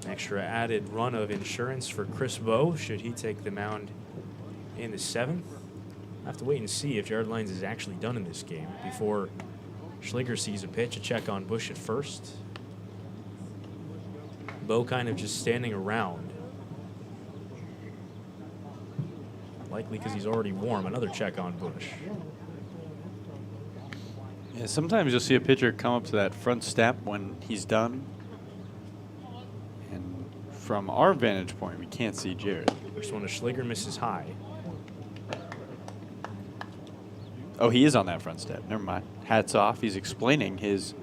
An extra added run of insurance for Chris Bowe should he take the mound in the 7th. I have to wait and see if Jared Lyons is actually done in this game before Schliger sees a pitch, a check on Bush at first. Bo kind of just standing around. Likely because he's already warm. Another check on Bush. Yeah, sometimes you'll see a pitcher come up to that front step when he's done. And from our vantage point, we can't see Jared. First one to Schliger, misses high. Oh, he is on that front step. Never mind. Hats off. He's explaining his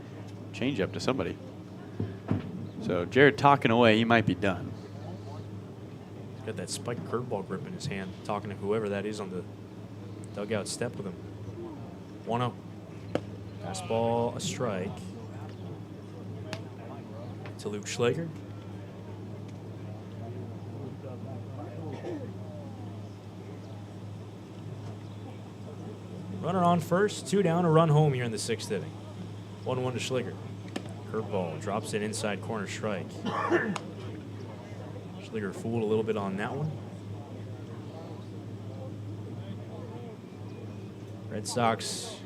changeup to somebody. So Jared talking away. He might be done. He's got that spiked curveball grip in his hand, talking to whoever that is on the dugout step with him. 1-0. Fastball, a strike. To Luke Schliger. Runner on first, 2 down, a run home here in the 6th inning. 1-1 to Schliger. Curveball drops it inside corner strike. Schliger fooled a little bit on that one. Red Sox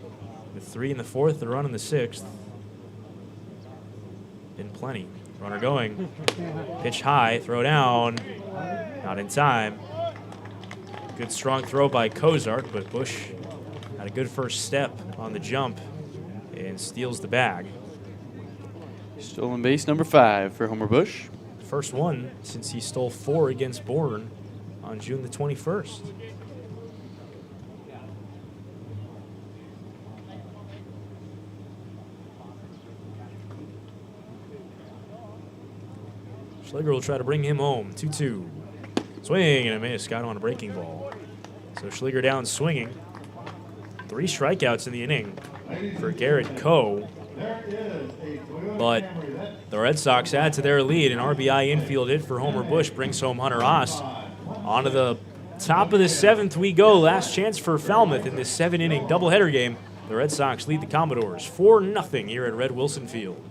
with 3 in the 4th, the run in the 6th. Been plenty. Runner going. Pitch high, throw down. Not in time. Good strong throw by Kozark, but Bush had a good first step on the jump and steals the bag. Stolen base number 5 for Homer Bush. First one since he stole 4 against Bourne on June the 21st. Schliger will try to bring him home. 2-2. Swing and a miss. Got on a breaking ball. So Schliger down swinging. 3 strikeouts in the inning for Garrett Coe. But the Red Sox add to their lead. An RBI infield hit for Homer Bush brings home Hunter Haas. On to the top of the 7th we go. Last chance for Falmouth in this 7-inning doubleheader game. The Red Sox lead the Commodores 4-0 here at Red Wilson Field.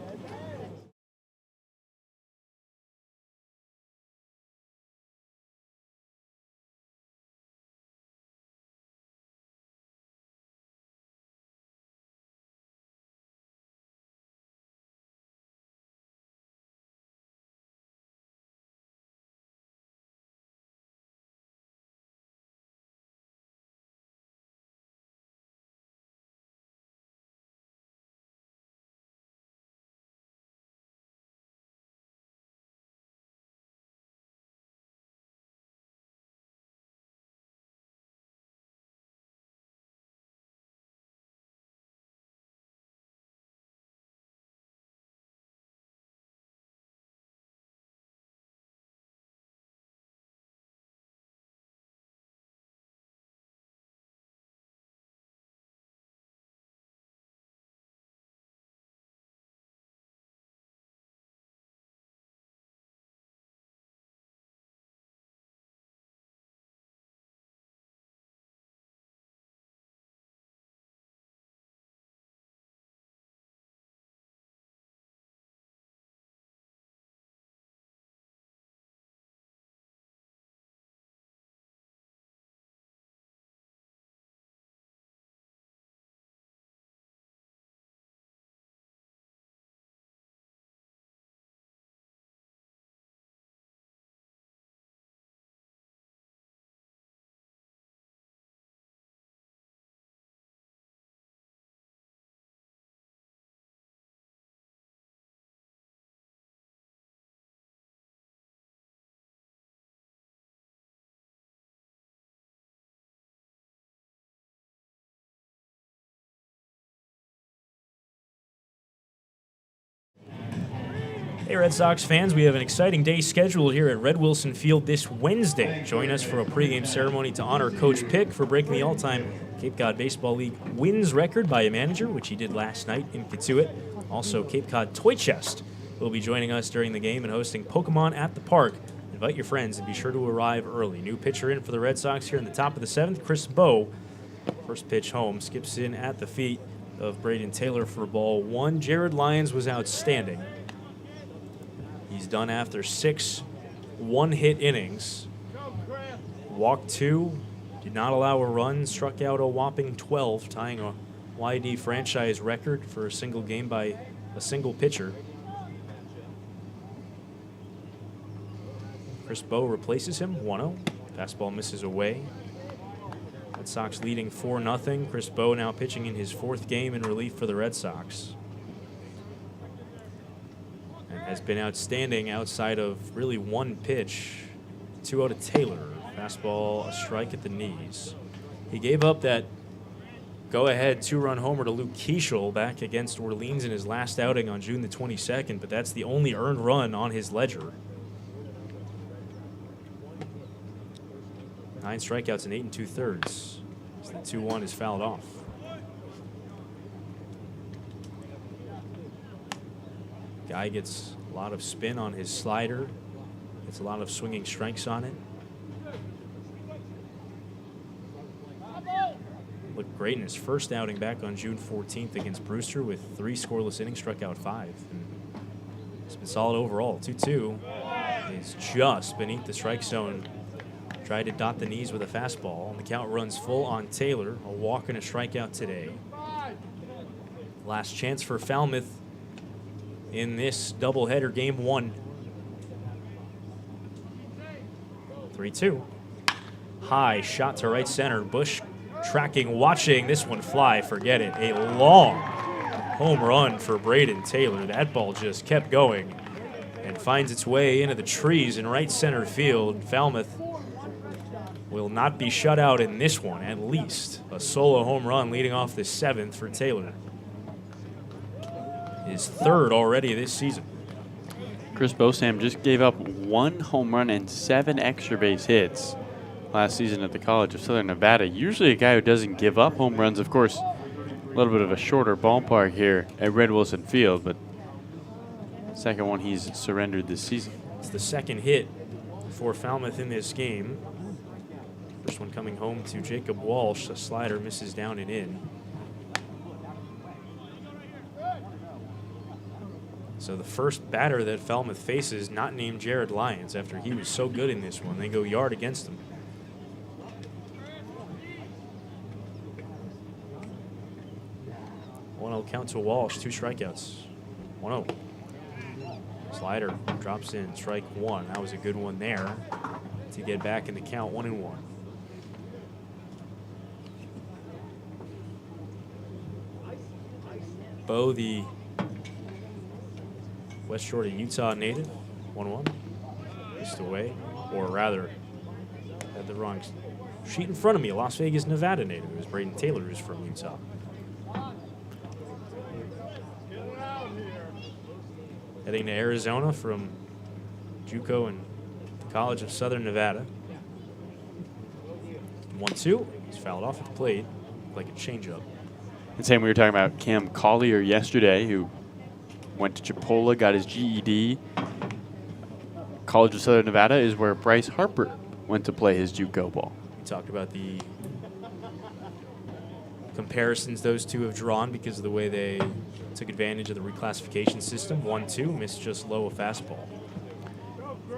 Hey, Red Sox fans, we have an exciting day scheduled here at Red Wilson Field this Wednesday. Join us for a pregame ceremony to honor Coach Pick for breaking the all-time Cape Cod Baseball League wins record by a manager, which he did last night in Kituitt. Also, Cape Cod Toy Chest will be joining us during the game and hosting Pokemon at the Park. Invite your friends and be sure to arrive early. New pitcher in for the Red Sox here in the top of the 7th, Chris Bowe. First pitch home, skips in at the feet of Braden Taylor for ball 1. Jared Lyons was outstanding. He's done after 6 one-hit innings. Walked 2, Did not allow a run, struck out a whopping 12, tying a YD franchise record for a single game by a single pitcher. Chris Bowe replaces him, 1-0. Fastball misses away. Red Sox leading 4-0. Chris Bowe now pitching in his 4th game in relief for the Red Sox. And has been outstanding outside of really one pitch. 2-0 to Taylor. Fastball, a strike at the knees. He gave up that go-ahead 2-run homer to Luke Keeschel back against Orleans in his last outing on June the 22nd, but that's the only earned run on his ledger. 9 strikeouts in 8 2/3. So the 2-1 is fouled off. Guy gets a lot of spin on his slider. Gets a lot of swinging strikes on it. Looked great in his first outing back on June 14th against Brewster with 3 scoreless innings, struck out 5. And it's been solid overall. 2-2 is just beneath the strike zone. Tried to dot the knees with a fastball, and the count runs full on Taylor. A walk and a strikeout today. Last chance for Falmouth in this doubleheader, game 1. 3-2. High shot to right center. Bush tracking, watching this one fly. Forget it. A long home run for Braden Taylor. That ball just kept going and finds its way into the trees in right center field. Falmouth will not be shut out in this one, at least. A solo home run leading off the 7th for Taylor. His 3rd already this season. Chris Bosam just gave up 1 home run and 7 extra base hits last season at the College of Southern Nevada. Usually a guy who doesn't give up home runs. Of course, a little bit of a shorter ballpark here at Red Wilson Field, but second one he's surrendered this season. It's the 2nd hit for Falmouth in this game. First one coming home to Jacob Walsh. The slider misses down and in. So the first batter that Falmouth faces, not named Jared Lyons, after he was so good in this one. They go yard against him. One-0 count to Walsh, 2 strikeouts. 1-0. Slider drops in, strike 1. That was a good one there to get back in the count, 1-1. Bowe, the West Jordan, Utah native, 1-1. Missed away, or rather, had the wrong sheet in front of me. A Las Vegas, Nevada native. It was Braden Taylor, who's from Utah. Heading to Arizona from JUCO and College of Southern Nevada. 1-2. He's fouled off at the plate, like a changeup. And same, we were talking about Cam Collier yesterday, who went to Chipola, got his GED. College of Southern Nevada is where Bryce Harper went to play his JUCO ball. We talked about the comparisons those two have drawn because of the way they took advantage of the reclassification system. 1-2, missed just low a fastball.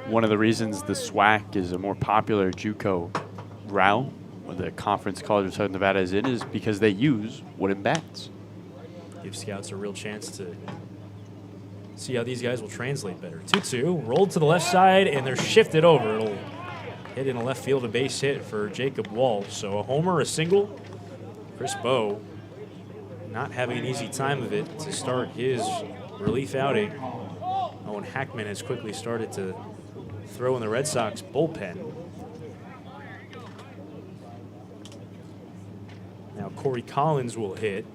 One of the reasons the SWAC is a more popular JUCO route, or the conference College of Southern Nevada is in, is because they use wooden bats. Give scouts a real chance to see how these guys will translate better. 2-2, rolled to the left side, and they're shifted over. It'll hit in a left field, a base hit for Jacob Walsh. So a homer, a single. Chris Bowe not having an easy time of it to start his relief outing. Owen Hackman has quickly started to throw in the Red Sox bullpen. Now Corey Collins will hit.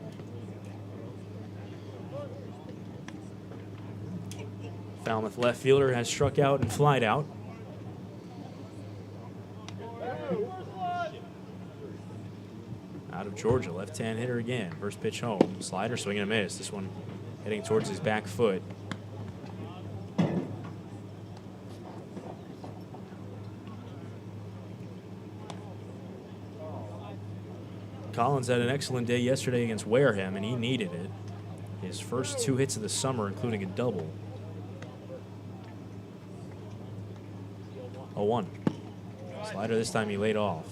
Falmouth left fielder has struck out and flied out. Out of Georgia, left-hand hitter again. First pitch home. Slider, swing and a miss. This one heading towards his back foot. Collins had an excellent day yesterday against Wareham, and he needed it. His first 2 hits of the summer, including a double. 0-1. Slider this time he laid off.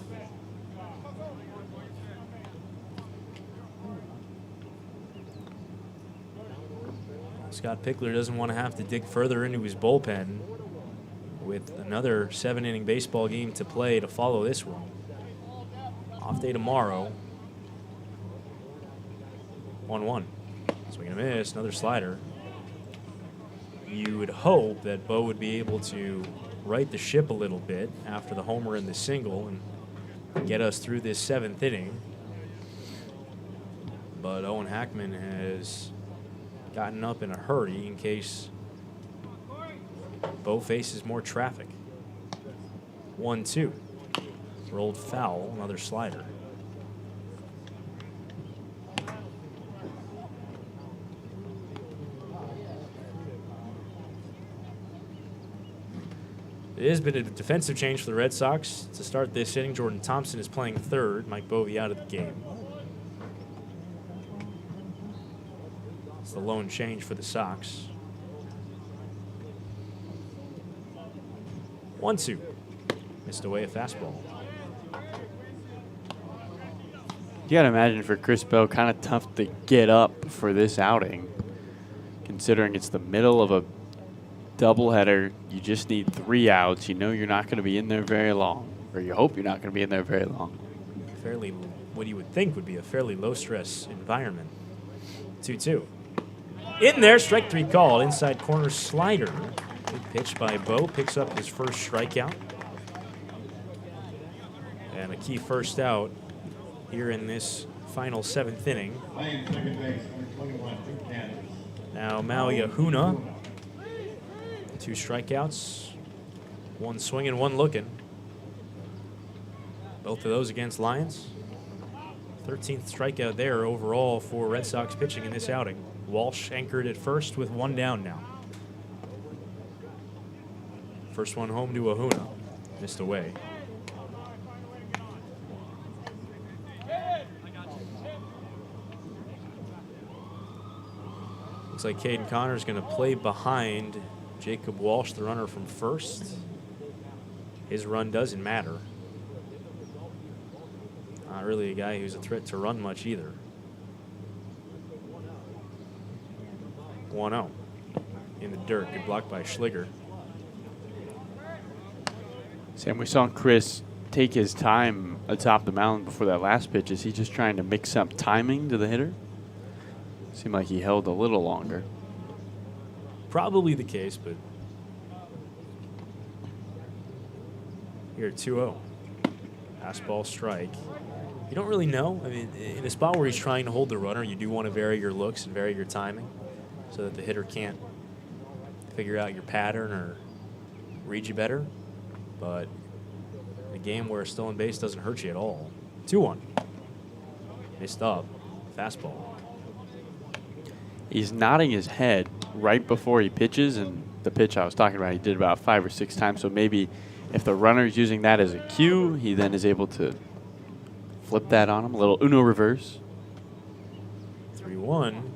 Scott Pickler doesn't want to have to dig further into his bullpen with another 7-inning baseball game to play to follow this one. Off day tomorrow. 1-1. Swing and a miss, another slider. You would hope that Bo would be able to right the ship a little bit after the homer and the single and get us through this 7th inning. But Owen Hackman has gotten up in a hurry in case Bo faces more traffic. 1-2. Rolled foul, another slider. It has been a defensive change for the Red Sox. To start this inning, Jordan Thompson is playing third. Mike Bovee out of the game. It's the lone change for the Sox. 1-2. Missed away a fastball. You got to imagine for Chris Bell, kind of tough to get up for this outing, considering it's the middle of a doubleheader. You just need 3 outs. You know you're not going to be in there very long, or you hope you're not going to be in there very long. Fairly, what you would think would be a fairly low-stress environment. 2-2. In there, strike 3 called. Inside corner slider. Good pitch by Bo. Picks up his first strikeout. And a key first out here in this final 7th inning. Playing second base, number 21, Tim Candace. Now Maui Ahuna. 2 strikeouts. 1 swinging, 1 looking. Both of those against Lions. 13th strikeout there overall for Red Sox pitching in this outing. Walsh anchored at first with 1 down now. First one home to Ahuna. Missed away. Looks like Caden Connor's going to play behind Jacob Walsh, the runner from first. His run doesn't matter. Not really a guy who's a threat to run much either. 1-0 in the dirt. Good block by Schliger. Sam, we saw Chris take his time atop the mound before that last pitch. Is he just trying to mix up timing to the hitter? Seemed like he held a little longer. Probably the case, but here 2-0. Fastball strike. You don't really know. I mean, in a spot where he's trying to hold the runner, you do want to vary your looks and vary your timing so that the hitter can't figure out your pattern or read you better. But in a game where a stolen base doesn't hurt you at all. 2-1. Missed up. Fastball. He's nodding his head right before he pitches, and the pitch I was talking about, he did about 5 or 6 times. So maybe if the runner's using that as a cue, he then is able to flip that on him. A little Uno reverse. 3-1.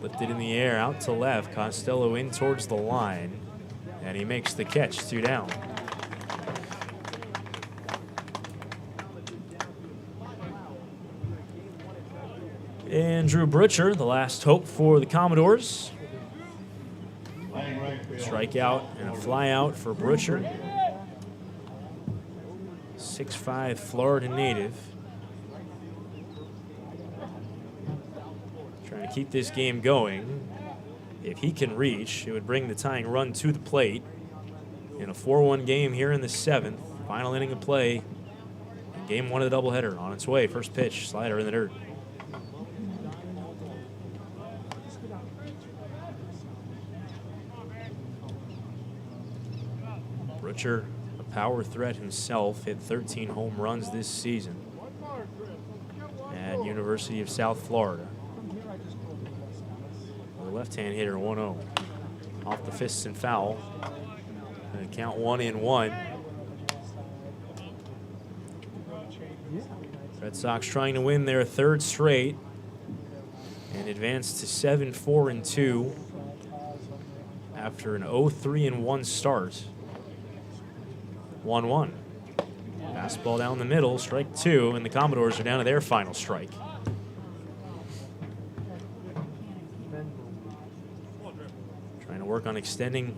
Lifted in the air, out to left. Costello in towards the line, and he makes the catch. 2 down. And Drew Butcher, the last hope for the Commodores. Strikeout and a flyout for Butcher. 6'5" Florida native. Trying to keep this game going. If he can reach, it would bring the tying run to the plate. In a 4-1 game here in the 7th. Final inning of play. In game 1 of the doubleheader. On its way. First pitch. Slider in the dirt. Butcher, a power threat himself, hit 13 home runs this season at University of South Florida. The left-hand hitter, 1-0. Off the fists and foul. And count 1-1. Red Sox trying to win their 3rd straight and advance to 7-4-2 after an 0-3-1 start. 1-1. Fastball down the middle, strike 2, and the Commodores are down to their final strike. work on extending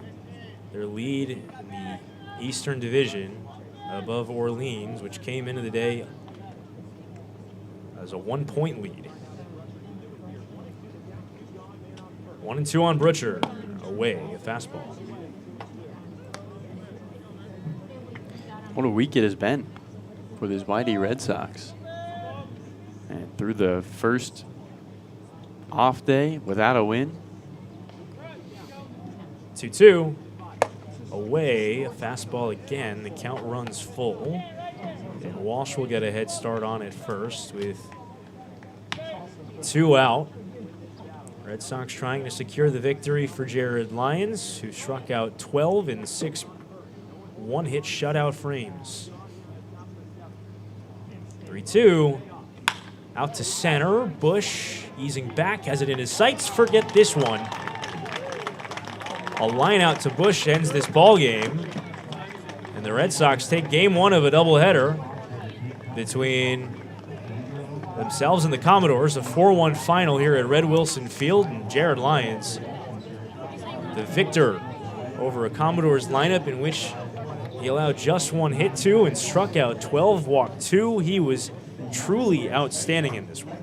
their lead in the Eastern Division above Orleans, which came into the day as a 1-point lead. 1-2 on Butcher. Away, a fastball. What a week it has been for these Whitey Red Sox. And through the first off day without a win. 2-2. Away, a fastball again. The count runs full. And Walsh will get a head start on it first with 2 out. Red Sox trying to secure the victory for Jared Lyons, who struck out 12 in 6 one-hit shutout frames. 3-2. Out to center. Bush easing back, has it in his sights. Forget this one. A line out to Bush ends this ball game. And the Red Sox take game 1 of a doubleheader between themselves and the Commodores. A 4-1 final here at Red Wilson Field. And Jared Lyons, the victor over a Commodores lineup in which he allowed just 1 hit to and struck out 12, walked 2. He was truly outstanding in this one.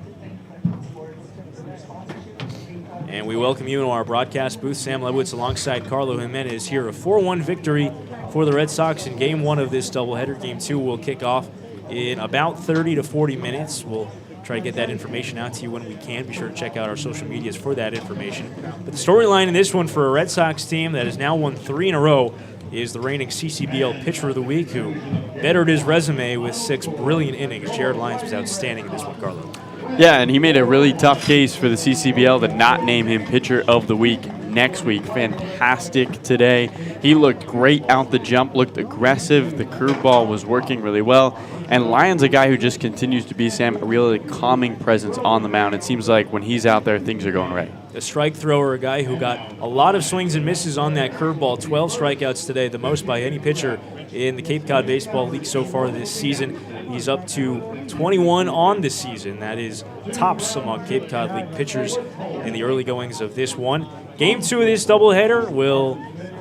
And we welcome you into our broadcast booth. Sam Lebowitz alongside Carlo Jimenez here. A 4-1 victory for the Red Sox in game 1 of this doubleheader. Game 2 will kick off in about 30 to 40 minutes. We'll try to get that information out to you when we can. Be sure to check out our social medias for that information. But the storyline in this one for a Red Sox team that has now won 3 in a row is the reigning Ccbl Pitcher of the Week, who bettered his resume with 6 brilliant innings. Jared Lyons was outstanding in this one, Carlo. Yeah, and he made a really tough case for the Ccbl to not name him Pitcher of the Week next week. Fantastic today. He looked great out the jump, looked aggressive. The curveball was working really well. And Lyons, a guy who just continues to be, Sam, a really calming presence on the mound. It seems like when he's out there, things are going right. A strike thrower, a guy who got a lot of swings and misses on that curveball. 12 strikeouts today, the most by any pitcher in the Cape Cod Baseball League so far this season. He's up to 21 on the season. That is tops among Cape Cod League pitchers in the early goings of this one. Game 2 of this doubleheader will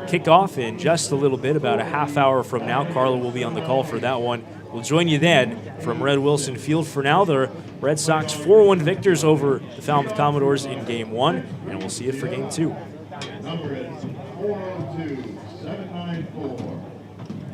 kick off in just a little bit, about a half hour from now. Carlo will be on the call for that one. We'll join you then from Red Wilson Field. For now, the Red Sox 4-1 victors over the Falmouth Commodores in Game 1, and we'll see you for Game 2. Number is 402-794.